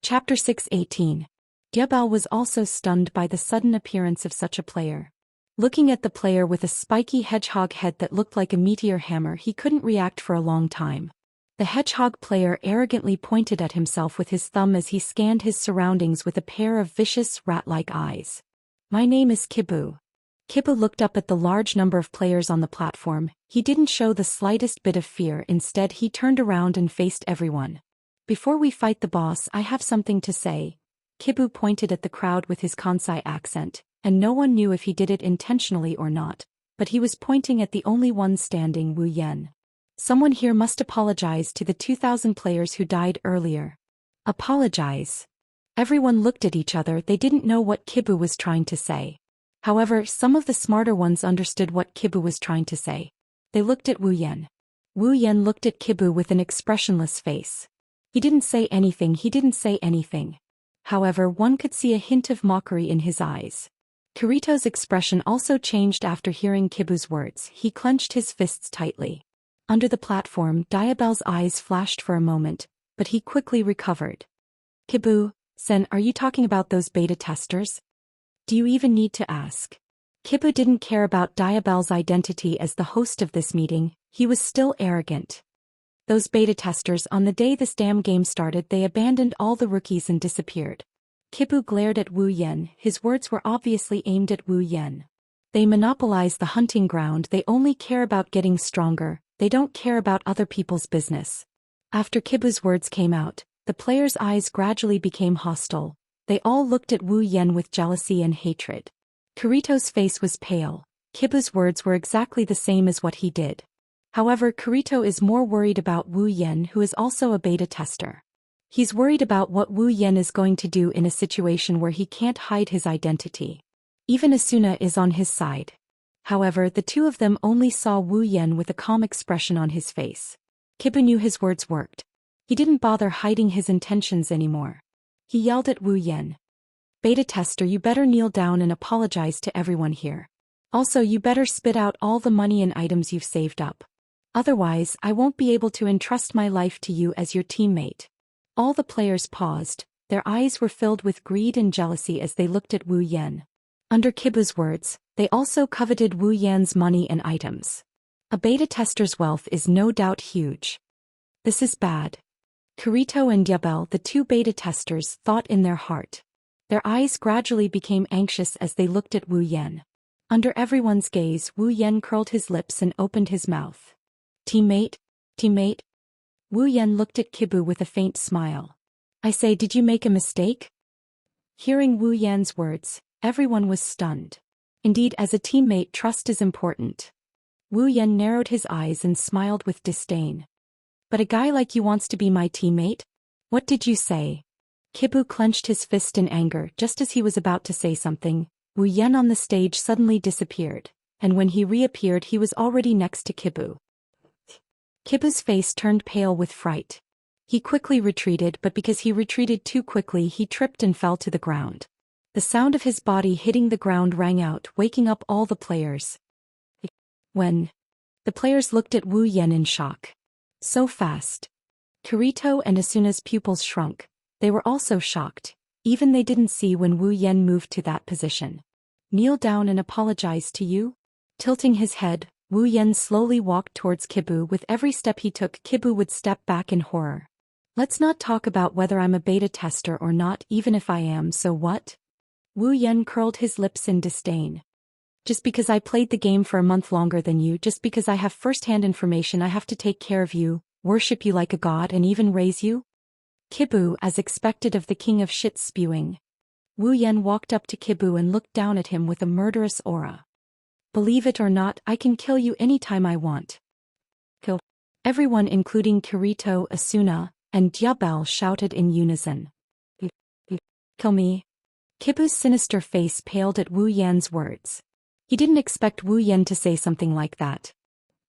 Chapter 6:18. Diabel was also stunned by the sudden appearance of such a player. Looking at the player with a spiky hedgehog head that looked like a meteor hammer, he couldn't react for a long time. The hedgehog player arrogantly pointed at himself with his thumb as he scanned his surroundings with a pair of vicious, rat-like eyes. My name is Kibu. Kibu looked up at the large number of players on the platform. He didn't show the slightest bit of fear, instead he turned around and faced everyone. Before we fight the boss, I have something to say. Kibu pointed at the crowd with his Kansai accent, and no one knew if he did it intentionally or not, but he was pointing at the only one standing, Wu Yan. Someone here must apologize to the 2,000 players who died earlier. Apologize? Everyone looked at each other, they didn't know what Kibu was trying to say. However, some of the smarter ones understood what Kibu was trying to say. They looked at Wu Yan. Wu Yan looked at Kibu with an expressionless face. He didn't say anything. However, one could see a hint of mockery in his eyes. Kirito's expression also changed after hearing Kibu's words. He clenched his fists tightly. Under the platform, Diabel's eyes flashed for a moment, but he quickly recovered. Kibu-sen, are you talking about those beta testers? Do you even need to ask? Kibu didn't care about Diabel's identity as the host of this meeting, he was still arrogant. Those beta testers, on the day this damn game started, they abandoned all the rookies and disappeared. Kibu glared at Wu Yan, his words were obviously aimed at Wu Yan. They monopolize the hunting ground, they only care about getting stronger, they don't care about other people's business. After Kibu's words came out, the players' eyes gradually became hostile. They all looked at Wu Yan with jealousy and hatred. Kirito's face was pale. Kibu's words were exactly the same as what he did. However, Kirito is more worried about Wu Yan, who is also a beta tester. He's worried about what Wu Yan is going to do in a situation where he can't hide his identity. Even Asuna is on his side. However, the two of them only saw Wu Yan with a calm expression on his face. Kibu knew his words worked. He didn't bother hiding his intentions anymore. He yelled at Wu Yan. Beta tester, you better kneel down and apologize to everyone here. Also, you better spit out all the money and items you've saved up. Otherwise, I won't be able to entrust my life to you as your teammate. All the players paused. Their eyes were filled with greed and jealousy as they looked at Wu Yan. Under Kibu's words, they also coveted Wu Yan's money and items. A beta tester's wealth is no doubt huge. This is bad. Kirito and Yabel, the two beta testers, thought in their heart. Their eyes gradually became anxious as they looked at Wu Yan. Under everyone's gaze, Wu Yan curled his lips and opened his mouth. Teammate? Teammate? Wu Yan looked at Kibu with a faint smile. I say, did you make a mistake? Hearing Wu Yan's words, everyone was stunned. Indeed, as a teammate, trust is important. Wu Yan narrowed his eyes and smiled with disdain. But a guy like you wants to be my teammate? What did you say? Kibu clenched his fist in anger. Just as he was about to say something, Wu Yan on the stage suddenly disappeared, and when he reappeared he was already next to Kibu. Kibu's face turned pale with fright. He quickly retreated, but because he retreated too quickly he tripped and fell to the ground. The sound of his body hitting the ground rang out, waking up all the players. When the players looked at Wu Yan in shock. So fast. Kirito and Asuna's pupils shrunk. They were also shocked. Even they didn't see when Wu Yan moved to that position. Kneel down and apologize to you? Tilting his head, Wu Yan slowly walked towards Kibu. With every step he took, Kibu would step back in horror. Let's not talk about whether I'm a beta tester or not. Even if I am, so what? Wu Yan curled his lips in disdain. Just because I played the game for a month longer than you, just because I have first-hand information, I have to take care of you, worship you like a god, and even raise you? Kibu, as expected of the king of shit spewing. Wu Yan walked up to Kibu and looked down at him with a murderous aura. Believe it or not, I can kill you anytime I want. Kill. Everyone, including Kirito, Asuna, and Yabel, shouted in unison. Kill me. Kibu's sinister face paled at Wu Yan's words. He didn't expect Wu Yan to say something like that.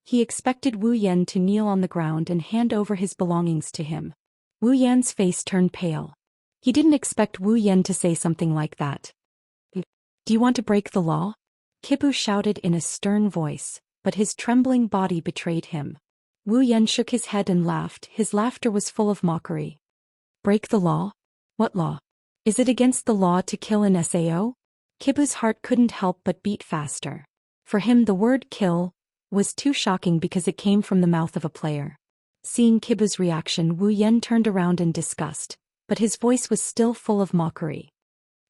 He expected Wu Yan to kneel on the ground and hand over his belongings to him. Wu Yan's face turned pale. He didn't expect Wu Yan to say something like that. Do you want to break the law? Kibu shouted in a stern voice, but his trembling body betrayed him. Wu Yan shook his head and laughed. His laughter was full of mockery. Break the law? What law? Is it against the law to kill an SAO? Kibu's heart couldn't help but beat faster. For him, the word kill was too shocking because it came from the mouth of a player. Seeing Kibu's reaction, Wu Yan turned around in disgust, but his voice was still full of mockery.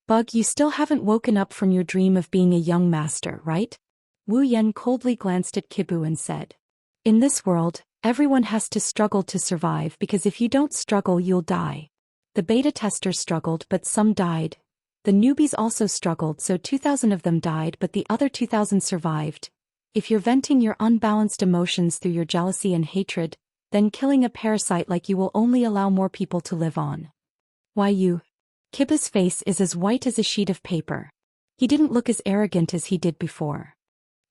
Bug, you still haven't woken up from your dream of being a young master, right? Wu Yan coldly glanced at Kibu and said. In this world, everyone has to struggle to survive because if you don't struggle, you'll die. The beta testers struggled, but some died. The newbies also struggled, so 2,000 of them died, but the other 2,000 survived. If you're venting your unbalanced emotions through your jealousy and hatred, then killing a parasite like you will only allow more people to live on. Why you? Kibu's face is as white as a sheet of paper. He didn't look as arrogant as he did before.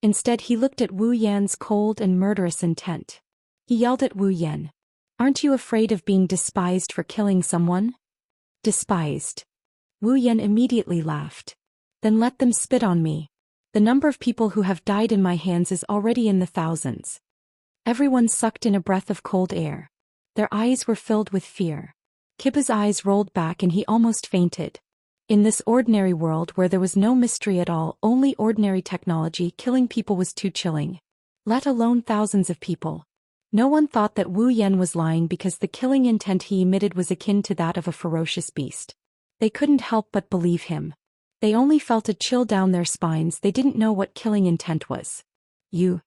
Instead, he looked at Wu Yan's cold and murderous intent. He yelled at Wu Yan. Aren't you afraid of being despised for killing someone? Despised. Wu Yan immediately laughed. Then let them spit on me. The number of people who have died in my hands is already in the thousands. Everyone sucked in a breath of cold air. Their eyes were filled with fear. Kibu's eyes rolled back and he almost fainted. In this ordinary world where there was no mystery at all, only ordinary technology, killing people was too chilling. Let alone thousands of people. No one thought that Wu Yan was lying because the killing intent he emitted was akin to that of a ferocious beast. They couldn't help but believe him. They only felt a chill down their spines. They didn't know what killing intent was. You.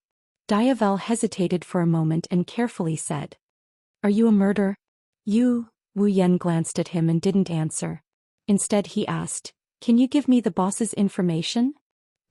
Diavel hesitated for a moment and carefully said. Are you a murderer? You. Wu Yan glanced at him and didn't answer. Instead he asked, can you give me the boss's information?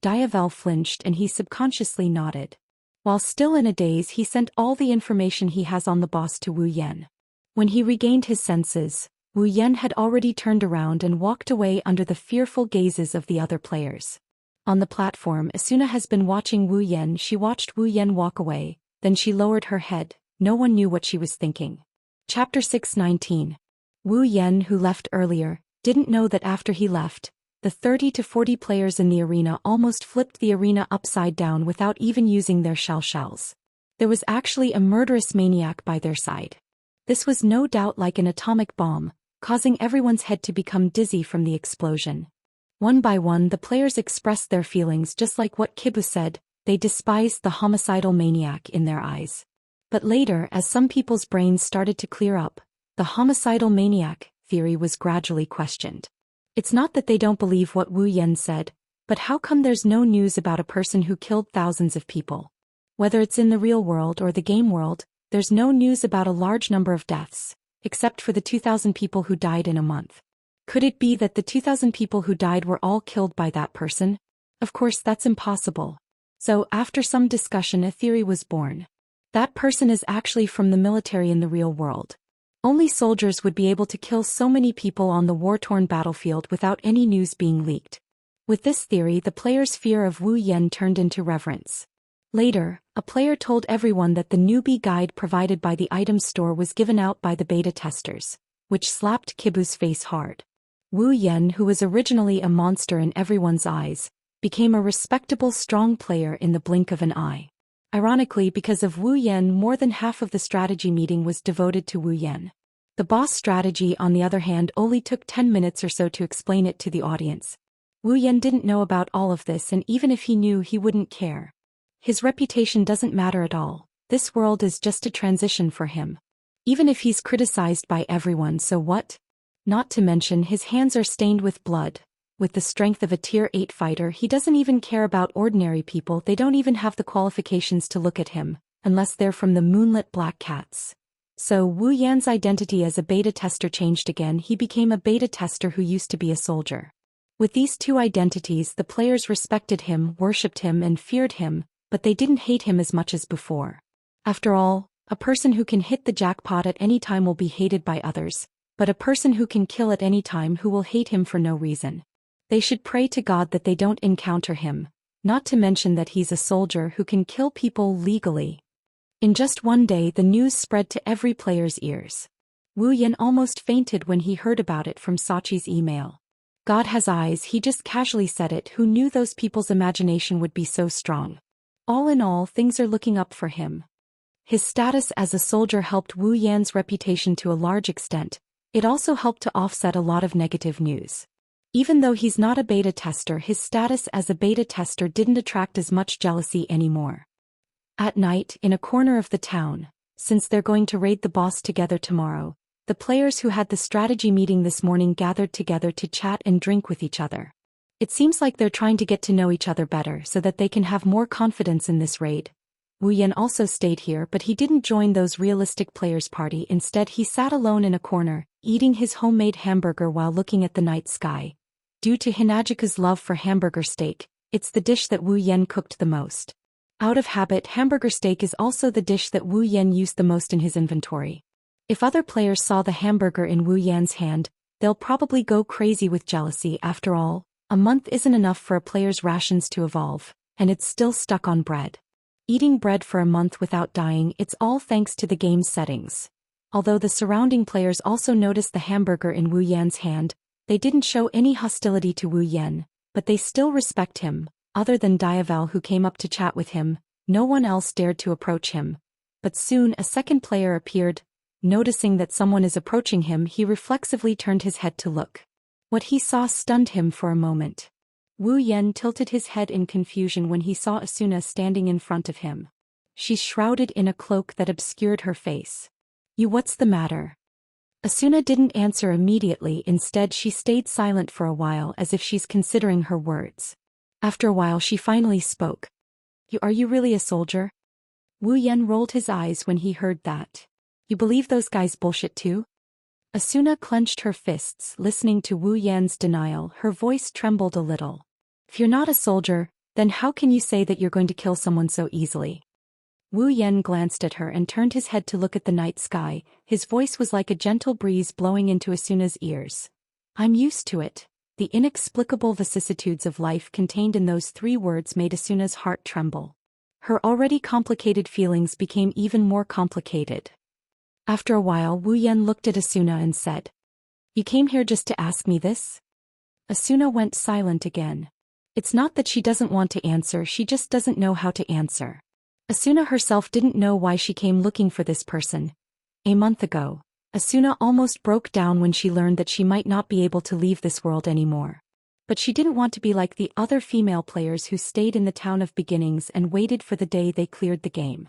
Diavel flinched and he subconsciously nodded. While still in a daze, he sent all the information he has on the boss to Wu Yan. When he regained his senses, Wu Yan had already turned around and walked away under the fearful gazes of the other players. On the platform, Asuna has been watching Wu Yan. She watched Wu Yan walk away, then she lowered her head. No one knew what she was thinking. Chapter 619. Wu Yan, who left earlier, didn't know that after he left, the 30 to 40 players in the arena almost flipped the arena upside down without even using their shells. There was actually a murderous maniac by their side. This was no doubt like an atomic bomb, causing everyone's head to become dizzy from the explosion. One by one, the players expressed their feelings just like what Kibu said. They despised the homicidal maniac in their eyes. But later, as some people's brains started to clear up, the homicidal maniac theory was gradually questioned. It's not that they don't believe what Wu Yan said, but how come there's no news about a person who killed thousands of people? Whether it's in the real world or the game world, there's no news about a large number of deaths, except for the 2,000 people who died in a month. Could it be that the 2,000 people who died were all killed by that person? Of course, that's impossible. So, after some discussion, a theory was born. That person is actually from the military in the real world. Only soldiers would be able to kill so many people on the war-torn battlefield without any news being leaked. With this theory, the players' fear of Wu Yan turned into reverence. Later, a player told everyone that the newbie guide provided by the item store was given out by the beta testers, which slapped Kibu's face hard. Wu Yan, who was originally a monster in everyone's eyes, became a respectable strong player in the blink of an eye. Ironically, because of Wu Yan, more than half of the strategy meeting was devoted to Wu Yan. The boss strategy, on the other hand, only took 10 minutes or so to explain it to the audience. Wu Yan didn't know about all of this, and even if he knew, he wouldn't care. His reputation doesn't matter at all. This world is just a transition for him. Even if he's criticized by everyone, so what? Not to mention, his hands are stained with blood. With the strength of a Tier 8 fighter, he doesn't even care about ordinary people. They don't even have the qualifications to look at him, unless they're from the Moonlit Black Cats. So Wu Yan's identity as a beta tester changed again. He became a beta tester who used to be a soldier. With these two identities, the players respected him, worshipped him, and feared him, but they didn't hate him as much as before. After all, a person who can hit the jackpot at any time will be hated by others, but a person who can kill at any time who will hate him for no reason. They should pray to God that they don't encounter him, not to mention that he's a soldier who can kill people legally. In just one day, the news spread to every player's ears. Wu Yan almost fainted when he heard about it from Sachi's email. God has eyes, he just casually said it. Who knew those people's imagination would be so strong? All in all, things are looking up for him. His status as a soldier helped Wu Yan's reputation to a large extent. It also helped to offset a lot of negative news. Even though he's not a beta tester, his status as a beta tester didn't attract as much jealousy anymore. At night, in a corner of the town, since they're going to raid the boss together tomorrow, the players who had the strategy meeting this morning gathered together to chat and drink with each other. It seems like they're trying to get to know each other better so that they can have more confidence in this raid. Wu Yan also stayed here, but he didn't join those realistic players' party. Instead, he sat alone in a corner, eating his homemade hamburger while looking at the night sky. Due to Hinajika's love for hamburger steak, it's the dish that Wu Yan cooked the most. Out of habit, hamburger steak is also the dish that Wu Yan used the most in his inventory. If other players saw the hamburger in Wu Yan's hand, they'll probably go crazy with jealousy. After all, a month isn't enough for a player's rations to evolve, and it's still stuck on bread. Eating bread for a month without dying, it's all thanks to the game's settings. Although the surrounding players also noticed the hamburger in Wu Yan's hand, they didn't show any hostility to Wu Yan, but they still respect him. Other than Diaval, who came up to chat with him, no one else dared to approach him. But soon a second player appeared. Noticing that someone is approaching him, he reflexively turned his head to look. What he saw stunned him for a moment. Wu Yan tilted his head in confusion when he saw Asuna standing in front of him. She's shrouded in a cloak that obscured her face. What's the matter? Asuna didn't answer immediately. Instead, she stayed silent for a while as if she's considering her words. After a while, she finally spoke. Are you really a soldier? Wu Yan rolled his eyes when he heard that. You believe those guys bullshit too? Asuna clenched her fists, listening to Wu Yan's denial. Her voice trembled a little. If you're not a soldier, then how can you say that you're going to kill someone so easily? Wu Yan glanced at her and turned his head to look at the night sky. His voice was like a gentle breeze blowing into Asuna's ears. I'm used to it. the inexplicable vicissitudes of life contained in those 3 words made Asuna's heart tremble. Her already complicated feelings became even more complicated. After a while, Wu Yan looked at Asuna and said, "You came here just to ask me this?" Asuna went silent again. It's not that she doesn't want to answer, she just doesn't know how to answer. Asuna herself didn't know why she came looking for this person. A month ago, Asuna almost broke down when she learned that she might not be able to leave this world anymore. But she didn't want to be like the other female players who stayed in the town of beginnings and waited for the day they cleared the game.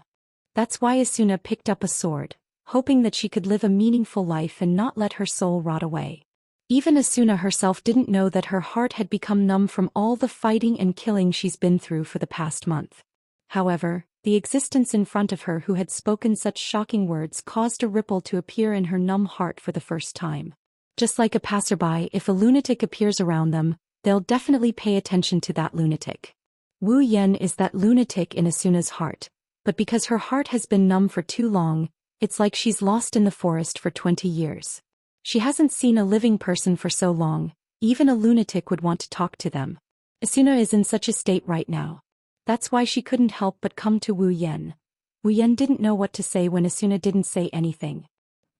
That's why Asuna picked up a sword, hoping that she could live a meaningful life and not let her soul rot away. Even Asuna herself didn't know that her heart had become numb from all the fighting and killing she's been through for the past month. However, the existence in front of her who had spoken such shocking words caused a ripple to appear in her numb heart for the first time. Just like a passerby, if a lunatic appears around them, they'll definitely pay attention to that lunatic. Wu Yan is that lunatic in Asuna's heart, but because her heart has been numb for too long, it's like she's lost in the forest for 20 years. She hasn't seen a living person for so long, even a lunatic would want to talk to them. Asuna is in such a state right now. That's why she couldn't help but come to Wu Yan. Wu Yan didn't know what to say when Asuna didn't say anything.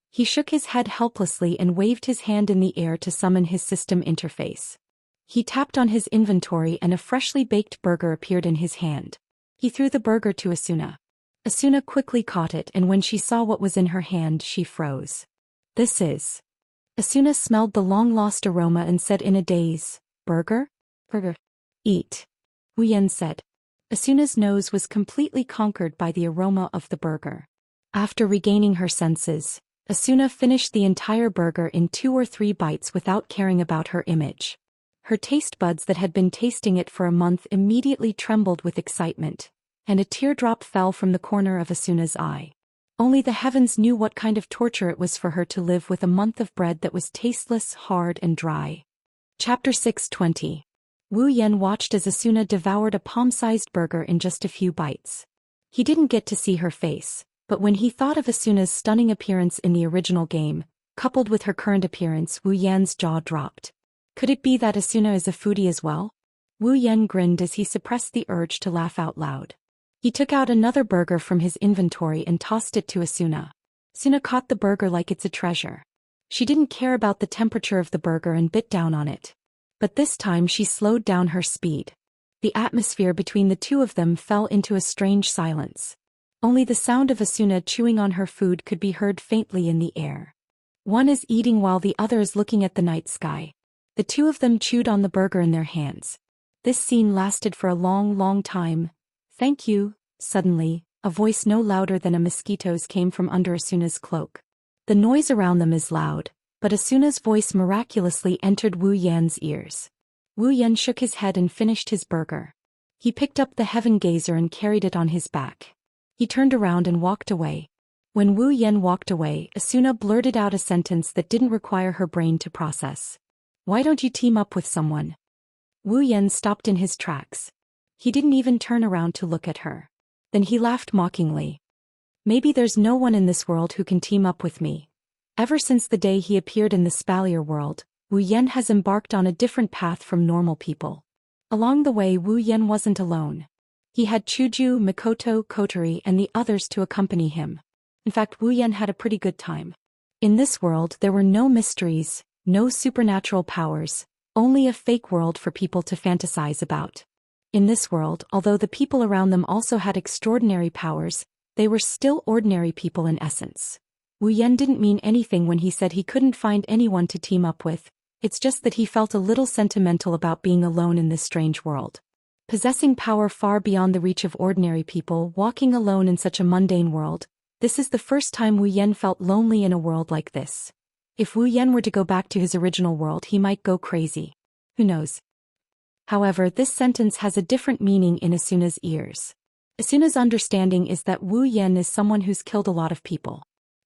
He shook his head helplessly and waved his hand in the air to summon his system interface. He tapped on his inventory and a freshly baked burger appeared in his hand. He threw the burger to Asuna. Asuna quickly caught it, and when she saw what was in her hand, she froze. "This is..." Asuna smelled the long-lost aroma and said in a daze, "Burger? Burger. Eat," Wu Yan said. Asuna's nose was completely conquered by the aroma of the burger. After regaining her senses, Asuna finished the entire burger in 2 or 3 bites without caring about her image. Her taste buds that had been tasting it for a month immediately trembled with excitement, and a teardrop fell from the corner of Asuna's eye. Only the heavens knew what kind of torture it was for her to live with a month of bread that was tasteless, hard and dry. Chapter 620. Wu Yan watched as Asuna devoured a palm-sized burger in just a few bites. He didn't get to see her face, but when he thought of Asuna's stunning appearance in the original game, coupled with her current appearance, Wu Yan's jaw dropped. Could it be that Asuna is a foodie as well? Wu Yan grinned as he suppressed the urge to laugh out loud. He took out another burger from his inventory and tossed it to Asuna. Asuna caught the burger like it's a treasure. She didn't care about the temperature of the burger and bit down on it. But this time she slowed down her speed. The atmosphere between the two of them fell into a strange silence. Only the sound of Asuna chewing on her food could be heard faintly in the air. One is eating while the other is looking at the night sky. The two of them chewed on the burger in their hands. This scene lasted for a long, long time. "Thank you." Suddenly, a voice no louder than a mosquito's came from under Asuna's cloak. The noise around them is loud, but Asuna's voice miraculously entered Wu Yan's ears. Wu Yan shook his head and finished his burger. He picked up the heaven gazer and carried it on his back. He turned around and walked away. When Wu Yan walked away, Asuna blurted out a sentence that didn't require her brain to process. "Why don't you team up with someone?" Wu Yan stopped in his tracks. He didn't even turn around to look at her. Then he laughed mockingly. "Maybe there's no one in this world who can team up with me." Ever since the day he appeared in the Spalier world, Wu Yan has embarked on a different path from normal people. Along the way, Wu Yan wasn't alone. He had Chuju, Mikoto, Kotori, and the others to accompany him. In fact, Wu Yan had a pretty good time. In this world, there were no mysteries, no supernatural powers, only a fake world for people to fantasize about. In this world, although the people around them also had extraordinary powers, they were still ordinary people in essence. Wu Yan didn't mean anything when he said he couldn't find anyone to team up with. It's just that he felt a little sentimental about being alone in this strange world. Possessing power far beyond the reach of ordinary people, walking alone in such a mundane world, this is the first time Wu Yan felt lonely in a world like this. If Wu Yan were to go back to his original world, he might go crazy. Who knows? However, this sentence has a different meaning in Asuna's ears. Asuna's understanding is that Wu Yan is someone who's killed a lot of people.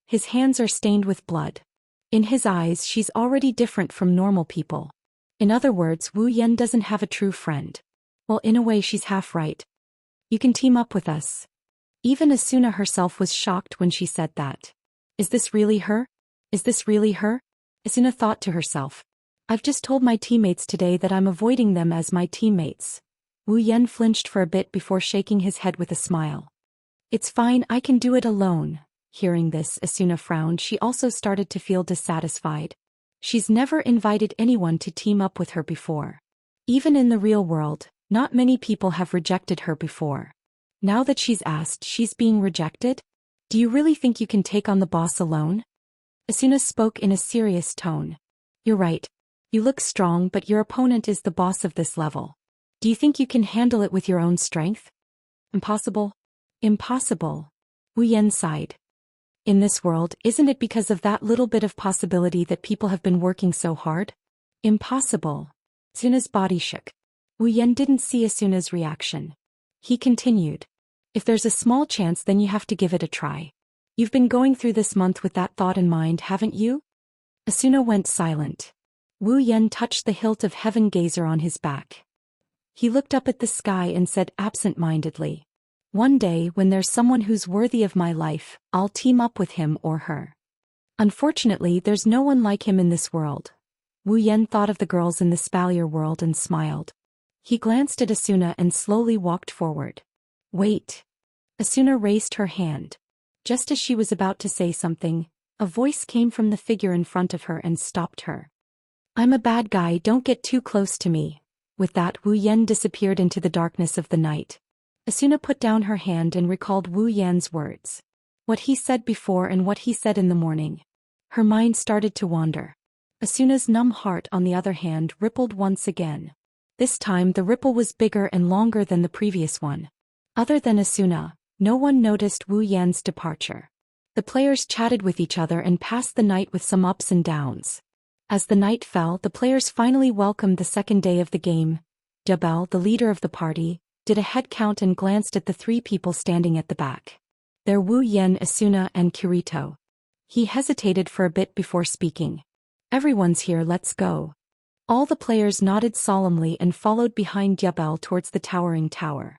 His hands are stained with blood. In his eyes, she's already different from normal people. In other words, Wu Yan doesn't have a true friend. Well, in a way she's half right. "You can team up with us." Even Asuna herself was shocked when she said that. Is this really her? Is this really her? Asuna thought to herself. I've just told my teammates today that I'm avoiding them as my teammates. Wu Yan flinched for a bit before shaking his head with a smile. It's fine, I can do it alone. Hearing this, Asuna frowned. She also started to feel dissatisfied. She's never invited anyone to team up with her before. Even in the real world, not many people have rejected her before. Now that she's asked, she's being rejected? Do you really think you can take on the boss alone? Asuna spoke in a serious tone. You're right. You look strong, but your opponent is the boss of this level. Do you think you can handle it with your own strength? Impossible. Impossible. Wu Yan sighed. In this world, isn't it because of that little bit of possibility that people have been working so hard? Impossible. Asuna's body shook. Wu Yan didn't see Asuna's reaction. He continued. If there's a small chance, then you have to give it a try. You've been going through this month with that thought in mind, haven't you? Asuna went silent. Wu Yan touched the hilt of Heaven Gazer on his back. He looked up at the sky and said absent-mindedly. One day, when there's someone who's worthy of my life, I'll team up with him or her. Unfortunately, there's no one like him in this world. Wu Yan thought of the girls in the Spalier world and smiled. He glanced at Asuna and slowly walked forward. Wait. Asuna raised her hand. Just as she was about to say something, a voice came from the figure in front of her and stopped her. I'm a bad guy, don't get too close to me. With that, Wu Yan disappeared into the darkness of the night. Asuna put down her hand and recalled Wu Yan's words. What he said before and what he said in the morning. Her mind started to wander. Asuna's numb heart, on the other hand, rippled once again. This time the ripple was bigger and longer than the previous one. Other than Asuna, no one noticed Wu Yan's departure. The players chatted with each other and passed the night with some ups and downs. As the night fell, the players finally welcomed the second day of the game. Jabal, the leader of the party, did a head count and glanced at the three people standing at the back. They're Wu Yan, Asuna, and Kirito. He hesitated for a bit before speaking. Everyone's here, let's go. All the players nodded solemnly and followed behind Jabal towards the towering tower.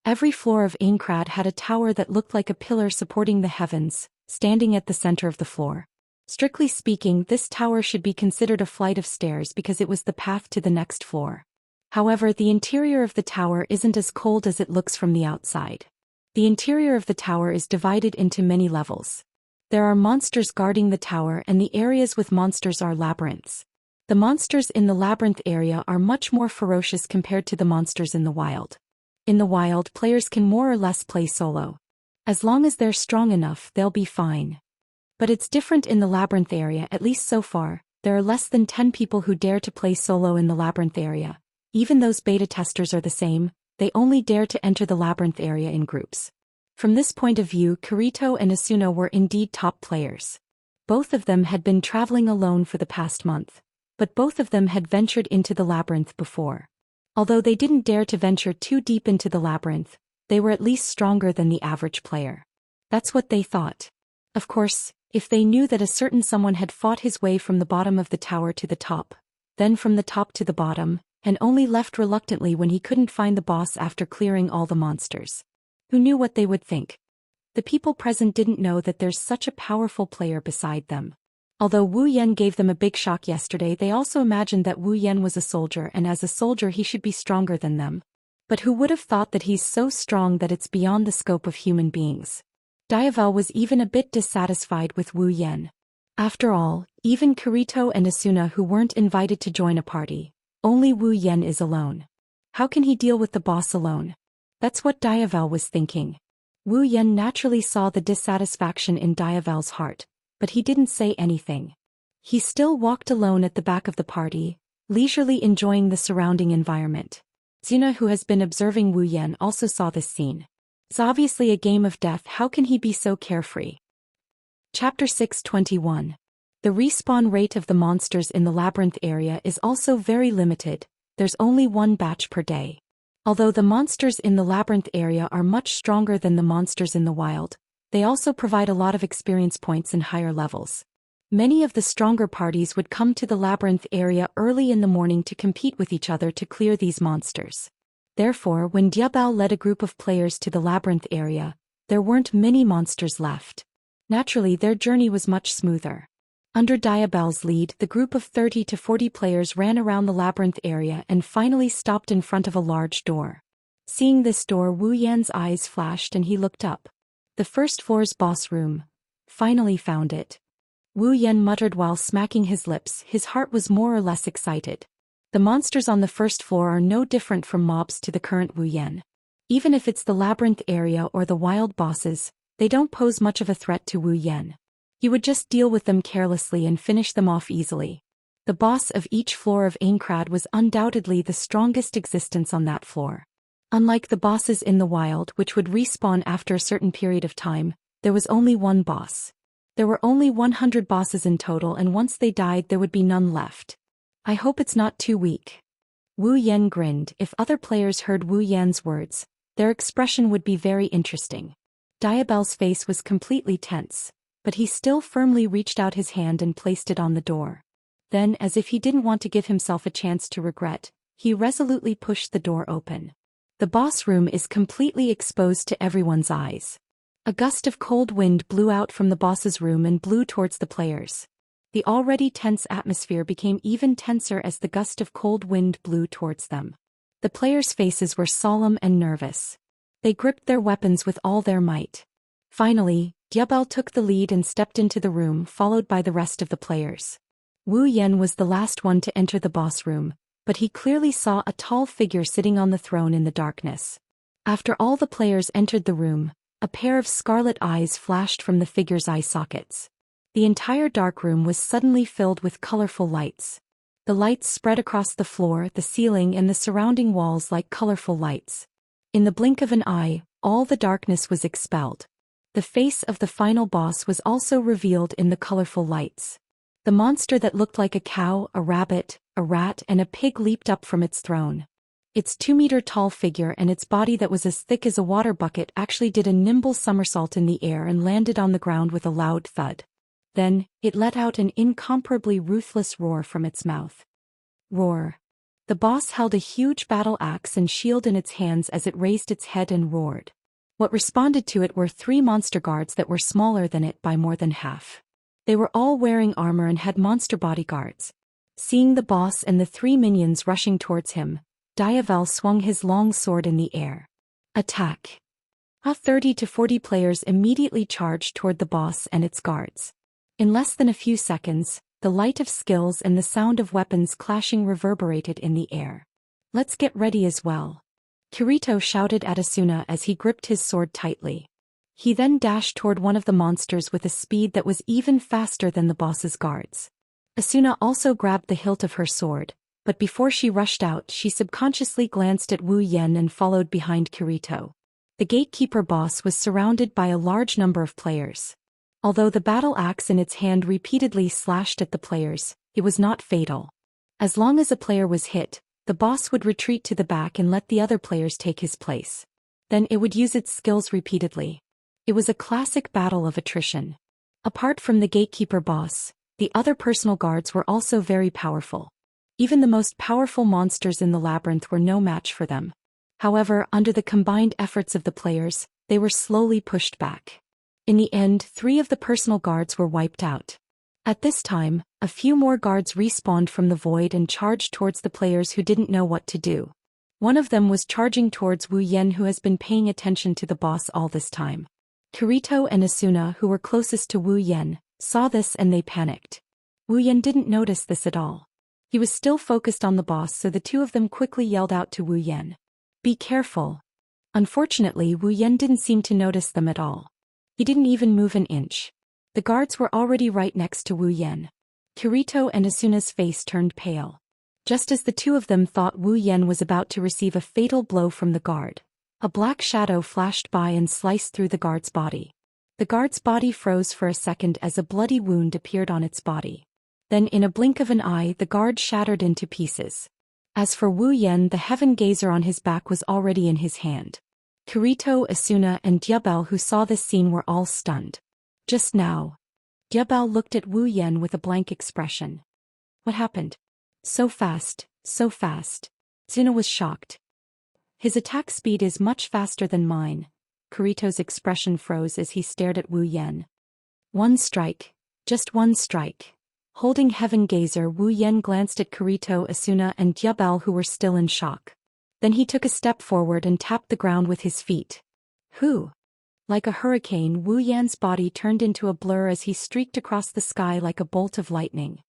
Every floor of Aincrad had a tower that looked like a pillar supporting the heavens, standing at the center of the floor. Strictly speaking, this tower should be considered a flight of stairs because it was the path to the next floor. However, the interior of the tower isn't as cold as it looks from the outside. The interior of the tower is divided into many levels. There are monsters guarding the tower, and the areas with monsters are labyrinths. The monsters in the labyrinth area are much more ferocious compared to the monsters in the wild. In the wild, players can more or less play solo. As long as they're strong enough, they'll be fine. But it's different in the labyrinth area, at least so far. There are less than 10 people who dare to play solo in the labyrinth area. Even those beta testers are the same, they only dare to enter the labyrinth area in groups. From this point of view, Kirito and Asuna were indeed top players. Both of them had been traveling alone for the past month, but both of them had ventured into the labyrinth before. Although they didn't dare to venture too deep into the labyrinth, they were at least stronger than the average player. That's what they thought. Of course, if they knew that a certain someone had fought his way from the bottom of the tower to the top, then from the top to the bottom, and only left reluctantly when he couldn't find the boss after clearing all the monsters. Who knew what they would think? The people present didn't know that there's such a powerful player beside them. Although Wu Yan gave them a big shock yesterday, they also imagined that Wu Yan was a soldier, and as a soldier he should be stronger than them. But who would have thought that he's so strong that it's beyond the scope of human beings? Diavel was even a bit dissatisfied with Wu Yan. After all, even Kirito and Asuna, who weren't invited to join a party, only Wu Yan is alone. How can he deal with the boss alone? That's what Diavel was thinking. Wu Yan naturally saw the dissatisfaction in Diavel's heart, but he didn't say anything. He still walked alone at the back of the party, leisurely enjoying the surrounding environment. Xena, who has been observing Wu Yan, also saw this scene. It's obviously a game of death, how can he be so carefree? Chapter 621. The respawn rate of the monsters in the labyrinth area is also very limited, there's only one batch per day. Although the monsters in the labyrinth area are much stronger than the monsters in the wild, they also provide a lot of experience points in higher levels. Many of the stronger parties would come to the labyrinth area early in the morning to compete with each other to clear these monsters. Therefore, when Diabao led a group of players to the labyrinth area, there weren't many monsters left. Naturally, their journey was much smoother. Under Diabell's lead, the group of 30 to 40 players ran around the labyrinth area and finally stopped in front of a large door. Seeing this door, Wu Yan's eyes flashed and he looked up. The first floor's boss room. Finally found it. Wu Yan muttered while smacking his lips. His heart was more or less excited. The monsters on the first floor are no different from mobs to the current Wu Yan. Even if it's the labyrinth area or the wild bosses, they don't pose much of a threat to Wu Yan. He would just deal with them carelessly and finish them off easily. The boss of each floor of Aincrad was undoubtedly the strongest existence on that floor. Unlike the bosses in the wild, which would respawn after a certain period of time, there was only one boss. There were only 100 bosses in total, and once they died there would be none left. I hope it's not too weak. Wu Yan grinned. If other players heard Wu Yan's words, their expression would be very interesting. Diabell's face was completely tense, but he still firmly reached out his hand and placed it on the door. Then, as if he didn't want to give himself a chance to regret, he resolutely pushed the door open. The boss room is completely exposed to everyone's eyes. A gust of cold wind blew out from the boss's room and blew towards the players. The already tense atmosphere became even tenser as the gust of cold wind blew towards them. The players' faces were solemn and nervous. They gripped their weapons with all their might. Finally, Diabell took the lead and stepped into the room, followed by the rest of the players. Wu Yan was the last one to enter the boss room, but he clearly saw a tall figure sitting on the throne in the darkness. After all the players entered the room, a pair of scarlet eyes flashed from the figure's eye sockets. The entire dark room was suddenly filled with colorful lights. The lights spread across the floor, the ceiling, and the surrounding walls like colorful lights. In the blink of an eye, all the darkness was expelled. The face of the final boss was also revealed in the colorful lights. The monster that looked like a cow, a rabbit, a rat, and a pig leaped up from its throne. Its 2-meter-tall figure and its body that was as thick as a water bucket actually did a nimble somersault in the air and landed on the ground with a loud thud. Then, it let out an incomparably ruthless roar from its mouth. Roar. The boss held a huge battle axe and shield in its hands as it raised its head and roared. What responded to it were 3 monster guards that were smaller than it by more than half. They were all wearing armor and had monster bodyguards. Seeing the boss and the 3 minions rushing towards him, Diabell swung his long sword in the air. Attack! 30 to 40 players immediately charged toward the boss and its guards. In less than a few seconds, the light of skills and the sound of weapons clashing reverberated in the air. Let's get ready as well. Kirito shouted at Asuna as he gripped his sword tightly. He then dashed toward one of the monsters with a speed that was even faster than the boss's guards. Asuna also grabbed the hilt of her sword, but before she rushed out, she subconsciously glanced at Wu Yan and followed behind Kirito. The gatekeeper boss was surrounded by a large number of players. Although the battle axe in its hand repeatedly slashed at the players, it was not fatal. As long as a player was hit, the boss would retreat to the back and let the other players take his place. Then it would use its skills repeatedly. It was a classic battle of attrition. Apart from the gatekeeper boss, the other personal guards were also very powerful. Even the most powerful monsters in the labyrinth were no match for them. However, under the combined efforts of the players, they were slowly pushed back. In the end, 3 of the personal guards were wiped out. At this time, a few more guards respawned from the void and charged towards the players who didn't know what to do. One of them was charging towards Wu Yan, who has been paying attention to the boss all this time. Kirito and Asuna, who were closest to Wu Yan, saw this and they panicked. Wu Yan didn't notice this at all. He was still focused on the boss, so the 2 of them quickly yelled out to Wu Yan. Be careful. Unfortunately, Wu Yan didn't seem to notice them at all. He didn't even move an inch. The guards were already right next to Wu Yan. Kirito and Asuna's face turned pale. Just as the 2 of them thought Wu Yan was about to receive a fatal blow from the guard, a black shadow flashed by and sliced through the guard's body. The guard's body froze for a second as a bloody wound appeared on its body. Then in a blink of an eye, the guard shattered into pieces. As for Wu Yan, the heaven gazer on his back was already in his hand. Kirito, Asuna, and Diabell, who saw this scene, were all stunned. Just now, Diabell looked at Wu Yan with a blank expression. What happened? So fast, so fast. Asuna was shocked. His attack speed is much faster than mine. Kirito's expression froze as he stared at Wu Yan. 1 strike. Just 1 strike. Holding Heaven Gazer, Wu Yan glanced at Kirito Asuna and Diabel, who were still in shock. Then he took a step forward and tapped the ground with his feet. Who? Like a hurricane, Wu Yan's body turned into a blur as he streaked across the sky like a bolt of lightning.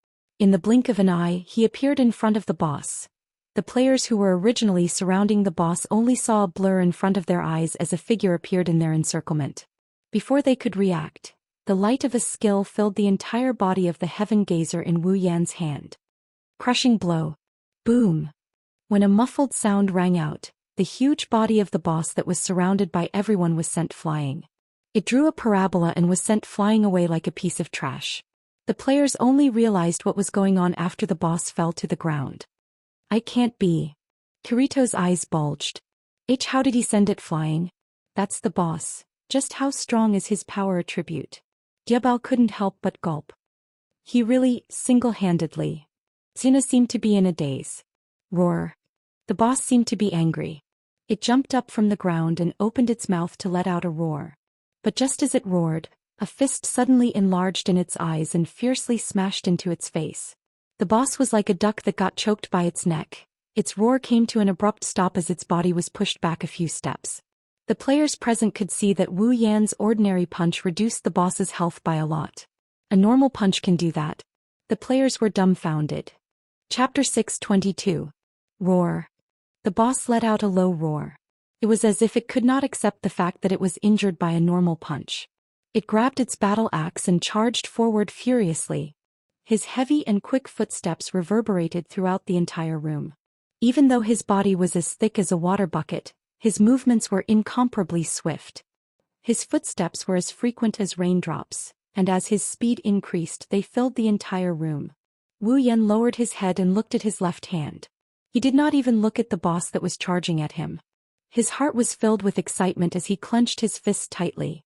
In the blink of an eye, he appeared in front of the boss. The players who were originally surrounding the boss only saw a blur in front of their eyes as a figure appeared in their encirclement. Before they could react, the light of a skill filled the entire body of the Heaven Gazer in Wu Yan's hand. Crushing blow. Boom. When a muffled sound rang out, the huge body of the boss that was surrounded by everyone was sent flying. It drew a parabola and was sent flying away like a piece of trash. The players only realized what was going on after the boss fell to the ground. I can't be. Kirito's eyes bulged. How did he send it flying? That's the boss. Just how strong is his power attribute? Diabel couldn't help but gulp. He really, single-handedly. Xena seemed to be in a daze. Roar. The boss seemed to be angry. It jumped up from the ground and opened its mouth to let out a roar. But just as it roared, a fist suddenly enlarged in its eyes and fiercely smashed into its face. The boss was like a duck that got choked by its neck. Its roar came to an abrupt stop as its body was pushed back a few steps. The players present could see that Wu Yan's ordinary punch reduced the boss's health by a lot. A normal punch can do that. The players were dumbfounded. Chapter 622. Roar. The boss let out a low roar. It was as if it could not accept the fact that it was injured by a normal punch. It grabbed its battle axe and charged forward furiously. His heavy and quick footsteps reverberated throughout the entire room. Even though his body was as thick as a water bucket, his movements were incomparably swift. His footsteps were as frequent as raindrops, and as his speed increased they filled the entire room. Wu Yan lowered his head and looked at his left hand. He did not even look at the boss that was charging at him. His heart was filled with excitement as he clenched his fist tightly.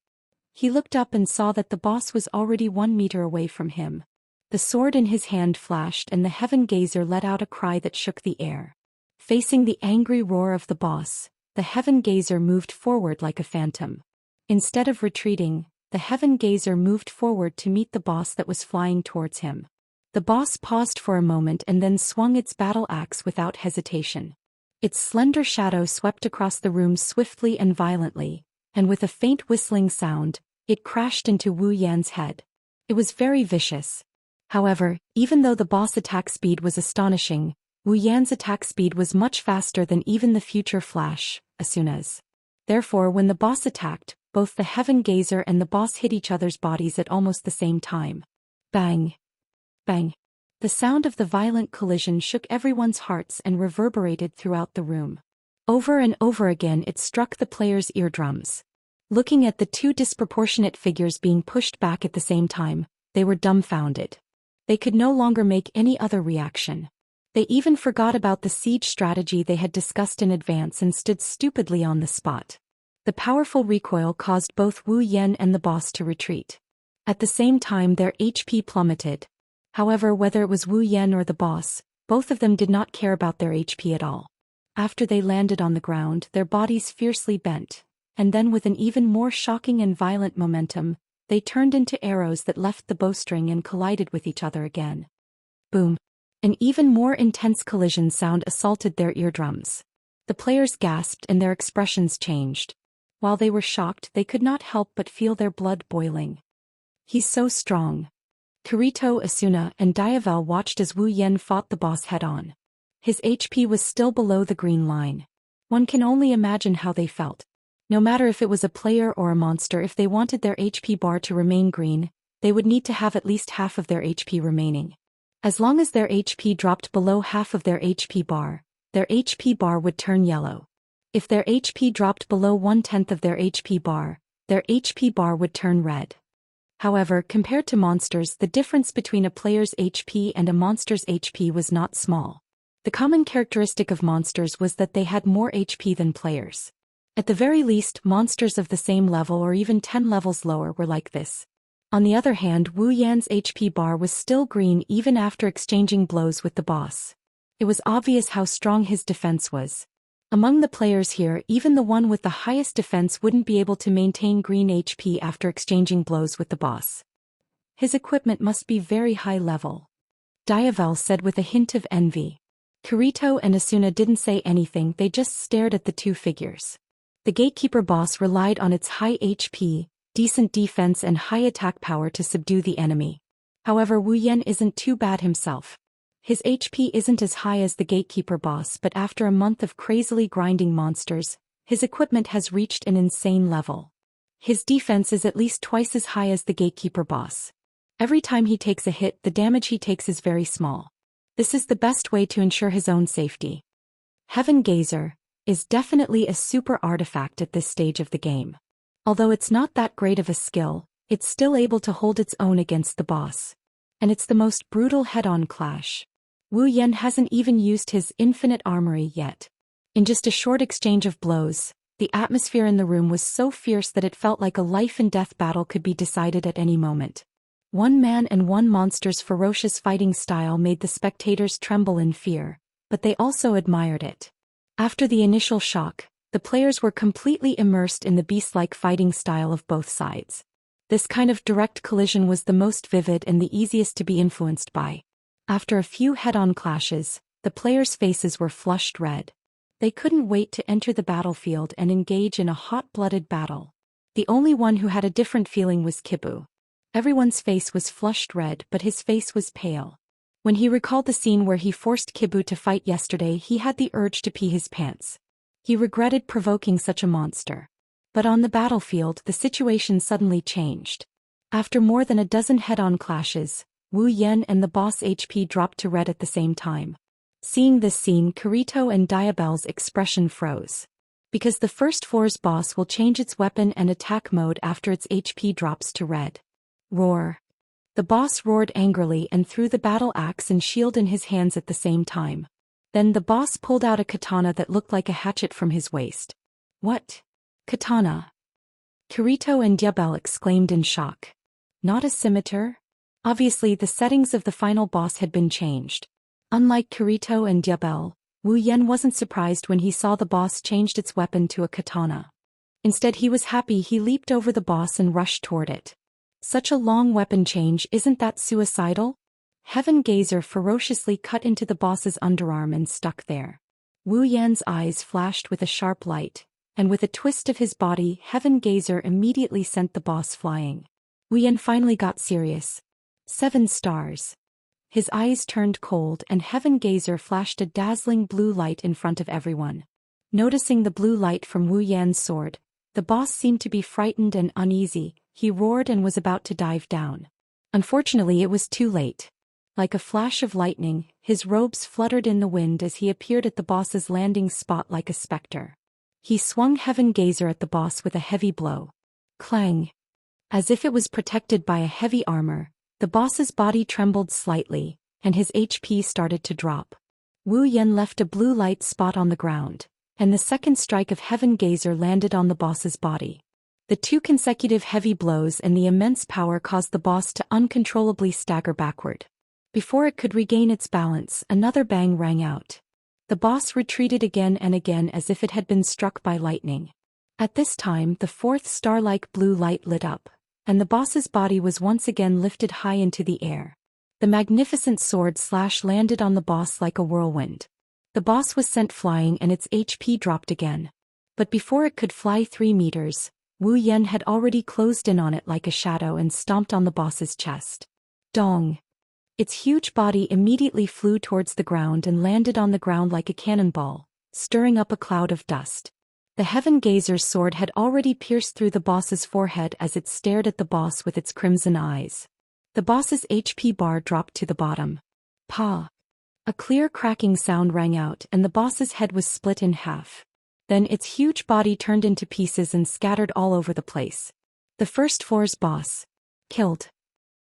He looked up and saw that the boss was already 1 meter away from him. The sword in his hand flashed and the Heaven Gazer let out a cry that shook the air. Facing the angry roar of the boss, the Heaven Gazer moved forward like a phantom. Instead of retreating, the Heaven Gazer moved forward to meet the boss that was flying towards him. The boss paused for a moment and then swung its battle axe without hesitation. Its slender shadow swept across the room swiftly and violently, and with a faint whistling sound, it crashed into Wu Yan's head. It was very vicious. However, even though the boss attack speed was astonishing, Wu Yan's attack speed was much faster than even the future Flash, Asuna's. Therefore, when the boss attacked, both the Heaven Gazer and the boss hit each other's bodies at almost the same time. Bang! Bang! The sound of the violent collision shook everyone's hearts and reverberated throughout the room. Over and over again it struck the players' eardrums. Looking at the two disproportionate figures being pushed back at the same time, they were dumbfounded. They could no longer make any other reaction. They even forgot about the siege strategy they had discussed in advance and stood stupidly on the spot. The powerful recoil caused both Wu Yan and the boss to retreat. At the same time their HP plummeted. However, whether it was Wu Yan or the boss, both of them did not care about their HP at all. After they landed on the ground, their bodies fiercely bent, and then with an even more shocking and violent momentum, they turned into arrows that left the bowstring and collided with each other again. Boom! An even more intense collision sound assaulted their eardrums. The players gasped and their expressions changed. While they were shocked, they could not help but feel their blood boiling. He's so strong. Kirito, Asuna, and Diavel watched as Wu Yan fought the boss head-on. His HP was still below the green line. One can only imagine how they felt. No matter if it was a player or a monster, if they wanted their HP bar to remain green, they would need to have at least half of their HP remaining. As long as their HP dropped below half of their HP bar would turn yellow. If their HP dropped below 1/10 of their HP bar would turn red. However, compared to monsters, the difference between a player's HP and a monster's HP was not small. The common characteristic of monsters was that they had more HP than players. At the very least, monsters of the same level or even 10 levels lower were like this. On the other hand, Wu Yan's HP bar was still green even after exchanging blows with the boss. It was obvious how strong his defense was. Among the players here, even the one with the highest defense wouldn't be able to maintain green HP after exchanging blows with the boss. His equipment must be very high level. Diavel said with a hint of envy. Kirito and Asuna didn't say anything, they just stared at the two figures. The gatekeeper boss relied on its high HP, decent defense and high attack power to subdue the enemy. However, Wu Yan isn't too bad himself. His HP isn't as high as the gatekeeper boss, but after a month of crazily grinding monsters, his equipment has reached an insane level. His defense is at least twice as high as the gatekeeper boss. Every time he takes a hit, the damage he takes is very small. This is the best way to ensure his own safety. Heaven Gazer is definitely a super artifact at this stage of the game. Although it's not that great of a skill, it's still able to hold its own against the boss. And it's the most brutal head-on clash. Wu Yan hasn't even used his infinite armory yet. In just a short exchange of blows, the atmosphere in the room was so fierce that it felt like a life-and-death battle could be decided at any moment. One man and one monster's ferocious fighting style made the spectators tremble in fear, but they also admired it. After the initial shock, the players were completely immersed in the beast-like fighting style of both sides. This kind of direct collision was the most vivid and the easiest to be influenced by. After a few head-on clashes, the players' faces were flushed red. They couldn't wait to enter the battlefield and engage in a hot-blooded battle. The only one who had a different feeling was Kibu. Everyone's face was flushed red, but his face was pale. When he recalled the scene where he forced Kibu to fight yesterday, he had the urge to pee his pants. He regretted provoking such a monster. But on the battlefield, the situation suddenly changed. After more than a dozen head-on clashes, Wu Yan and the boss HP dropped to red at the same time. Seeing this scene, Kirito and Diabel's expression froze. Because the first floor's boss will change its weapon and attack mode after its HP drops to red. Roar. The boss roared angrily and threw the battle axe and shield in his hands at the same time. Then the boss pulled out a katana that looked like a hatchet from his waist. What? Katana? Kirito and Diabel exclaimed in shock. Not a scimitar? Obviously the settings of the final boss had been changed. Unlike Kirito and Diabel, Wu Yan wasn't surprised when he saw the boss changed its weapon to a katana. Instead he was happy. He leaped over the boss and rushed toward it. Such a long weapon change, isn't that suicidal? Heaven Gazer ferociously cut into the boss's underarm and stuck there. Wu Yan's eyes flashed with a sharp light, and with a twist of his body, Heaven Gazer immediately sent the boss flying. Wu Yan finally got serious. 7 stars. His eyes turned cold and Heaven Gazer flashed a dazzling blue light in front of everyone. Noticing the blue light from Wu Yan's sword, the boss seemed to be frightened and uneasy. He roared and was about to dive down. Unfortunately, it was too late. Like a flash of lightning, his robes fluttered in the wind as he appeared at the boss's landing spot like a specter. He swung Heaven Gazer at the boss with a heavy blow. Clang! As if it was protected by a heavy armor, the boss's body trembled slightly, and his HP started to drop. Wu Yan left a blue light spot on the ground, and the second strike of Heaven Gazer landed on the boss's body. The 2 consecutive heavy blows and the immense power caused the boss to uncontrollably stagger backward. Before it could regain its balance, another bang rang out. The boss retreated again and again as if it had been struck by lightning. At this time, the 4th star-like blue light lit up, and the boss's body was once again lifted high into the air. The magnificent sword slash landed on the boss like a whirlwind. The boss was sent flying and its HP dropped again. But before it could fly 3 meters, Wu Yan had already closed in on it like a shadow and stomped on the boss's chest. Dong! Its huge body immediately flew towards the ground and landed on the ground like a cannonball, stirring up a cloud of dust. The Heaven Gazer's sword had already pierced through the boss's forehead as it stared at the boss with its crimson eyes. The boss's HP bar dropped to the bottom. Pa! A clear cracking sound rang out and the boss's head was split in half. Then its huge body turned into pieces and scattered all over the place. The first floor's boss. Killed.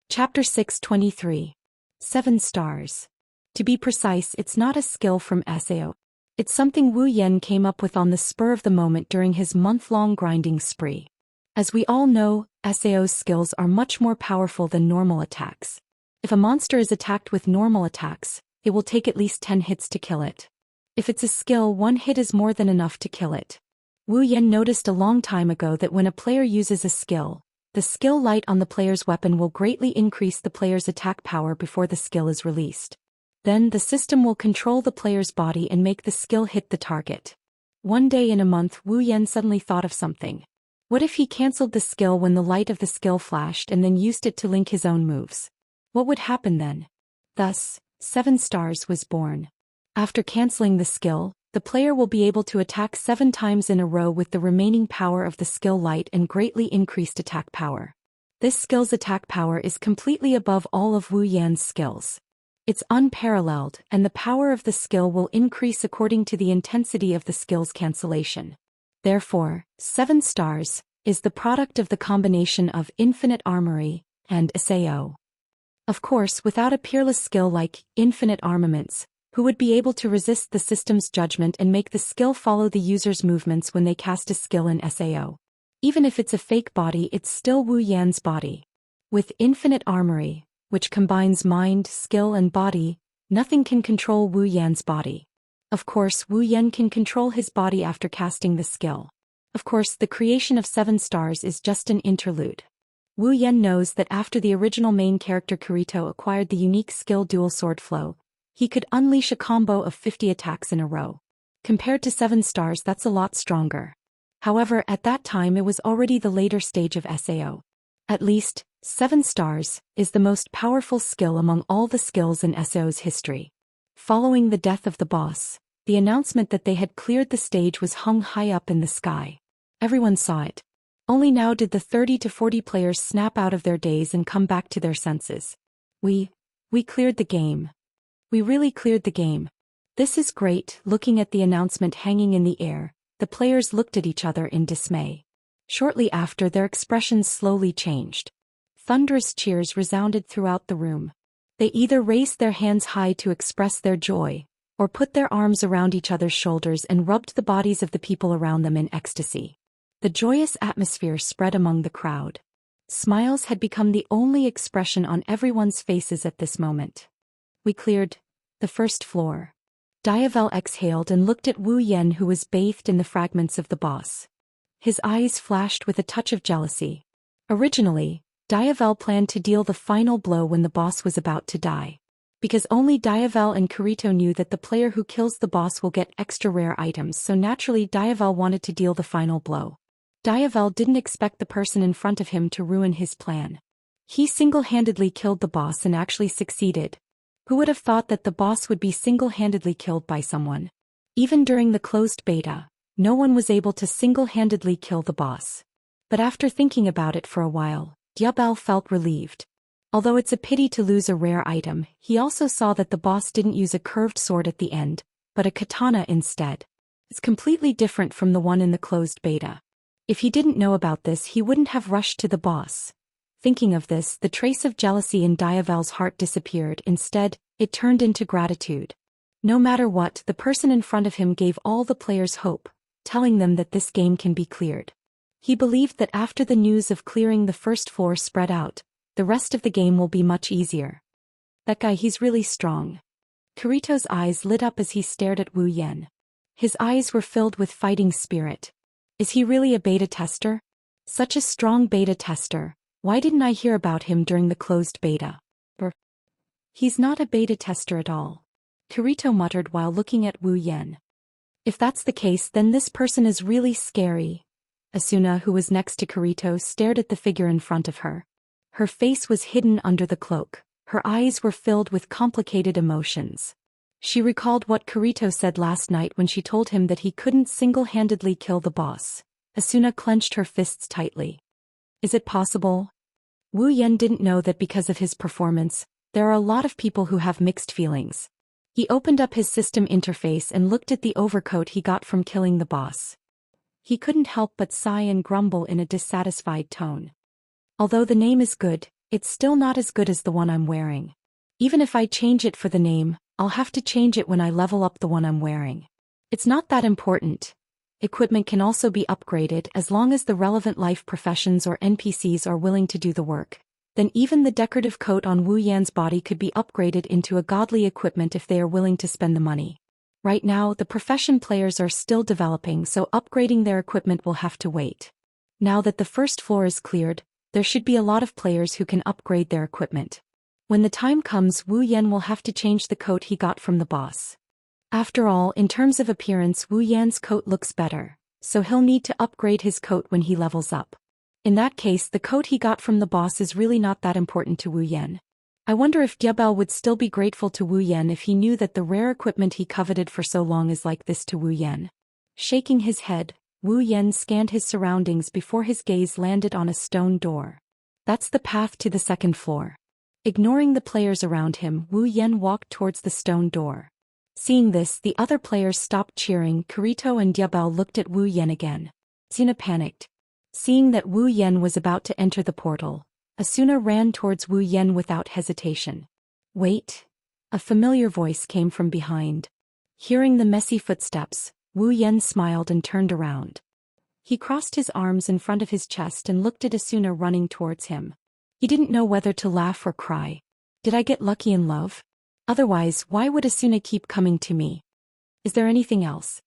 Chapter 623. 7 stars. To be precise, it's not a skill from Sao. It's something Wu Yan came up with on the spur of the moment during his month-long grinding spree. As we all know, Sao's skills are much more powerful than normal attacks. If a monster is attacked with normal attacks, it will take at least 10 hits to kill it. If it's a skill, 1 hit is more than enough to kill it. Wu Yan noticed a long time ago that when a player uses a skill, The skill light on the player's weapon will greatly increase the player's attack power before the skill is released. Then the system will control the player's body and make the skill hit the target. One day in a month, Wu Yan suddenly thought of something. What if he cancelled the skill when the light of the skill flashed and then used it to link his own moves? What would happen then? Thus, 7 stars was born. After cancelling the skill, the player will be able to attack 7 times in a row with the remaining power of the skill light and greatly increased attack power. This skill's attack power is completely above all of Wu Yan's skills. It's unparalleled, and the power of the skill will increase according to the intensity of the skill's cancellation. Therefore, 7 stars is the product of the combination of Infinite Armory and SAO. Of course, without a peerless skill like Infinite Armaments, who would be able to resist the system's judgment and make the skill follow the user's movements when they cast a skill in SAO. Even if it's a fake body, it's still Wu Yan's body. With Infinite Armory, which combines mind, skill and body, nothing can control Wu Yan's body. Of course, Wu Yan can control his body after casting the skill. Of course, the creation of 7 stars is just an interlude. Wu Yan knows that after the original main character Kirito acquired the unique skill Dual Sword Flow, he could unleash a combo of 50 attacks in a row. Compared to 7 stars, that's a lot stronger. However, at that time it was already the later stage of SAO. At least, 7 stars is the most powerful skill among all the skills in SAO's history. Following the death of the boss, the announcement that they had cleared the stage was hung high up in the sky. Everyone saw it. Only now did the 30 to 40 players snap out of their daze and come back to their senses. We cleared the game. We really cleared the game. This is great. Looking at the announcement hanging in the air, the players looked at each other in dismay. Shortly after, their expressions slowly changed. Thunderous cheers resounded throughout the room. They either raised their hands high to express their joy, or put their arms around each other's shoulders and rubbed the bodies of the people around them in ecstasy. The joyous atmosphere spread among the crowd. Smiles had become the only expression on everyone's faces at this moment. We cleared the first floor. Diavel exhaled and looked at Wu Yan, who was bathed in the fragments of the boss. His eyes flashed with a touch of jealousy. Originally, Diavel planned to deal the final blow when the boss was about to die. Because only Diavel and Kirito knew that the player who kills the boss will get extra rare items, so naturally Diavel wanted to deal the final blow. Diavel didn't expect the person in front of him to ruin his plan. He single-handedly killed the boss and actually succeeded. Who would have thought that the boss would be single-handedly killed by someone? Even during the closed beta, no one was able to single-handedly kill the boss. But after thinking about it for a while, Diavel felt relieved. Although it's a pity to lose a rare item, he also saw that the boss didn't use a curved sword at the end, but a katana instead. It's completely different from the one in the closed beta. If he didn't know about this, he wouldn't have rushed to the boss. Thinking of this, the trace of jealousy in Diavel's heart disappeared. Instead, it turned into gratitude. No matter what, the person in front of him gave all the players hope, telling them that this game can be cleared. He believed that after the news of clearing the first floor spread out, the rest of the game will be much easier. That guy, he's really strong. Kirito's eyes lit up as he stared at Wu Yan. His eyes were filled with fighting spirit. Is he really a beta tester? Such a strong beta tester. Why didn't I hear about him during the closed beta? He's not a beta tester at all. Kirito muttered while looking at Wu Yan. If that's the case, then this person is really scary. Asuna, who was next to Kirito, stared at the figure in front of her. Her face was hidden under the cloak. Her eyes were filled with complicated emotions. She recalled what Kirito said last night when she told him that he couldn't single-handedly kill the boss. Asuna clenched her fists tightly. Is it possible? Wu Yan didn't know that because of his performance, there are a lot of people who have mixed feelings. He opened up his system interface and looked at the overcoat he got from killing the boss. He couldn't help but sigh and grumble in a dissatisfied tone. Although the name is good, it's still not as good as the one I'm wearing. Even if I change it for the name, I'll have to change it when I level up the one I'm wearing. It's not that important. Equipment can also be upgraded as long as the relevant life professions or NPCs are willing to do the work. Then even the decorative coat on Wu Yan's body could be upgraded into a godly equipment if they are willing to spend the money. Right now, the profession players are still developing, so upgrading their equipment will have to wait. Now that the first floor is cleared, There should be a lot of players who can upgrade their equipment. When the time comes, Wu Yan will have to change the coat he got from the boss. After all, in terms of appearance, Wu Yan's coat looks better, so he'll need to upgrade his coat when he levels up. In that case, the coat he got from the boss is really not that important to Wu Yan. I wonder if Diabel would still be grateful to Wu Yan if he knew that the rare equipment he coveted for so long is like this to Wu Yan. Shaking his head, Wu Yan scanned his surroundings before his gaze landed on a stone door. That's the path to the second floor. Ignoring the players around him, Wu Yan walked towards the stone door. Seeing this, the other players stopped cheering. Kirito and Diabel looked at Wu Yan again. Asuna panicked. Seeing that Wu Yan was about to enter the portal, Asuna ran towards Wu Yan without hesitation. Wait! A familiar voice came from behind. Hearing the messy footsteps, Wu Yan smiled and turned around. He crossed his arms in front of his chest and looked at Asuna running towards him. He didn't know whether to laugh or cry. Did I get lucky in love? Otherwise, why would Asuna keep coming to me? Is there anything else?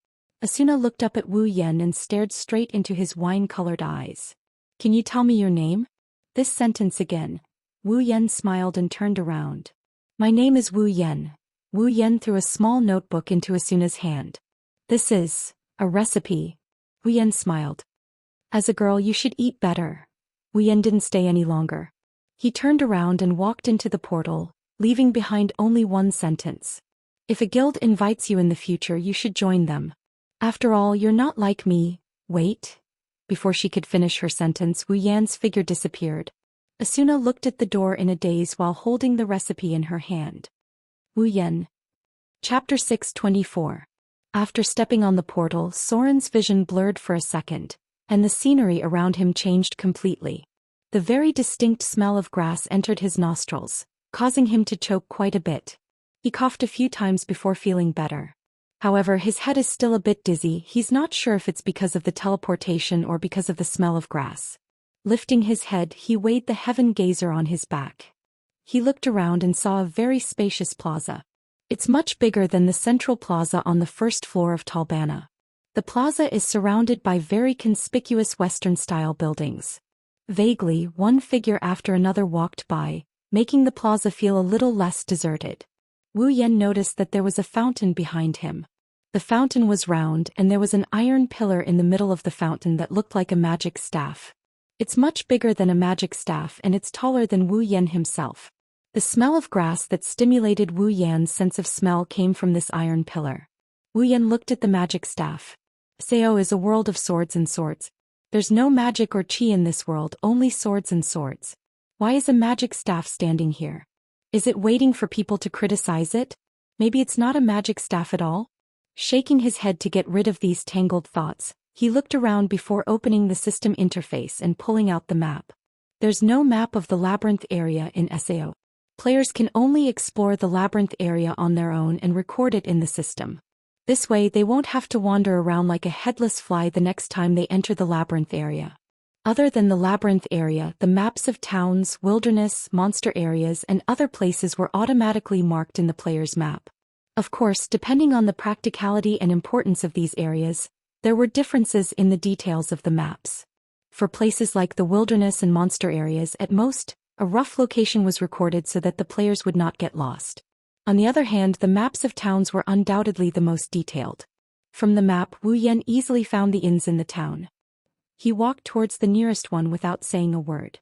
Asuna looked up at Wu Yan and stared straight into his wine-colored eyes. Can you tell me your name? This sentence again. Wu Yan smiled and turned around. My name is Wu Yan. Wu Yan threw a small notebook into Asuna's hand. This is a recipe. Wu Yan smiled. As a girl, you should eat better. Wu Yan didn't stay any longer. He turned around and walked into the portal, leaving behind only one sentence. If a guild invites you in the future, you should join them. After all, you're not like me. Wait. Before she could finish her sentence, Wu Yan's figure disappeared. Asuna looked at the door in a daze while holding the recipe in her hand. Wu Yan. Chapter 624. After stepping on the portal, Soren's vision blurred for a second, and the scenery around him changed completely. The very distinct smell of grass entered his nostrils, causing him to choke quite a bit. He coughed a few times before feeling better. However, his head is still a bit dizzy. He's not sure if it's because of the teleportation or because of the smell of grass. Lifting his head, he weighed the heaven gazer on his back. He looked around and saw a very spacious plaza. It's much bigger than the central plaza on the first floor of Talbana. The plaza is surrounded by very conspicuous Western-style buildings. Vaguely, one figure after another walked by, making the plaza feel a little less deserted. Wu Yan noticed that there was a fountain behind him. The fountain was round and there was an iron pillar in the middle of the fountain that looked like a magic staff. It's much bigger than a magic staff and it's taller than Wu Yan himself. The smell of grass that stimulated Wu Yan's sense of smell came from this iron pillar. Wu Yan looked at the magic staff. Sao is a world of swords and swords. There's no magic or chi in this world, only swords and swords. Why is a magic staff standing here? Is it waiting for people to criticize it? Maybe it's not a magic staff at all? Shaking his head to get rid of these tangled thoughts, he looked around before opening the system interface and pulling out the map. There's no map of the labyrinth area in SAO. Players can only explore the labyrinth area on their own and record it in the system. This way they won't have to wander around like a headless fly the next time they enter the labyrinth area. Other than the labyrinth area, the maps of towns, wilderness, monster areas, and other places were automatically marked in the player's map. Of course, depending on the practicality and importance of these areas, there were differences in the details of the maps. For places like the wilderness and monster areas, at most, a rough location was recorded so that the players would not get lost. On the other hand, the maps of towns were undoubtedly the most detailed. From the map, Wu Yan easily found the inns in the town. He walked towards the nearest one without saying a word.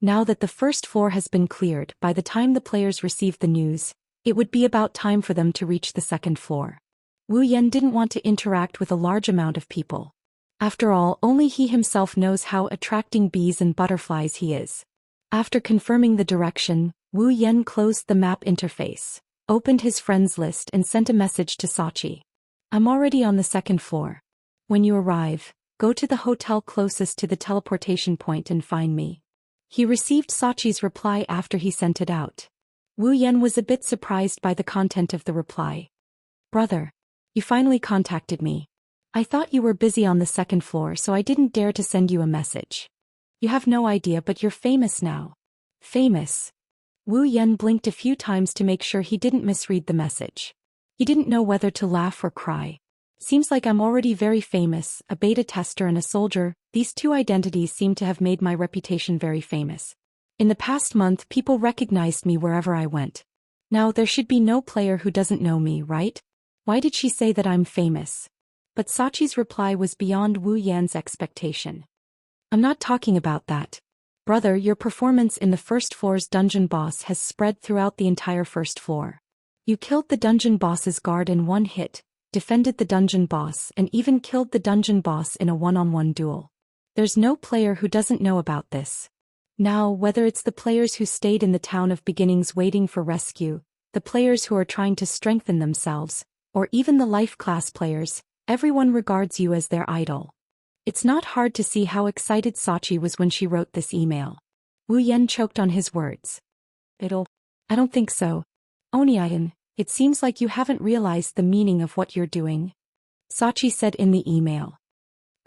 Now that the first floor has been cleared, by the time the players received the news, it would be about time for them to reach the second floor. Wu Yan didn't want to interact with a large amount of people. After all, only he himself knows how attracting bees and butterflies he is. After confirming the direction, Wu Yan closed the map interface, opened his friends list and sent a message to Sachi. I'm already on the second floor. When you arrive, go to the hotel closest to the teleportation point and find me. He received Sachi's reply after he sent it out. Wu Yan was a bit surprised by the content of the reply. Brother, you finally contacted me. I thought you were busy on the second floor, so I didn't dare to send you a message. You have no idea, but you're famous now. Famous? Wu Yan blinked a few times to make sure he didn't misread the message. He didn't know whether to laugh or cry. Seems like I'm already very famous, a beta tester and a soldier. These two identities seem to have made my reputation very famous. In the past month, people recognized me wherever I went. Now there should be no player who doesn't know me, right? Why did she say that I'm famous? But Sachi's reply was beyond Wu Yan's expectation. I'm not talking about that. Brother, your performance in the first floor's dungeon boss has spread throughout the entire first floor. You killed the dungeon boss's guard in one hit, defended the dungeon boss, and even killed the dungeon boss in a one-on-one duel. There's no player who doesn't know about this. Now, whether it's the players who stayed in the town of beginnings waiting for rescue, the players who are trying to strengthen themselves, or even the life class players, everyone regards you as their idol. It's not hard to see how excited Sachi was when she wrote this email. Wu Yan choked on his words. I don't think so. Oniyan, it seems like you haven't realized the meaning of what you're doing. Sachi said in the email.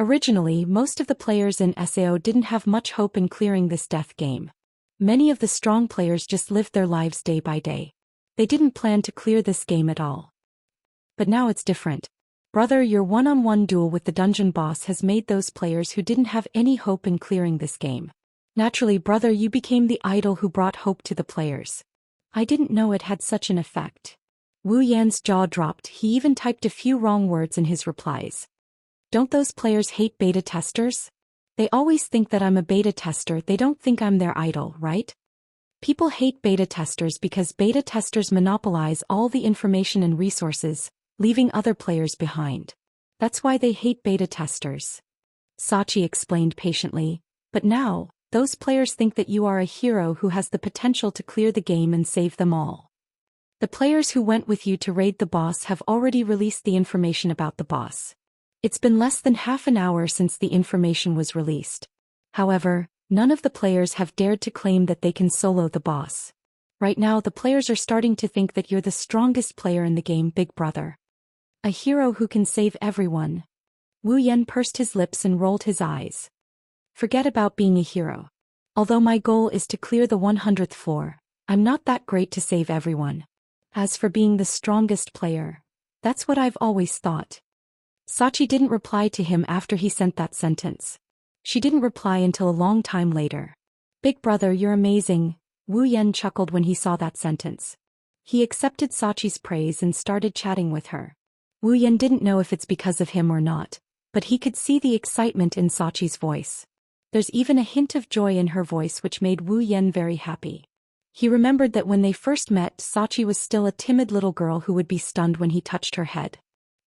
Originally, most of the players in SAO didn't have much hope in clearing this death game. Many of the strong players just lived their lives day by day. They didn't plan to clear this game at all. But now it's different. Brother, your one-on-one duel with the dungeon boss has made those players who didn't have any hope in clearing this game. Naturally, brother, you became the idol who brought hope to the players. I didn't know it had such an effect. Wu Yan's jaw dropped. He even typed a few wrong words in his replies. Don't those players hate beta testers? They always think that I'm a beta tester. They don't think I'm their idol, right? People hate beta testers because beta testers monopolize all the information and resources, leaving other players behind. That's why they hate beta testers. Sachi explained patiently, but now, those players think that you are a hero who has the potential to clear the game and save them all. The players who went with you to raid the boss have already released the information about the boss. It's been less than half an hour since the information was released. However, none of the players have dared to claim that they can solo the boss. Right now the players are starting to think that you're the strongest player in the game, big brother. A hero who can save everyone. Wu Yan pursed his lips and rolled his eyes. Forget about being a hero. Although my goal is to clear the 100th floor, I'm not that great to save everyone. As for being the strongest player, that's what I've always thought. Sachi didn't reply to him after he sent that sentence. She didn't reply until a long time later. Big brother, you're amazing, Wu Yan chuckled when he saw that sentence. He accepted Sachi's praise and started chatting with her. Wu Yan didn't know if it's because of him or not, but he could see the excitement in Sachi's voice. There's even a hint of joy in her voice which made Wu Yan very happy. He remembered that when they first met, Sachi was still a timid little girl who would be stunned when he touched her head.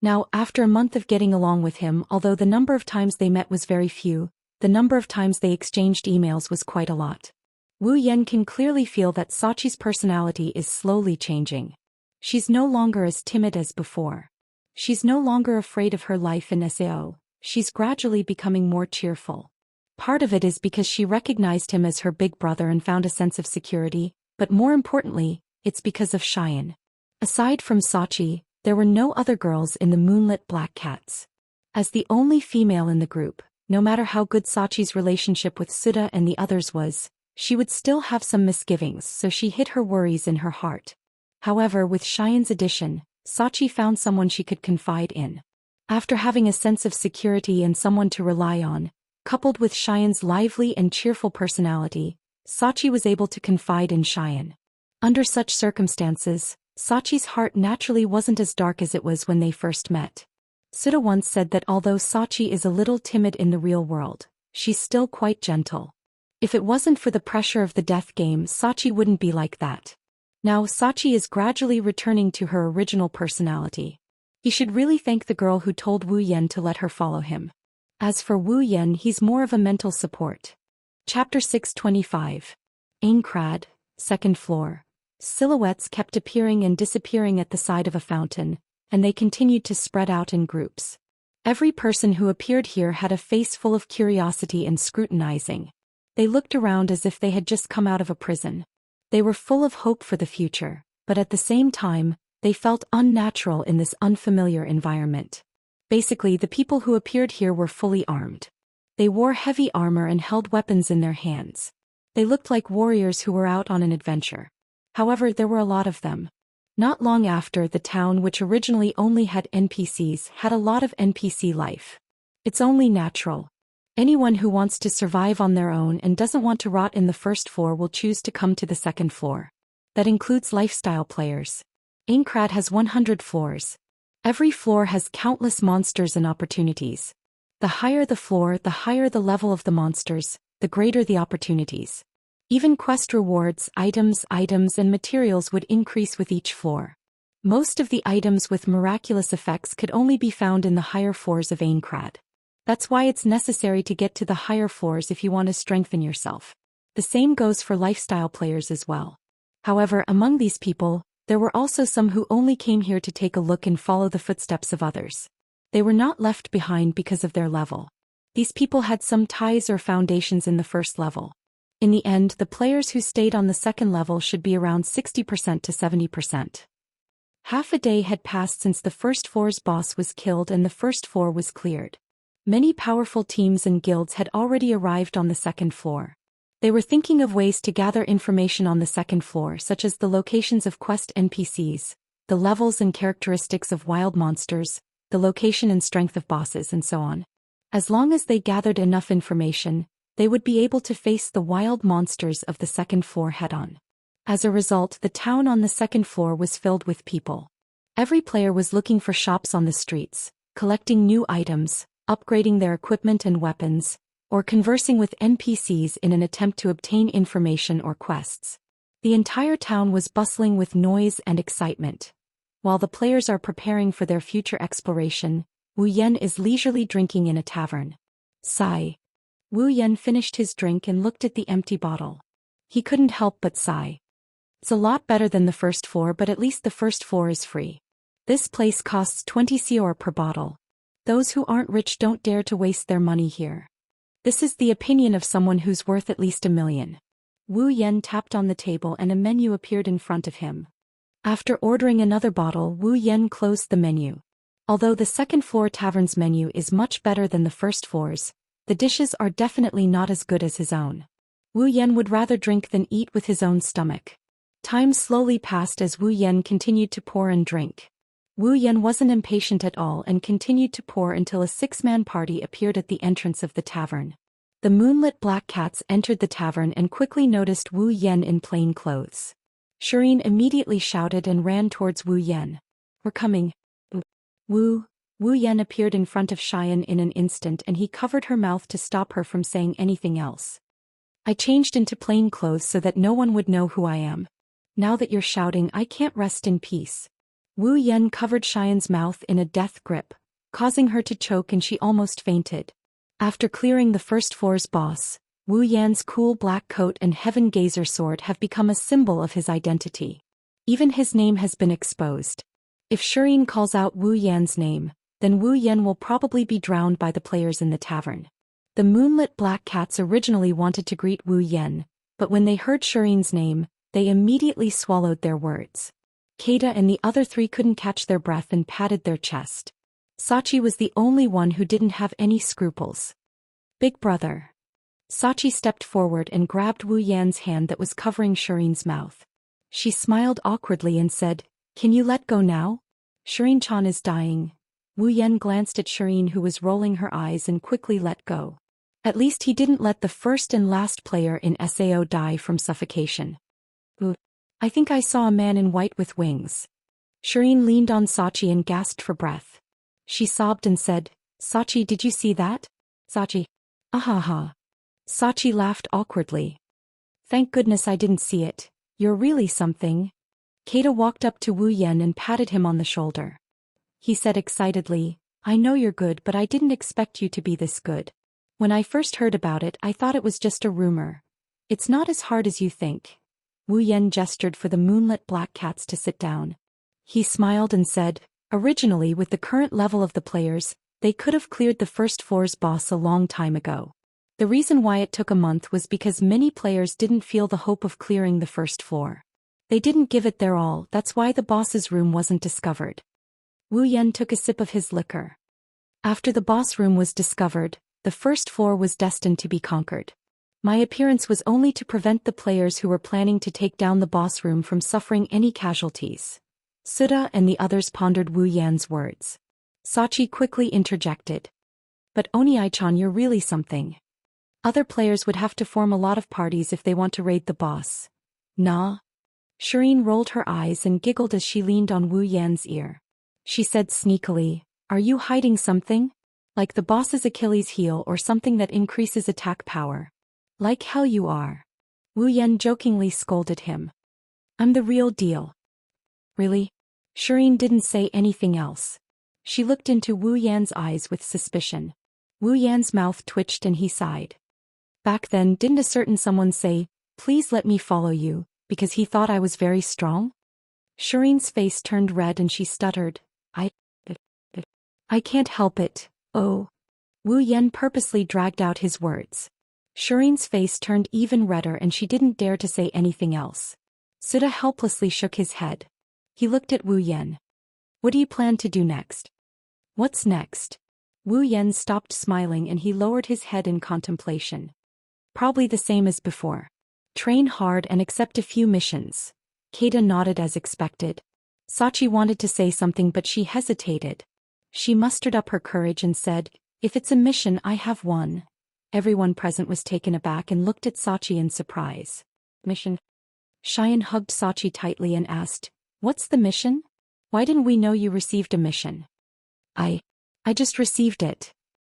Now, after a month of getting along with him, although the number of times they met was very few, the number of times they exchanged emails was quite a lot. Wu Yan can clearly feel that Sachi's personality is slowly changing. She's no longer as timid as before. She's no longer afraid of her life in SAO, she's gradually becoming more cheerful. Part of it is because she recognized him as her big brother and found a sense of security, but more importantly, it's because of Xian. Aside from Sachi, there were no other girls in the moonlit Black Cats. As the only female in the group, no matter how good Sachi's relationship with Suda and the others was, she would still have some misgivings, so she hid her worries in her heart. However, with Xian's addition, Sachi found someone she could confide in. After having a sense of security and someone to rely on, coupled with Xian's lively and cheerful personality, Sachi was able to confide in Xian. Under such circumstances, Sachi's heart naturally wasn't as dark as it was when they first met. Suda once said that although Sachi is a little timid in the real world, she's still quite gentle. If it wasn't for the pressure of the death game, Sachi wouldn't be like that. Now Sachi is gradually returning to her original personality. He should really thank the girl who told Wu Yan to let her follow him. As for Wu Yan, he's more of a mental support. Chapter 625. Aincrad, second floor. Silhouettes kept appearing and disappearing at the side of a fountain, and they continued to spread out in groups. Every person who appeared here had a face full of curiosity and scrutinizing. They looked around as if they had just come out of a prison. They were full of hope for the future, but at the same time, they felt unnatural in this unfamiliar environment. Basically, the people who appeared here were fully armed. They wore heavy armor and held weapons in their hands. They looked like warriors who were out on an adventure. However, there were a lot of them. Not long after, the town, which originally only had NPCs, had a lot of NPC life. It's only natural. Anyone who wants to survive on their own and doesn't want to rot in the first floor will choose to come to the second floor. That includes lifestyle players. Aincrad has 100 floors. Every floor has countless monsters and opportunities. The higher the floor, the higher the level of the monsters, the greater the opportunities. Even quest rewards, items, and materials would increase with each floor. Most of the items with miraculous effects could only be found in the higher floors of Aincrad. That's why it's necessary to get to the higher floors if you want to strengthen yourself. The same goes for lifestyle players as well. However, among these people, there were also some who only came here to take a look and follow the footsteps of others. They were not left behind because of their level. These people had some ties or foundations in the first level. In the end, the players who stayed on the second level should be around 60% to 70%. Half a day had passed since the first floor's boss was killed and the first floor was cleared. Many powerful teams and guilds had already arrived on the second floor. They were thinking of ways to gather information on the second floor, such as the locations of quest NPCs, the levels and characteristics of wild monsters, the location and strength of bosses, and so on. As long as they gathered enough information, they would be able to face the wild monsters of the second floor head-on. As a result, the town on the second floor was filled with people. Every player was looking for shops on the streets, collecting new items, upgrading their equipment and weapons, or conversing with NPCs in an attempt to obtain information or quests. The entire town was bustling with noise and excitement. While the players are preparing for their future exploration, Wu Yan is leisurely drinking in a tavern. Sigh. Wu Yan finished his drink and looked at the empty bottle. He couldn't help but sigh. It's a lot better than the first floor, but at least the first floor is free. This place costs 20 CR per bottle. Those who aren't rich don't dare to waste their money here. This is the opinion of someone who's worth at least 1 million. Wu Yan tapped on the table and a menu appeared in front of him. After ordering another bottle, Wu Yan closed the menu. Although the second floor tavern's menu is much better than the first floor's, the dishes are definitely not as good as his own. Wu Yan would rather drink than eat with his own stomach. Time slowly passed as Wu Yan continued to pour and drink. Wu Yan wasn't impatient at all and continued to pour until a 6-man party appeared at the entrance of the tavern. The moonlit black cats entered the tavern and quickly noticed Wu Yan in plain clothes. Shireen immediately shouted and ran towards Wu Yan. "We're coming." Wu Yan appeared in front of Xian in an instant and he covered her mouth to stop her from saying anything else. "I changed into plain clothes so that no one would know who I am. Now that you're shouting, I can't rest in peace." Wu Yan covered Xian's mouth in a death grip, causing her to choke and she almost fainted. After clearing the first floor's boss, Wu Yan's cool black coat and Heaven Gazer sword have become a symbol of his identity. Even his name has been exposed. If Shireen calls out Wu Yan's name, then Wu Yan will probably be drowned by the players in the tavern. The moonlit black cats originally wanted to greet Wu Yan, but when they heard Shireen's name, they immediately swallowed their words. Keita and the other 3 couldn't catch their breath and patted their chest. Sachi was the only one who didn't have any scruples. "Big brother." Sachi stepped forward and grabbed Wu Yan's hand that was covering Shireen's mouth. She smiled awkwardly and said, "Can you let go now? Shireen-chan is dying." Wu Yan glanced at Shireen, who was rolling her eyes, and quickly let go. At least he didn't let the first and last player in SAO die from suffocation. "I think I saw a man in white with wings." Shireen leaned on Sachi and gasped for breath. She sobbed and said, "Sachi, did you see that?" Sachi, "Ahaha." Sachi laughed awkwardly. "Thank goodness I didn't see it. You're really something." Keita walked up to Wu Yan and patted him on the shoulder. He said excitedly, "I know you're good, but I didn't expect you to be this good. When I first heard about it, I thought it was just a rumor. It's not as hard as you think." Wu Yan gestured for the moonlit black cats to sit down. He smiled and said, "Originally, with the current level of the players, they could have cleared the first floor's boss a long time ago. The reason why it took a month was because many players didn't feel the hope of clearing the first floor. They didn't give it their all, that's why the boss's room wasn't discovered." Wu Yan took a sip of his liquor. After the boss room was discovered, the first floor was destined to be conquered. My appearance was only to prevent the players who were planning to take down the boss room from suffering any casualties. Suda and the others pondered Wu Yan's words. Sachi quickly interjected. But Oni-chan, you're really something. Other players would have to form a lot of parties if they want to raid the boss. Nah. Shireen rolled her eyes and giggled as she leaned on Wu Yan's ear. She said sneakily, are you hiding something? Like the boss's Achilles heel or something that increases attack power? Like hell you are. Wu Yan jokingly scolded him. I'm the real deal. Really? Shireen didn't say anything else. She looked into Wu Yan's eyes with suspicion. Wu Yan's mouth twitched and he sighed. Back then, didn't a certain someone say, please let me follow you, because he thought I was very strong? Shireen's face turned red and she stuttered, I can't help it, oh. Wu Yan purposely dragged out his words. Shireen's face turned even redder and she didn't dare to say anything else. Suda helplessly shook his head. He looked at Wu Yan. What do you plan to do next? What's next? Wu Yan stopped smiling and he lowered his head in contemplation. Probably the same as before. Train hard and accept a few missions. Keita nodded as expected. Sachi wanted to say something but she hesitated. She mustered up her courage and said, if it's a mission, I have one. Everyone present was taken aback and looked at Sachi in surprise. Mission? Xian hugged Sachi tightly and asked, what's the mission? Why didn't we know you received a mission? I just received it.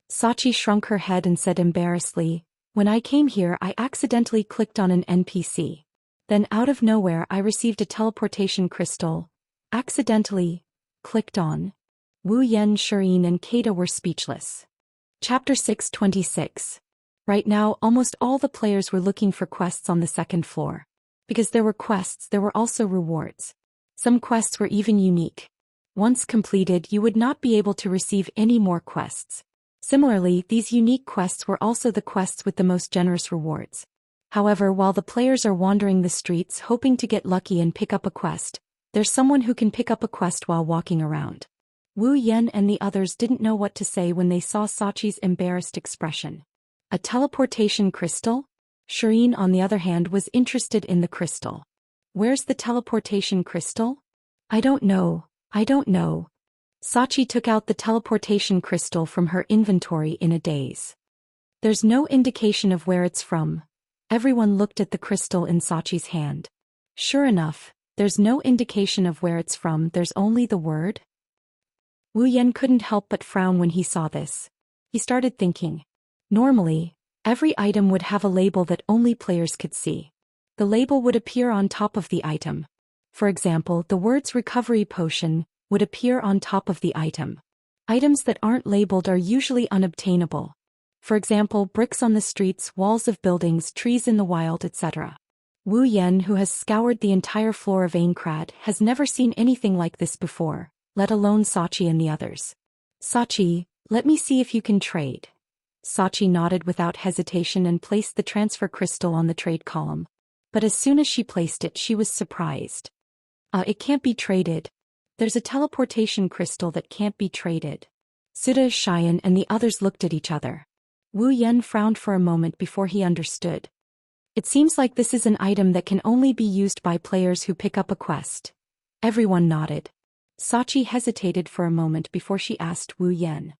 Sachi shrunk her head and said embarrassedly, when I came here I accidentally clicked on an NPC. Then out of nowhere I received a teleportation crystal. Accidentally. Clicked on. Wu Yan, Shireen and Keita were speechless. Chapter 626. Right now almost all the players were looking for quests on the second floor. Because there were quests, there were also rewards. Some quests were even unique. Once completed, you would not be able to receive any more quests. Similarly, these unique quests were also the quests with the most generous rewards. However, while the players are wandering the streets hoping to get lucky and pick up a quest, there's someone who can pick up a quest while walking around. Wu Yan and the others didn't know what to say when they saw Sachi's embarrassed expression. A teleportation crystal? Shireen, on the other hand, was interested in the crystal. Where's the teleportation crystal? I don't know. Sachi took out the teleportation crystal from her inventory in a daze. There's no indication of where it's from. Everyone looked at the crystal in Sachi's hand. Sure enough, there's no indication of where it's from, there's only the word. Wu Yan couldn't help but frown when he saw this. He started thinking. Normally, every item would have a label that only players could see. The label would appear on top of the item. For example, the words recovery potion would appear on top of the item. Items that aren't labeled are usually unobtainable. For example, bricks on the streets, walls of buildings, trees in the wild, etc. Wu Yan, who has scoured the entire floor of Aincrad, has never seen anything like this before, let alone Sachi and the others. Sachi, let me see if you can trade. Sachi nodded without hesitation and placed the transfer crystal on the trade column. But as soon as she placed it, she was surprised. It can't be traded. There's a teleportation crystal that can't be traded. Suda, Xian and the others looked at each other. Wu Yan frowned for a moment before he understood. It seems like this is an item that can only be used by players who pick up a quest. Everyone nodded. Sachi hesitated for a moment before she asked Wu Yan.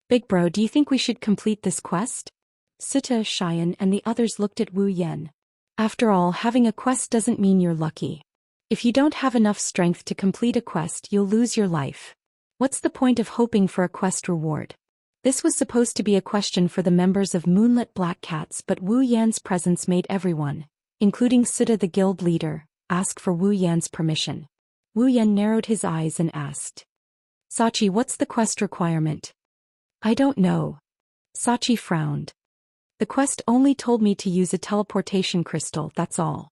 Big bro, do you think we should complete this quest? Suda, Xian and the others looked at Wu Yan. After all, having a quest doesn't mean you're lucky. If you don't have enough strength to complete a quest, you'll lose your life. What's the point of hoping for a quest reward? This was supposed to be a question for the members of Moonlit Black Cats, but Wu Yan's presence made everyone, including Suda the guild leader, ask for Wu Yan's permission. Wu Yan narrowed his eyes and asked. Sachi, what's the quest requirement? I don't know. Sachi frowned. The quest only told me to use a teleportation crystal, that's all.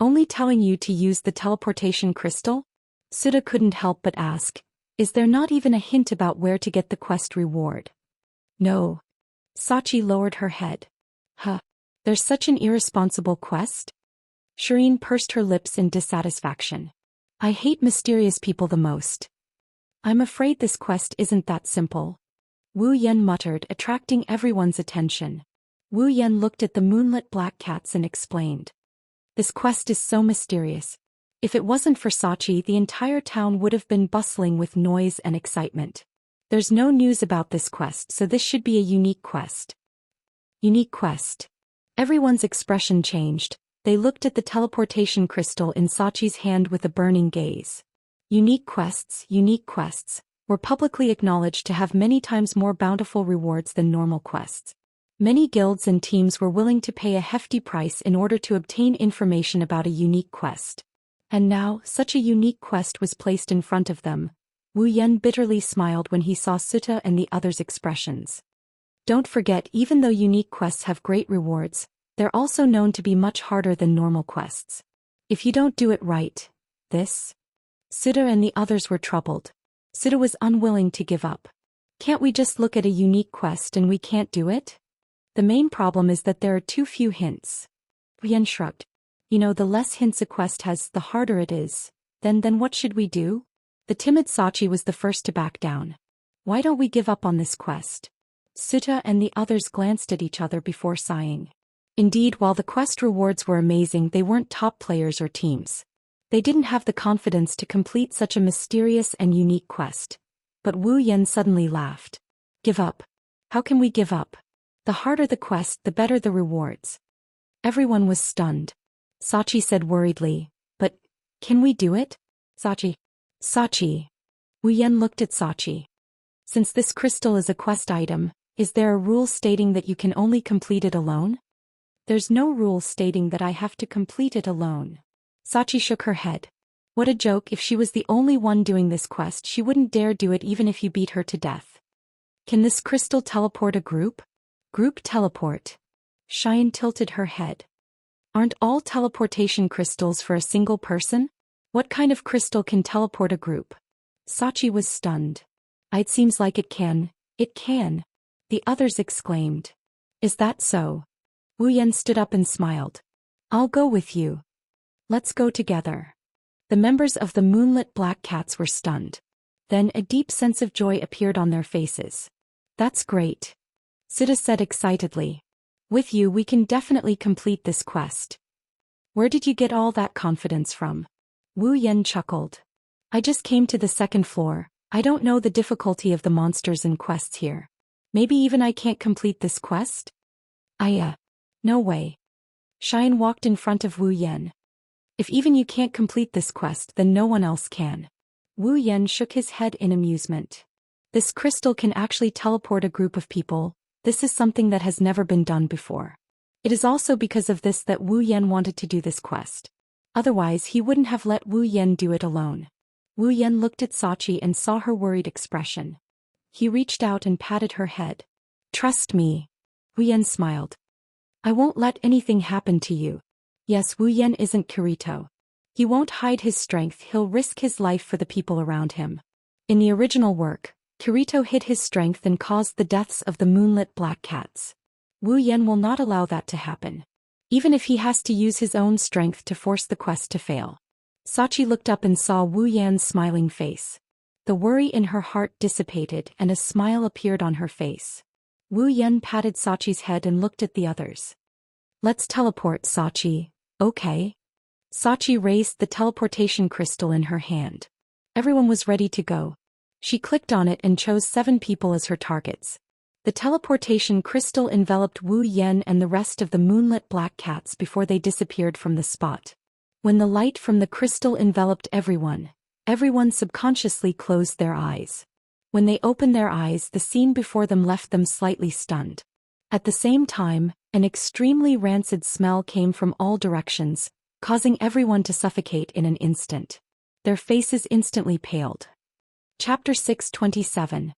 Only telling you to use the teleportation crystal? Suda couldn't help but ask, is there not even a hint about where to get the quest reward? No. Sachi lowered her head. There's such an irresponsible quest? Shireen pursed her lips in dissatisfaction. I hate mysterious people the most. I'm afraid this quest isn't that simple. Wu Yan muttered, attracting everyone's attention. Wu Yan looked at the Moonlit Black Cats and explained. This quest is so mysterious. If it wasn't for Sachi, the entire town would have been bustling with noise and excitement. There's no news about this quest, so this should be a unique quest. Unique quest. Everyone's expression changed. They looked at the teleportation crystal in Sachi's hand with a burning gaze. Unique quests, were publicly acknowledged to have many times more bountiful rewards than normal quests. Many guilds and teams were willing to pay a hefty price in order to obtain information about a unique quest. And now, such a unique quest was placed in front of them. Wu Yan bitterly smiled when he saw Sutta and the others' expressions. Don't forget, even though unique quests have great rewards, they're also known to be much harder than normal quests. If you don't do it right, this... Sutta and the others were troubled. Sutta was unwilling to give up. Can't we just look at a unique quest and we can't do it? The main problem is that there are too few hints. Wu Yan shrugged. The less hints a quest has, the harder it is. Then what should we do? The timid Sachi was the first to back down. Why don't we give up on this quest? Sutta and the others glanced at each other before sighing. Indeed, while the quest rewards were amazing, they weren't top players or teams. They didn't have the confidence to complete such a mysterious and unique quest. But Wu Yan suddenly laughed. Give up? How can we give up? The harder the quest, the better the rewards. Everyone was stunned. Sachi said worriedly, but, can we do it? Sachi. Wu Yan looked at Sachi. Since this crystal is a quest item, is there a rule stating that you can only complete it alone? There's no rule stating that I have to complete it alone. Sachi shook her head. What a joke, if she was the only one doing this quest, she wouldn't dare do it even if you beat her to death. Can this crystal teleport a group? Group teleport. Xian tilted her head. Aren't all teleportation crystals for a single person? What kind of crystal can teleport a group? Sachi was stunned. It seems like it can. It can. The others exclaimed. Is that so? Wu Yan stood up and smiled. I'll go with you. Let's go together. The members of the Moonlit Black Cats were stunned. Then a deep sense of joy appeared on their faces. That's great. Sutta said excitedly. With you we can definitely complete this quest. Where did you get all that confidence from? Wu Yan chuckled. I just came to the second floor. I don't know the difficulty of the monsters and quests here. Maybe even I can't complete this quest? No way. Xian walked in front of Wu Yan. If even you can't complete this quest, then no one else can. Wu Yan shook his head in amusement. This crystal can actually teleport a group of people. This is something that has never been done before. It is also because of this that Wu Yan wanted to do this quest. Otherwise he wouldn't have let Wu Yan do it alone. Wu Yan looked at Sachi and saw her worried expression. He reached out and patted her head. Trust me. Wu Yan smiled. I won't let anything happen to you. Yes, Wu Yan isn't Kirito. He won't hide his strength, he'll risk his life for the people around him. In the original work, Kirito hid his strength and caused the deaths of the Moonlit Black Cats. Wu Yan will not allow that to happen. Even if he has to use his own strength to force the quest to fail. Sachi looked up and saw Wu Yan's smiling face. The worry in her heart dissipated and a smile appeared on her face. Wu Yan patted Sachi's head and looked at the others. Let's teleport, Sachi, okay? Sachi raised the teleportation crystal in her hand. Everyone was ready to go. She clicked on it and chose 7 people as her targets. The teleportation crystal enveloped Wu Yan and the rest of the Moonlit Black Cats before they disappeared from the spot. When the light from the crystal enveloped everyone subconsciously closed their eyes. When they opened their eyes, the scene before them left them slightly stunned. At the same time, an extremely rancid smell came from all directions, causing everyone to suffocate in an instant. Their faces instantly paled. Chapter 627.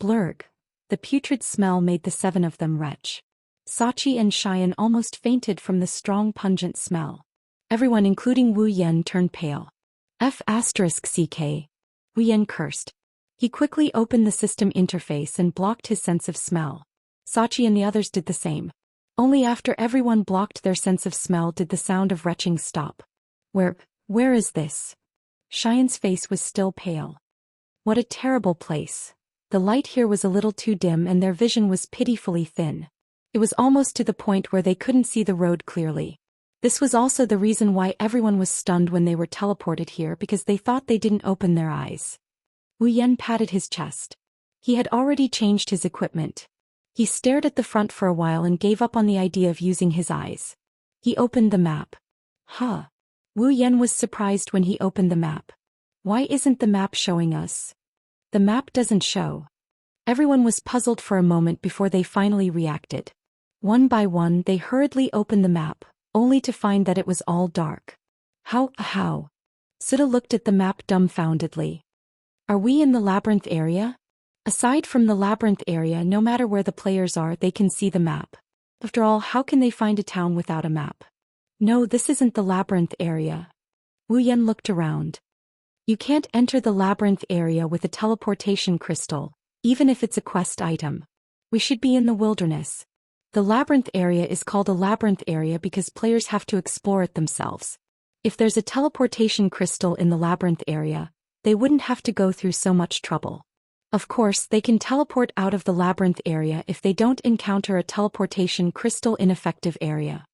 Blurg. The putrid smell made the 7 of them retch. Sachi and Xian almost fainted from the strong pungent smell. Everyone including Wu Yan turned pale. F***ck. Wu Yan cursed. He quickly opened the system interface and blocked his sense of smell. Sachi and the others did the same. Only after everyone blocked their sense of smell did the sound of retching stop. Where is this? Xian's face was still pale. What a terrible place. The light here was a little too dim and their vision was pitifully thin. It was almost to the point where they couldn't see the road clearly. This was also the reason why everyone was stunned when they were teleported here, because they thought they didn't open their eyes. Wu Yan patted his chest. He had already changed his equipment. He stared at the front for a while and gave up on the idea of using his eyes. He opened the map. Huh. Wu Yan was surprised when he opened the map. Why isn't the map showing us? The map doesn't show. Everyone was puzzled for a moment before they finally reacted. One by one they hurriedly opened the map, only to find that it was all dark. How? Suda looked at the map dumbfoundedly. Are we in the labyrinth area? Aside from the labyrinth area, no matter where the players are, they can see the map. After all, how can they find a town without a map? No, this isn't the labyrinth area. Wu Yan looked around. You can't enter the labyrinth area with a teleportation crystal, even if it's a quest item. We should be in the wilderness. The labyrinth area is called a labyrinth area because players have to explore it themselves. If there's a teleportation crystal in the labyrinth area, they wouldn't have to go through so much trouble. Of course, they can teleport out of the labyrinth area if they don't encounter a teleportation crystal ineffective area.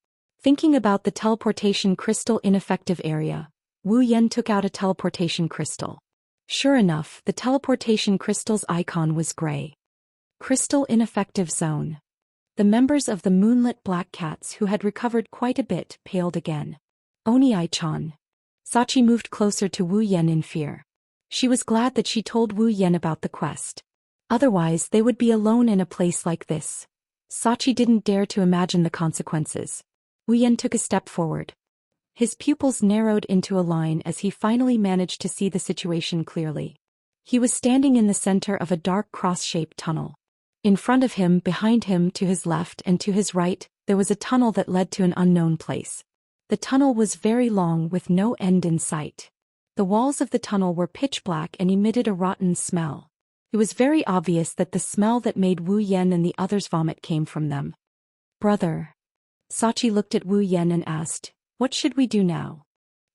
Thinking about the teleportation crystal ineffective area, Wu Yan took out a teleportation crystal. Sure enough, the teleportation crystal's icon was gray. Crystal ineffective zone. The members of the Moonlit Black Cats, who had recovered quite a bit, paled again. Oni-chan. Sachi moved closer to Wu Yan in fear. She was glad that she told Wu Yan about the quest. Otherwise, they would be alone in a place like this. Sachi didn't dare to imagine the consequences. Wu Yan took a step forward. His pupils narrowed into a line as he finally managed to see the situation clearly. He was standing in the center of a dark cross-shaped tunnel. In front of him, behind him, to his left and to his right, there was a tunnel that led to an unknown place. The tunnel was very long with no end in sight. The walls of the tunnel were pitch black and emitted a rotten smell. It was very obvious that the smell that made Wu Yan and the others vomit came from them. Brother. Sachi looked at Wu Yan and asked, what should we do now?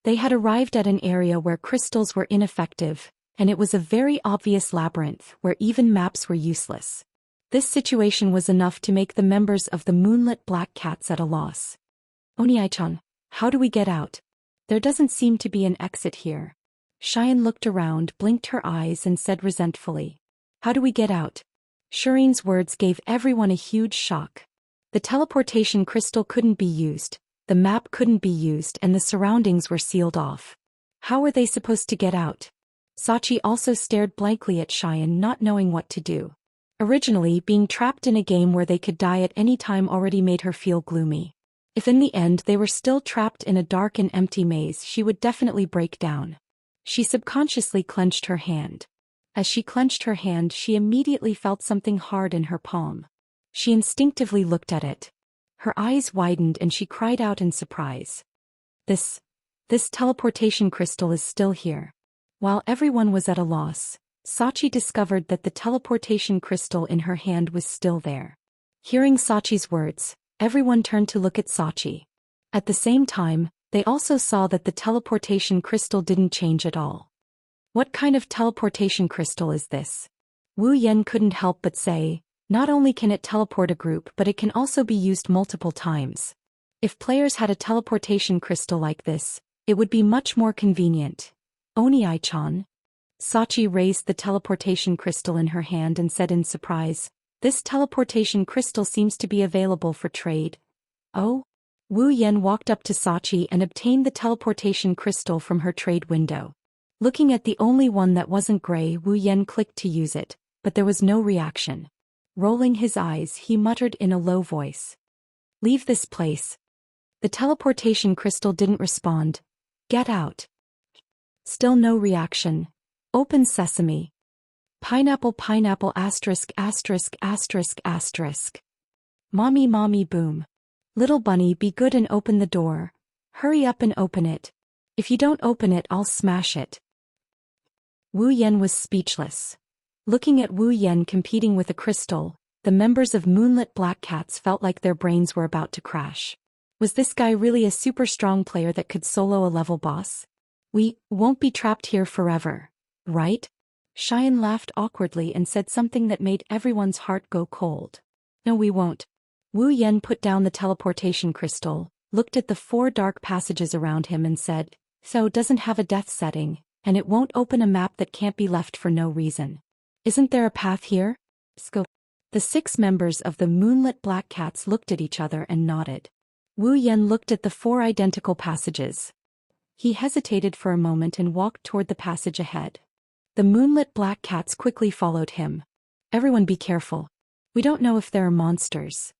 They had arrived at an area where crystals were ineffective, and it was a very obvious labyrinth where even maps were useless. This situation was enough to make the members of the Moonlit Black Cats at a loss. Oni-chan, how do we get out? There doesn't seem to be an exit here. Xian looked around, blinked her eyes and said resentfully. How do we get out? Shireen's words gave everyone a huge shock. The teleportation crystal couldn't be used, the map couldn't be used, and the surroundings were sealed off. How were they supposed to get out? Sachi also stared blankly at Xian, not knowing what to do. Originally, being trapped in a game where they could die at any time already made her feel gloomy. If in the end they were still trapped in a dark and empty maze, she would definitely break down. She subconsciously clenched her hand. As she clenched her hand, she immediately felt something hard in her palm. She instinctively looked at it. Her eyes widened and she cried out in surprise. This teleportation crystal is still here. While everyone was at a loss, Sachi discovered that the teleportation crystal in her hand was still there. Hearing Sachi's words, everyone turned to look at Sachi. At the same time, they also saw that the teleportation crystal didn't change at all. What kind of teleportation crystal is this? Wu Yan couldn't help but say, not only can it teleport a group, but it can also be used multiple times. If players had a teleportation crystal like this, it would be much more convenient. Oni-chan. Sachi raised the teleportation crystal in her hand and said in surprise, this teleportation crystal seems to be available for trade. Oh? Wu Yan walked up to Sachi and obtained the teleportation crystal from her trade window. Looking at the only one that wasn't gray, Wu Yan clicked to use it, but there was no reaction. Rolling his eyes, he muttered in a low voice. Leave this place. The teleportation crystal didn't respond. Get out. Still no reaction. Open sesame. Pineapple asterisk asterisk asterisk asterisk. Mommy boom. Little bunny, be good and open the door. Hurry up and open it. If you don't open it, I'll smash it. Wu Yan was speechless. Looking at Wu Yan competing with a crystal, the members of Moonlit Black Cats felt like their brains were about to crash. Was this guy really a super strong player that could solo a level boss? We won't be trapped here forever, right? Xian laughed awkwardly and said something that made everyone's heart go cold. No, we won't. Wu Yan put down the teleportation crystal, looked at the 4 dark passages around him and said, "So doesn't have a death setting, and it won't open a map that can't be left for no reason. Isn't there a path here?" Scope. The 6 members of the Moonlit Black Cats looked at each other and nodded. Wu Yan looked at the 4 identical passages. He hesitated for a moment and walked toward the passage ahead. The Moonlit Black Cats quickly followed him. "Everyone be careful. We don't know if there are monsters,"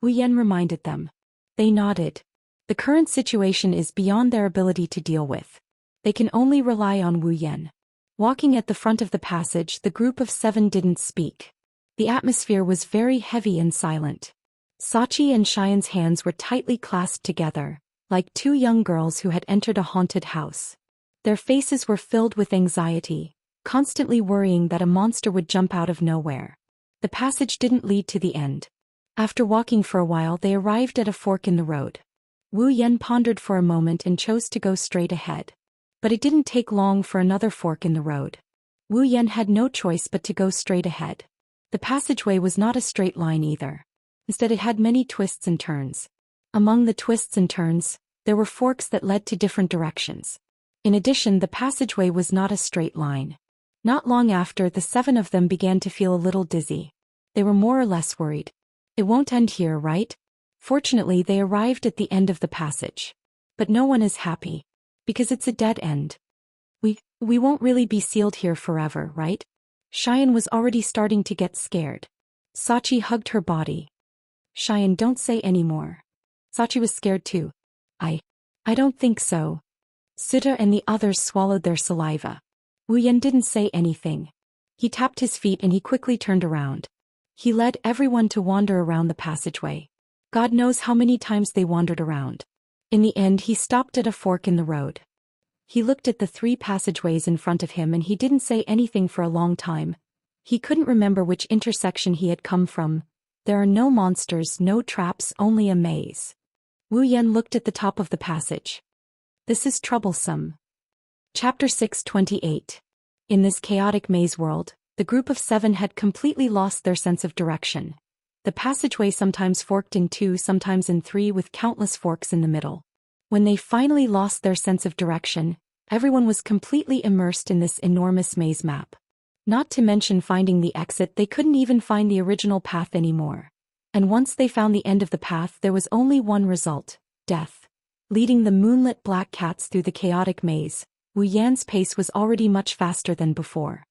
Wu Yan reminded them. They nodded. The current situation is beyond their ability to deal with. They can only rely on Wu Yan. Walking at the front of the passage, the group of 7 didn't speak. The atmosphere was very heavy and silent. Sachi and Xian's hands were tightly clasped together, like 2 young girls who had entered a haunted house. Their faces were filled with anxiety, constantly worrying that a monster would jump out of nowhere. The passage didn't lead to the end. After walking for a while, they arrived at a fork in the road. Wu Yan pondered for a moment and chose to go straight ahead. But it didn't take long for another fork in the road. Wu Yan had no choice but to go straight ahead. The passageway was not a straight line either. Instead, it had many twists and turns. Among the twists and turns, there were forks that led to different directions. In addition, the passageway was not a straight line. Not long after, the 7 of them began to feel a little dizzy. They were more or less worried. It won't end here, right? Fortunately, they arrived at the end of the passage. But no one is happy. Because it's a dead end. We won't really be sealed here forever, right? Xian was already starting to get scared. Sachi hugged her body. "Xian, don't say any more." Sachi was scared too. I don't think so." Sita and the others swallowed their saliva. Wu Yan didn't say anything. He tapped his feet and he quickly turned around. He led everyone to wander around the passageway. God knows how many times they wandered around. In the end, he stopped at a fork in the road. He looked at the 3 passageways in front of him and he didn't say anything for a long time. He couldn't remember which intersection he had come from. There are no monsters, no traps, only a maze. Wu Yan looked at the top of the passage. This is troublesome. Chapter 628. In this chaotic maze world, the group of 7 had completely lost their sense of direction. The passageway sometimes forked in 2, sometimes in 3, with countless forks in the middle. When they finally lost their sense of direction, everyone was completely immersed in this enormous maze map. Not to mention finding the exit, they couldn't even find the original path anymore. And once they found the end of the path, there was only one result: death. Leading the Moonlit Black Cats through the chaotic maze, Wu Yan's pace was already much faster than before.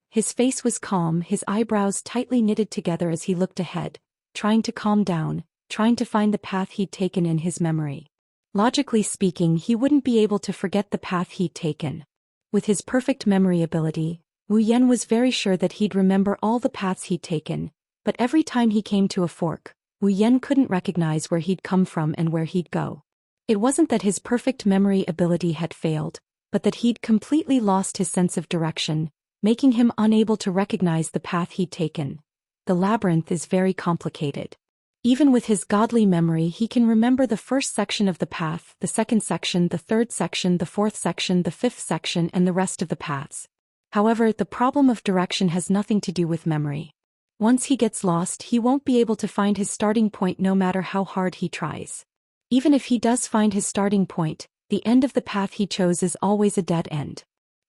His face was calm, his eyebrows tightly knitted together as he looked ahead, trying to calm down, trying to find the path he'd taken in his memory. Logically speaking, he wouldn't be able to forget the path he'd taken. With his perfect memory ability, Wu Yan was very sure that he'd remember all the paths he'd taken, but every time he came to a fork, Wu Yan couldn't recognize where he'd come from and where he'd go. It wasn't that his perfect memory ability had failed, but that he'd completely lost his sense of direction, making him unable to recognize the path he'd taken. The labyrinth is very complicated. Even with his godly memory, he can remember the first section of the path, the second section, the third section, the fourth section, the fifth section, and the rest of the paths. However, the problem of direction has nothing to do with memory. Once he gets lost, he won't be able to find his starting point no matter how hard he tries. Even if he does find his starting point, the end of the path he chose is always a dead end.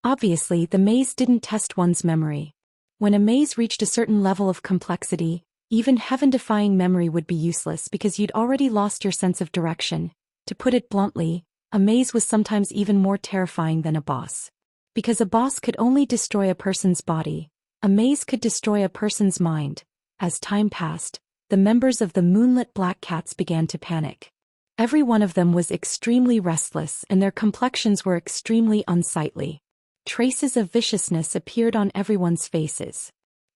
Obviously, the maze didn't test one's memory. When a maze reached a certain level of complexity, even heaven-defying memory would be useless because you'd already lost your sense of direction. To put it bluntly, a maze was sometimes even more terrifying than a boss. Because a boss could only destroy a person's body, a maze could destroy a person's mind. As time passed, the members of the Moonlit Black Cats began to panic. Every one of them was extremely restless and their complexions were extremely unsightly. Traces of viciousness appeared on everyone's faces.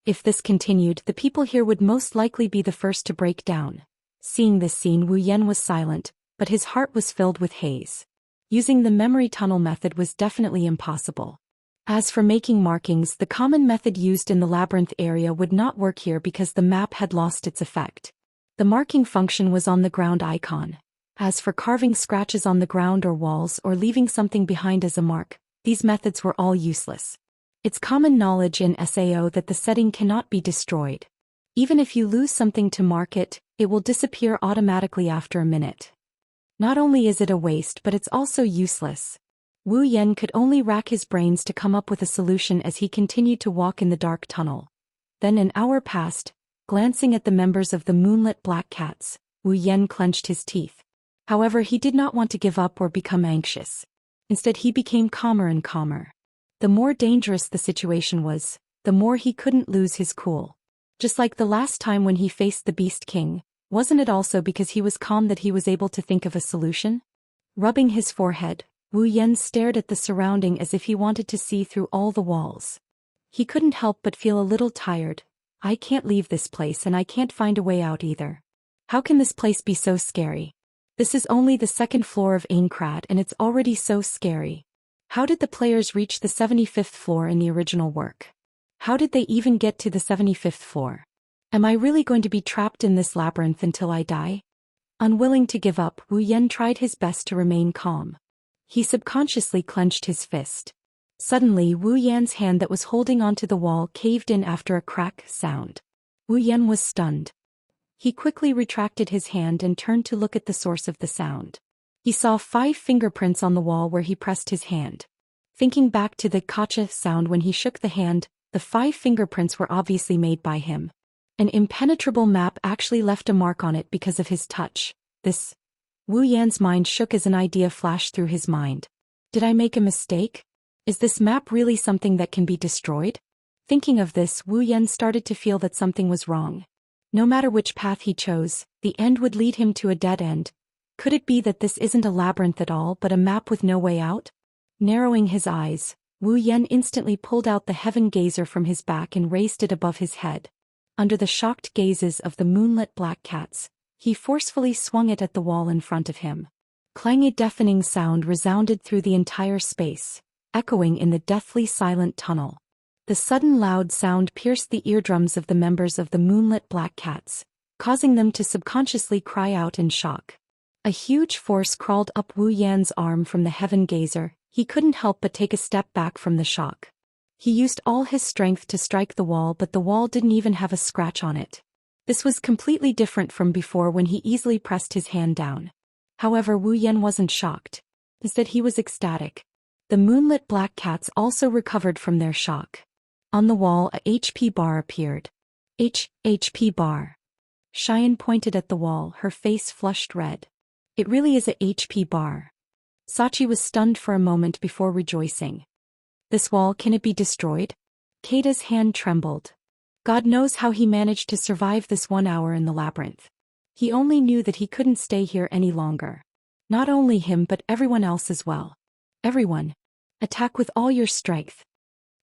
If this continued, the people here would most likely be the first to break down. Seeing this scene, Wu Yan was silent, but his heart was filled with haze. Using the memory tunnel method was definitely impossible. As for making markings, the common method used in the labyrinth area would not work here because the map had lost its effect. The marking function was on the ground icon. As for carving scratches on the ground or walls or leaving something behind as a mark, these methods were all useless. It's common knowledge in SAO that the setting cannot be destroyed. Even if you lose something to mark it, it will disappear automatically after a minute. Not only is it a waste but it's also useless. Wu Yan could only rack his brains to come up with a solution as he continued to walk in the dark tunnel. Then an hour passed. Glancing at the members of the Moonlit Black Cats, Wu Yan clenched his teeth. However, he did not want to give up or become anxious. Instead, he became calmer and calmer. The more dangerous the situation was, the more he couldn't lose his cool. Just like the last time when he faced the Beast King, wasn't it also because he was calm that he was able to think of a solution? Rubbing his forehead, Wu Yan stared at the surrounding as if he wanted to see through all the walls. He couldn't help but feel a little tired. I can't leave this place and I can't find a way out either. How can this place be so scary? This is only the second floor of Aincrad and it's already so scary. How did the players reach the 75th floor in the original work? How did they even get to the 75th floor? Am I really going to be trapped in this labyrinth until I die? Unwilling to give up, Wu Yan tried his best to remain calm. He subconsciously clenched his fist. Suddenly, Wu Yan's hand that was holding onto the wall caved in after a crack sound. Wu Yan was stunned. He quickly retracted his hand and turned to look at the source of the sound. He saw 5 fingerprints on the wall where he pressed his hand. Thinking back to the kacha sound when he shook the hand, the 5 fingerprints were obviously made by him. An impenetrable map actually left a mark on it because of his touch. Wu Yan's mind shook as an idea flashed through his mind. Did I make a mistake? Is this map really something that can be destroyed? Thinking of this, Wu Yan started to feel that something was wrong. No matter which path he chose, the end would lead him to a dead end. Could it be that this isn't a labyrinth at all but a map with no way out? Narrowing his eyes, Wu Yan instantly pulled out the heaven gazer from his back and raised it above his head. Under the shocked gazes of the moonlit black cats, he forcefully swung it at the wall in front of him. Clang, a deafening sound resounded through the entire space, echoing in the deathly silent tunnel. The sudden loud sound pierced the eardrums of the members of the moonlit black cats, causing them to subconsciously cry out in shock. A huge force crawled up Wu Yan's arm from the heaven gazer. He couldn't help but take a step back from the shock. He used all his strength to strike the wall, but the wall didn't even have a scratch on it. This was completely different from before when he easily pressed his hand down. However, Wu Yan wasn't shocked. Instead, he was ecstatic. The moonlit black cats also recovered from their shock. On the wall, a HP bar appeared. HP bar. Xian pointed at the wall, her face flushed red. It really is a HP bar. Sachi was stunned for a moment before rejoicing. This wall, can it be destroyed? Keida's hand trembled. God knows how he managed to survive this 1 hour in the labyrinth. He only knew that he couldn't stay here any longer. Not only him but everyone else as well. Everyone. Attack with all your strength.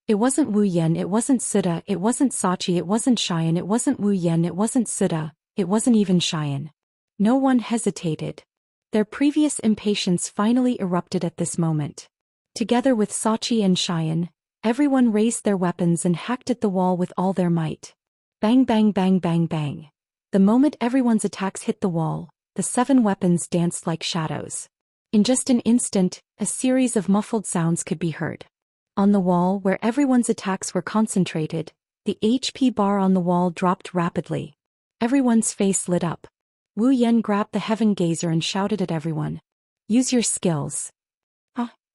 It wasn't Wu Yan, it wasn't Sida, it wasn't Sachi, it wasn't Xian, it wasn't Wu Yan, it wasn't Sida, it wasn't even Xian. No one hesitated. Their previous impatience finally erupted at this moment. Together with Sachi and Xian, everyone raised their weapons and hacked at the wall with all their might. Bang bang bang bang bang. The moment everyone's attacks hit the wall, the 7 weapons danced like shadows. In just an instant, a series of muffled sounds could be heard. On the wall where everyone's attacks were concentrated, the HP bar on the wall dropped rapidly. Everyone's face lit up. Wu Yan grabbed the heaven gazer and shouted at everyone. Use your skills.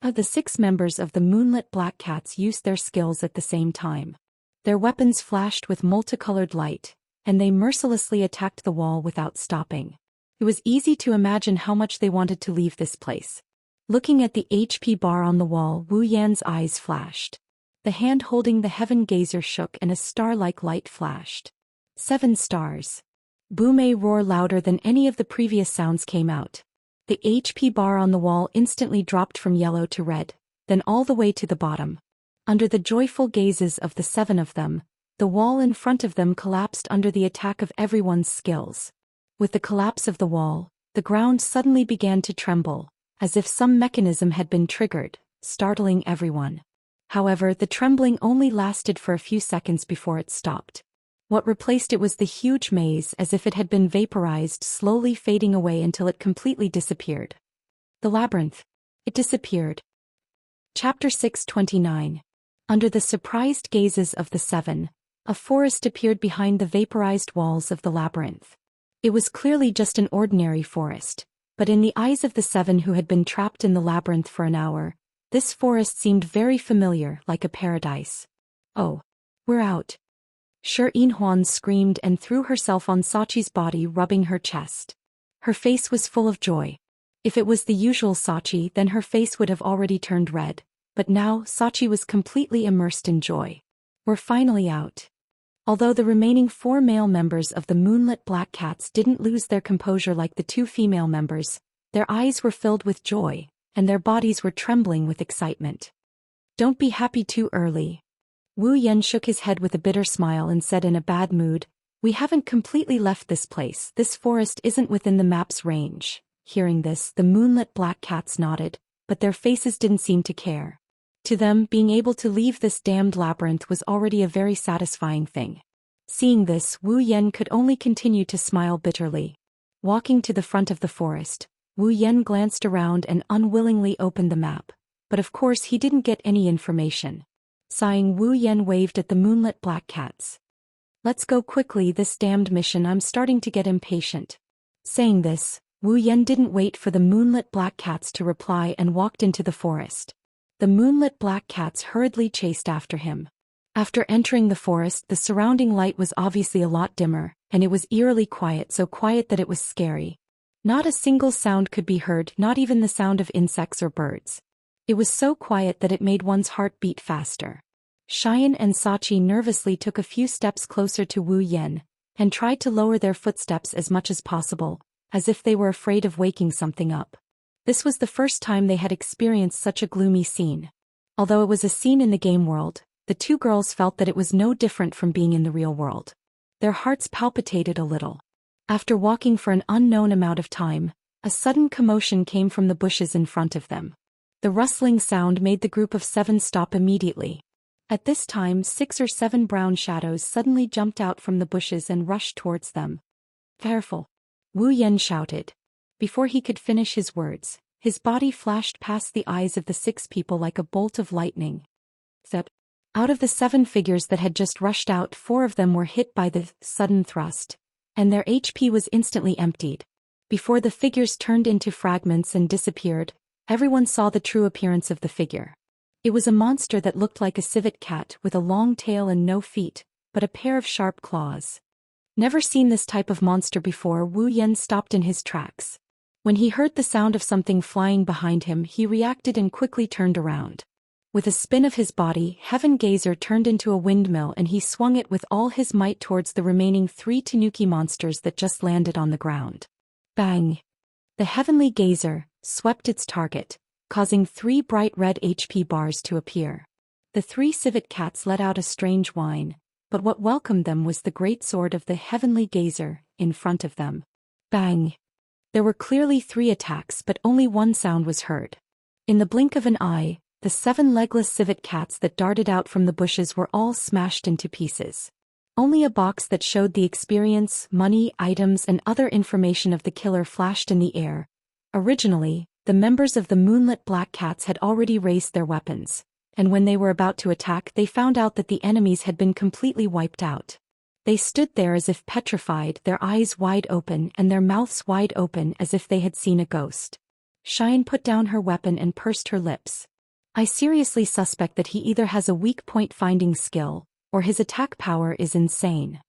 The 6 members of the moonlit black cats used their skills at the same time. Their weapons flashed with multicolored light, and they mercilessly attacked the wall without stopping. It was easy to imagine how much they wanted to leave this place. Looking at the HP bar on the wall, Wu Yan's eyes flashed. The hand holding the heaven gazer shook and a star-like light flashed. 7 stars. Boom! A roar louder than any of the previous sounds came out. The HP bar on the wall instantly dropped from yellow to red, then all the way to the bottom. Under the joyful gazes of the 7 of them, the wall in front of them collapsed under the attack of everyone's skills. With the collapse of the wall, the ground suddenly began to tremble, as if some mechanism had been triggered, startling everyone. However, the trembling only lasted for a few seconds before it stopped. What replaced it was the huge maze, as if it had been vaporized, slowly fading away until it completely disappeared. The labyrinth. It disappeared. Chapter 629. Under the surprised gazes of the 7, a forest appeared behind the vaporized walls of the labyrinth. It was clearly just an ordinary forest, But in the eyes of the 7 who had been trapped in the labyrinth for an hour, this forest seemed very familiar, like a paradise. "Oh. We're out." Shi Inhuan screamed and threw herself on Sachi's body, rubbing her chest. Her face was full of joy. If it was the usual Sachi, then her face would have already turned red, but now Sachi was completely immersed in joy. "We're finally out." Although the remaining 4 male members of the Moonlit Black Cats didn't lose their composure like the 2 female members, their eyes were filled with joy, and their bodies were trembling with excitement. "Don't be happy too early." Wu Yan shook his head with a bitter smile and said in a bad mood, "We haven't completely left this place. This forest isn't within the map's range." Hearing this, the Moonlit Black Cats nodded, but their faces didn't seem to care. To them, being able to leave this damned labyrinth was already a very satisfying thing. Seeing this, Wu Yan could only continue to smile bitterly. Walking to the front of the forest, Wu Yan glanced around and unwillingly opened the map, but of course he didn't get any information. Sighing, Wu Yan waved at the Moonlit Black Cats. "Let's go quickly, this damned mission, I'm starting to get impatient." Saying this, Wu Yan didn't wait for the Moonlit Black Cats to reply and walked into the forest. The Moonlit Black Cats hurriedly chased after him. After entering the forest, the surrounding light was obviously a lot dimmer, and it was eerily quiet, so quiet that it was scary. Not a single sound could be heard, not even the sound of insects or birds. It was so quiet that it made one's heart beat faster. Xian and Sachi nervously took a few steps closer to Wu Yan, and tried to lower their footsteps as much as possible, as if they were afraid of waking something up. This was the first time they had experienced such a gloomy scene. Although it was a scene in the game world, the 2 girls felt that it was no different from being in the real world. Their hearts palpitated a little. After walking for an unknown amount of time, a sudden commotion came from the bushes in front of them. The rustling sound made the group of 7 stop immediately. At this time, 6 or 7 brown shadows suddenly jumped out from the bushes and rushed towards them. "Careful!" Wu Yan shouted. Before he could finish his words, his body flashed past the eyes of the 6 people like a bolt of lightning. Out of the 7 figures that had just rushed out, 4 of them were hit by the sudden thrust, and their HP was instantly emptied. Before the figures turned into fragments and disappeared, everyone saw the true appearance of the figure. It was a monster that looked like a civet cat with a long tail and no feet, but a pair of sharp claws. Never seen this type of monster before, Wu Yan stopped in his tracks. When he heard the sound of something flying behind him, he reacted and quickly turned around. With a spin of his body, Heaven Gazer turned into a windmill and he swung it with all his might towards the remaining 3 Tanuki monsters that just landed on the ground. Bang! The Heavenly Gazer swept its target, causing 3 bright red HP bars to appear. The 3 civet cats let out a strange whine, but what welcomed them was the great sword of the Heavenly Gazer in front of them. Bang! There were clearly 3 attacks, but only 1 sound was heard. In the blink of an eye, the 7 legless civet cats that darted out from the bushes were all smashed into pieces. Only a box that showed the experience, money, items and other information of the killer flashed in the air. Originally, the members of the Moonlit Black Cats had already raised their weapons, and when they were about to attack, they found out that the enemies had been completely wiped out. They stood there as if petrified, their eyes wide open and their mouths wide open as if they had seen a ghost. Xian put down her weapon and pursed her lips. "I seriously suspect that he either has a weak point finding skill, or his attack power is insane."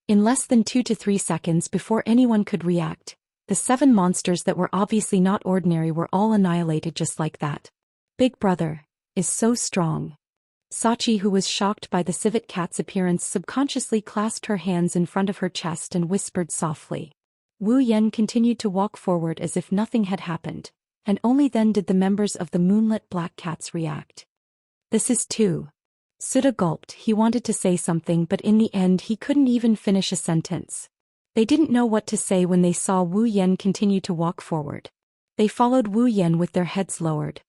In less than 2 to 3 seconds before anyone could react, the 7 monsters that were obviously not ordinary were all annihilated just like that. "Big Brother is so strong." Sachi, who was shocked by the civet cat's appearance, subconsciously clasped her hands in front of her chest and whispered softly. Wu Yan continued to walk forward as if nothing had happened, and only then did the members of the Moonlit Black Cats react. "This is too." Suda gulped. He wanted to say something, but in the end he couldn't even finish a sentence. They didn't know what to say when they saw Wu Yan continue to walk forward. They followed Wu Yan with their heads lowered.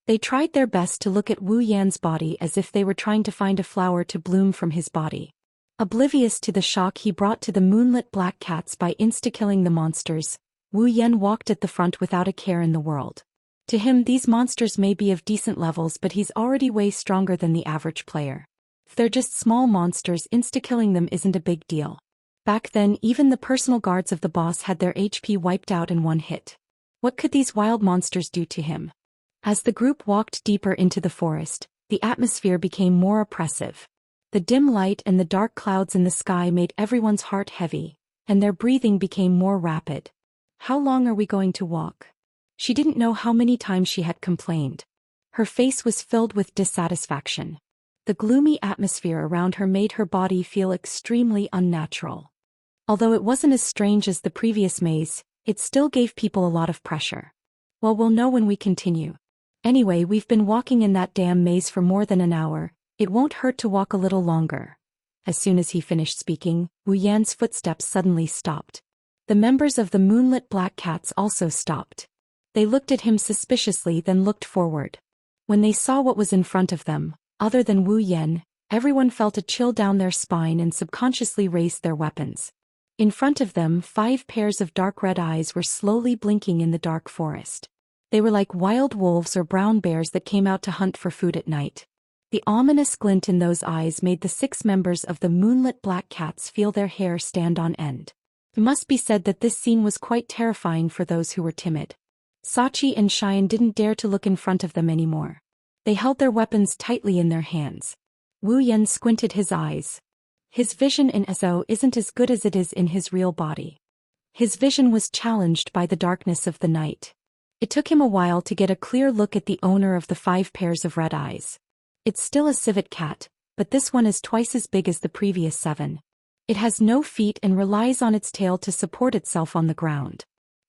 They tried their best to look at Wu Yan's body as if they were trying to find a flower to bloom from his body. Oblivious to the shock he brought to the Moonlit Black Cats by insta-killing the monsters, Wu Yan walked at the front without a care in the world. To him, these monsters may be of decent levels, but he's already way stronger than the average player. If they're just small monsters, insta-killing them isn't a big deal. Back then, even the personal guards of the boss had their HP wiped out in one hit. What could these wild monsters do to him? As the group walked deeper into the forest, the atmosphere became more oppressive. The dim light and the dark clouds in the sky made everyone's heart heavy, and their breathing became more rapid. How long are we going to walk? She didn't know how many times she had complained. Her face was filled with dissatisfaction. The gloomy atmosphere around her made her body feel extremely unnatural. Although it wasn't as strange as the previous maze, it still gave people a lot of pressure. Well, we'll know when we continue. Anyway, we've been walking in that damn maze for more than an hour. It won't hurt to walk a little longer. As soon as he finished speaking, Wu Yan's footsteps suddenly stopped. The members of the Moonlit Black Cats also stopped. They looked at him suspiciously, then looked forward. When they saw what was in front of them, other than Wu Yan, everyone felt a chill down their spine and subconsciously raised their weapons. In front of them, 5 pairs of dark red eyes were slowly blinking in the dark forest. They were like wild wolves or brown bears that came out to hunt for food at night. The ominous glint in those eyes made the 6 members of the Moonlit Black Cats feel their hair stand on end. It must be said that this scene was quite terrifying for those who were timid. Sachi and Xian didn't dare to look in front of them anymore. They held their weapons tightly in their hands. Wu Yan squinted his eyes. His vision in Ezo isn't as good as it is in his real body. His vision was challenged by the darkness of the night. It took him a while to get a clear look at the owner of the 5 pairs of red eyes. It's still a civet cat, but this one is twice as big as the previous 7. It has no feet and relies on its tail to support itself on the ground.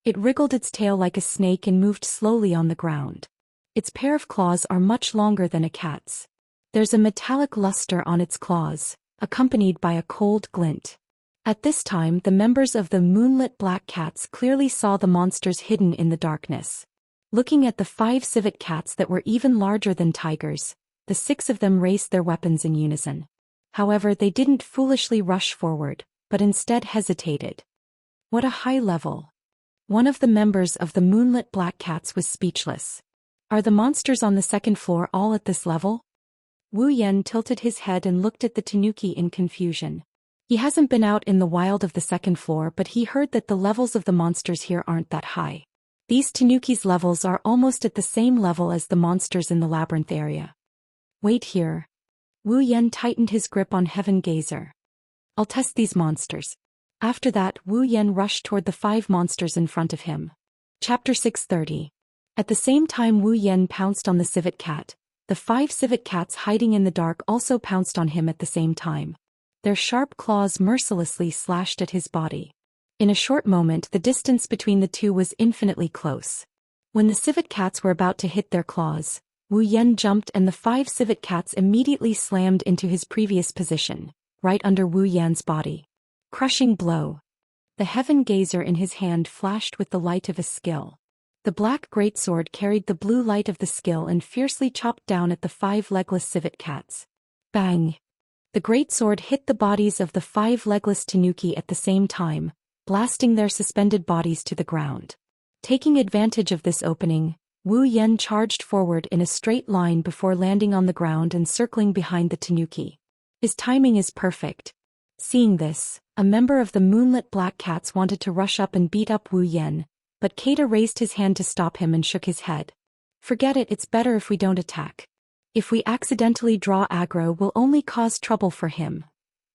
It wriggled its tail like a snake and moved slowly on the ground. Its pair of claws are much longer than a cat's. There's a metallic luster on its claws, accompanied by a cold glint. At this time, the members of the Moonlit Black Cats clearly saw the monsters hidden in the darkness. Looking at the 5 civet cats that were even larger than tigers, the 6 of them raised their weapons in unison. However, they didn't foolishly rush forward, but instead hesitated. What a high level! One of the members of the Moonlit Black Cats was speechless. Are the monsters on the 2nd floor all at this level? Wu Yan tilted his head and looked at the tanuki in confusion. He hasn't been out in the wild of the 2nd floor, but he heard that the levels of the monsters here aren't that high. These tanuki's levels are almost at the same level as the monsters in the labyrinth area. Wait here. Wu Yan tightened his grip on Heaven Gazer. I'll test these monsters. After that, Wu Yan rushed toward the 5 monsters in front of him. Chapter 630. At the same time Wu Yan pounced on the civet cat, the 5 civet cats hiding in the dark also pounced on him at the same time. Their sharp claws mercilessly slashed at his body. In a short moment, the distance between the two was infinitely close. When the civet cats were about to hit their claws, Wu Yan jumped and the 5 civet cats immediately slammed into his previous position, right under Wu Yan's body. Crushing blow. The Heaven Gazer in his hand flashed with the light of a skill. The black greatsword carried the blue light of the skill and fiercely chopped down at the 5 legless civet cats. Bang! The greatsword hit the bodies of the 5 legless tanuki at the same time, blasting their suspended bodies to the ground. Taking advantage of this opening, Wu Yan charged forward in a straight line before landing on the ground and circling behind the tanuki. His timing is perfect. Seeing this, a member of the Moonlit Black Cats wanted to rush up and beat up Wu Yan, but Keita raised his hand to stop him and shook his head. Forget it, it's better if we don't attack. If we accidentally draw aggro, we'll only cause trouble for him.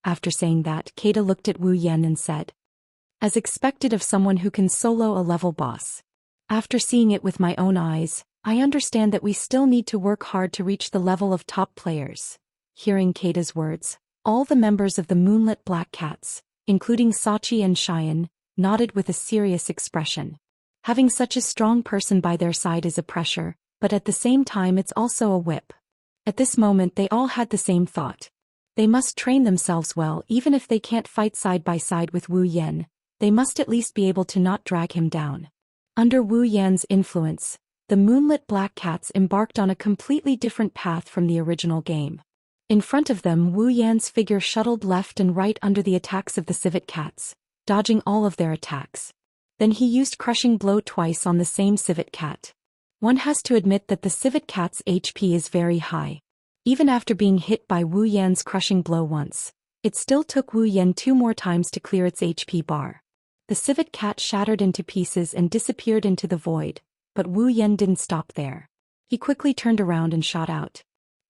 After saying that, Keita looked at Wu Yan and said, as expected of someone who can solo a level boss. After seeing it with my own eyes, I understand that we still need to work hard to reach the level of top players. Hearing Keita's words, all the members of the Moonlit Black Cats, including Sachi and Xian, nodded with a serious expression. Having such a strong person by their side is a pressure, but at the same time it's also a whip. At this moment they all had the same thought. They must train themselves well. Even if they can't fight side by side with Wu Yan, they must at least be able to not drag him down. Under Wu Yan's influence, the Moonlit Black Cats embarked on a completely different path from the original game. In front of them, Wu Yan's figure shuttled left and right under the attacks of the civet cats, dodging all of their attacks. Then he used Crushing Blow twice on the same civet cat. One has to admit that the civet cat's HP is very high. Even after being hit by Wu Yan's Crushing Blow once, it still took Wu Yan 2 more times to clear its HP bar. The civet cat shattered into pieces and disappeared into the void, but Wu Yan didn't stop there. He quickly turned around and shot out.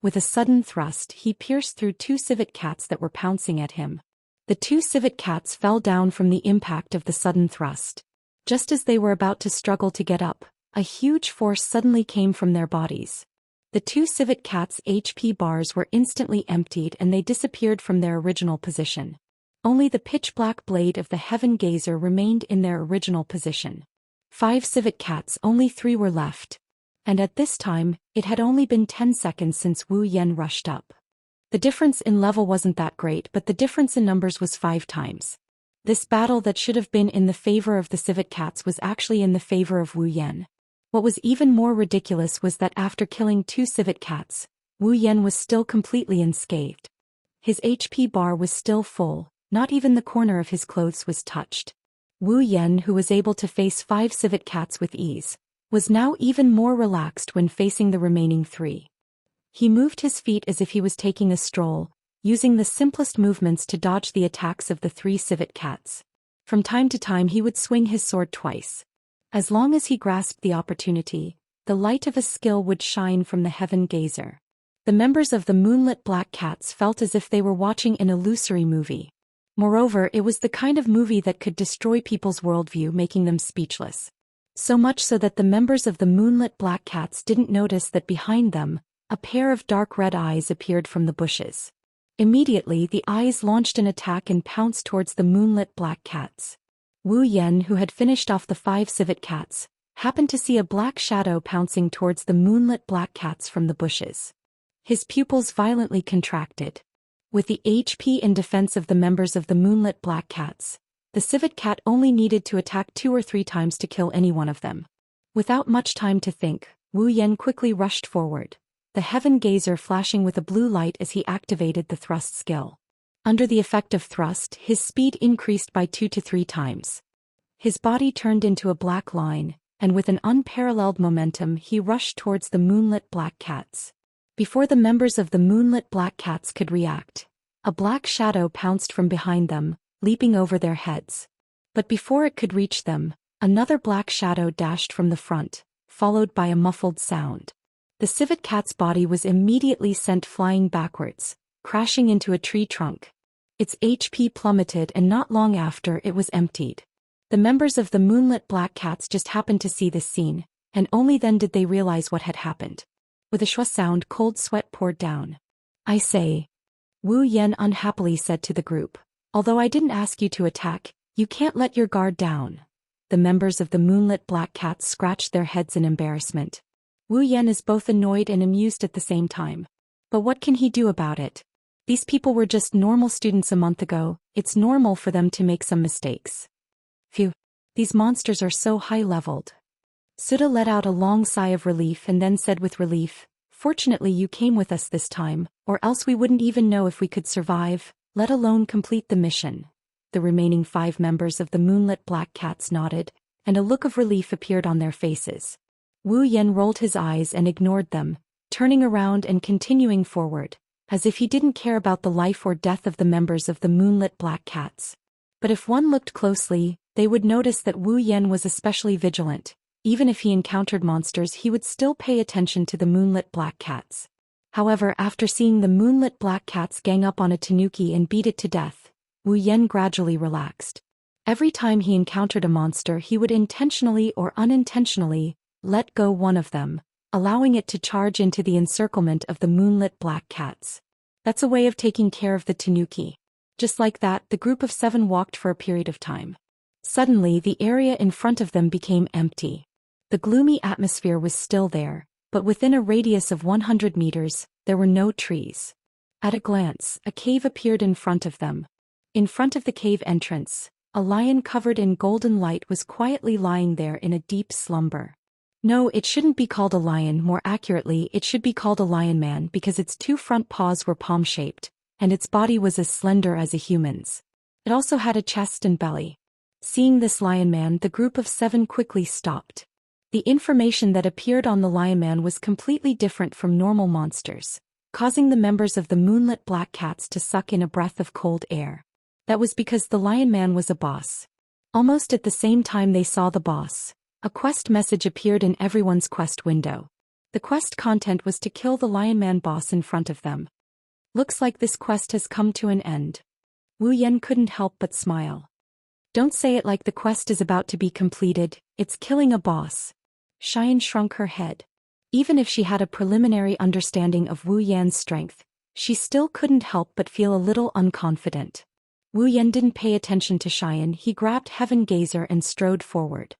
With a sudden thrust, he pierced through 2 civet cats that were pouncing at him. The 2 civet cats fell down from the impact of the sudden thrust. Just as they were about to struggle to get up, a huge force suddenly came from their bodies. The 2 civet cats' HP bars were instantly emptied and they disappeared from their original position. Only the pitch-black blade of the Heaven Gazer remained in their original position. 5 civet cats, only 3 were left. And at this time, it had only been 10 seconds since Wu Yan rushed up. The difference in level wasn't that great, but the difference in numbers was 5 times. This battle that should have been in the favor of the civet cats was actually in the favor of Wu Yan. What was even more ridiculous was that after killing 2 civet cats, Wu Yan was still completely unscathed. His HP bar was still full, not even the corner of his clothes was touched. Wu Yan, who was able to face 5 civet cats with ease, was now even more relaxed when facing the remaining 3. He moved his feet as if he was taking a stroll, using the simplest movements to dodge the attacks of the 3 civet cats. From time to time he would swing his sword twice. As long as he grasped the opportunity, the light of a skill would shine from the Heaven Gazer. The members of the Moonlit Black Cats felt as if they were watching an illusory movie. Moreover, it was the kind of movie that could destroy people's worldview, making them speechless. So much so that the members of the Moonlit Black Cats didn't notice that behind them, a pair of dark red eyes appeared from the bushes. Immediately, the eyes launched an attack and pounced towards the Moonlit Black Cats. Wu Yan, who had finished off the 5 civet cats, happened to see a black shadow pouncing towards the Moonlit Black Cats from the bushes. His pupils violently contracted. With the HP in defense of the members of the Moonlit Black Cats, the civet cat only needed to attack 2 or 3 times to kill any one of them. Without much time to think, Wu Yan quickly rushed forward, the Heaven Gazer flashing with a blue light as he activated the thrust skill. Under the effect of thrust, his speed increased by 2 to 3 times. His body turned into a black line, and with an unparalleled momentum he rushed towards the Moonlit Black Cats. Before the members of the Moonlit Black Cats could react, a black shadow pounced from behind them, leaping over their heads. But before it could reach them, another black shadow dashed from the front, followed by a muffled sound. The civet cat's body was immediately sent flying backwards, crashing into a tree trunk. Its HP plummeted and not long after it was emptied. The members of the Moonlit Black Cats just happened to see this scene, and only then did they realize what had happened. With a shwa sound, cold sweat poured down. "I say," Wu Yan unhappily said to the group, "although I didn't ask you to attack, you can't let your guard down." The members of the Moonlit Black Cats scratched their heads in embarrassment. Wu Yan is both annoyed and amused at the same time. But what can he do about it? These people were just normal students a month ago, it's normal for them to make some mistakes. Phew, these monsters are so high-leveled. Suda let out a long sigh of relief and then said with relief, "Fortunately you came with us this time, or else we wouldn't even know if we could survive, let alone complete the mission." The remaining 5 members of the Moonlit Black Cats nodded, and a look of relief appeared on their faces. Wu Yan rolled his eyes and ignored them, turning around and continuing forward, as if he didn't care about the life or death of the members of the Moonlit Black Cats. But if one looked closely, they would notice that Wu Yan was especially vigilant. Even if he encountered monsters, he would still pay attention to the Moonlit Black Cats. However, after seeing the Moonlit Black Cats gang up on a tanuki and beat it to death, Wu Yan gradually relaxed. Every time he encountered a monster, he would intentionally or unintentionally let go one of them, allowing it to charge into the encirclement of the Moonlit Black Cats. That's a way of taking care of the tanuki. Just like that, the group of 7 walked for a period of time. Suddenly, the area in front of them became empty. The gloomy atmosphere was still there, but within a radius of 100 meters, there were no trees. At a glance, a cave appeared in front of them. In front of the cave entrance, a lion covered in golden light was quietly lying there in a deep slumber. No, it shouldn't be called a lion, more accurately it should be called a lion man because its 2 front paws were palm-shaped, and its body was as slender as a human's. It also had a chest and belly. Seeing this lion man, the group of 7 quickly stopped. The information that appeared on the lion man was completely different from normal monsters, causing the members of the Moonlit Black Cats to suck in a breath of cold air. That was because the lion man was a boss. Almost at the same time they saw the boss. A quest message appeared in everyone's quest window. The quest content was to kill the Lion Man boss in front of them. Looks like this quest has come to an end. Wu Yan couldn't help but smile. Don't say it like the quest is about to be completed, it's killing a boss. Xian shrunk her head. Even if she had a preliminary understanding of Wu Yan's strength, she still couldn't help but feel a little unconfident. Wu Yan didn't pay attention to Xian. He grabbed Heaven Gazer and strode forward.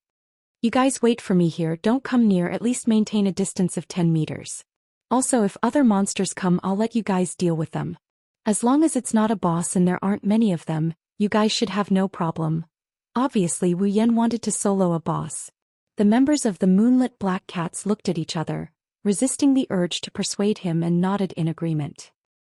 You guys wait for me here, don't come near, at least maintain a distance of 10 meters. Also, if other monsters come, I'll let you guys deal with them. As long as it's not a boss and there aren't many of them, you guys should have no problem. Obviously Wu Yan wanted to solo a boss. The members of the Moonlit Black Cats looked at each other, resisting the urge to persuade him, and nodded in agreement.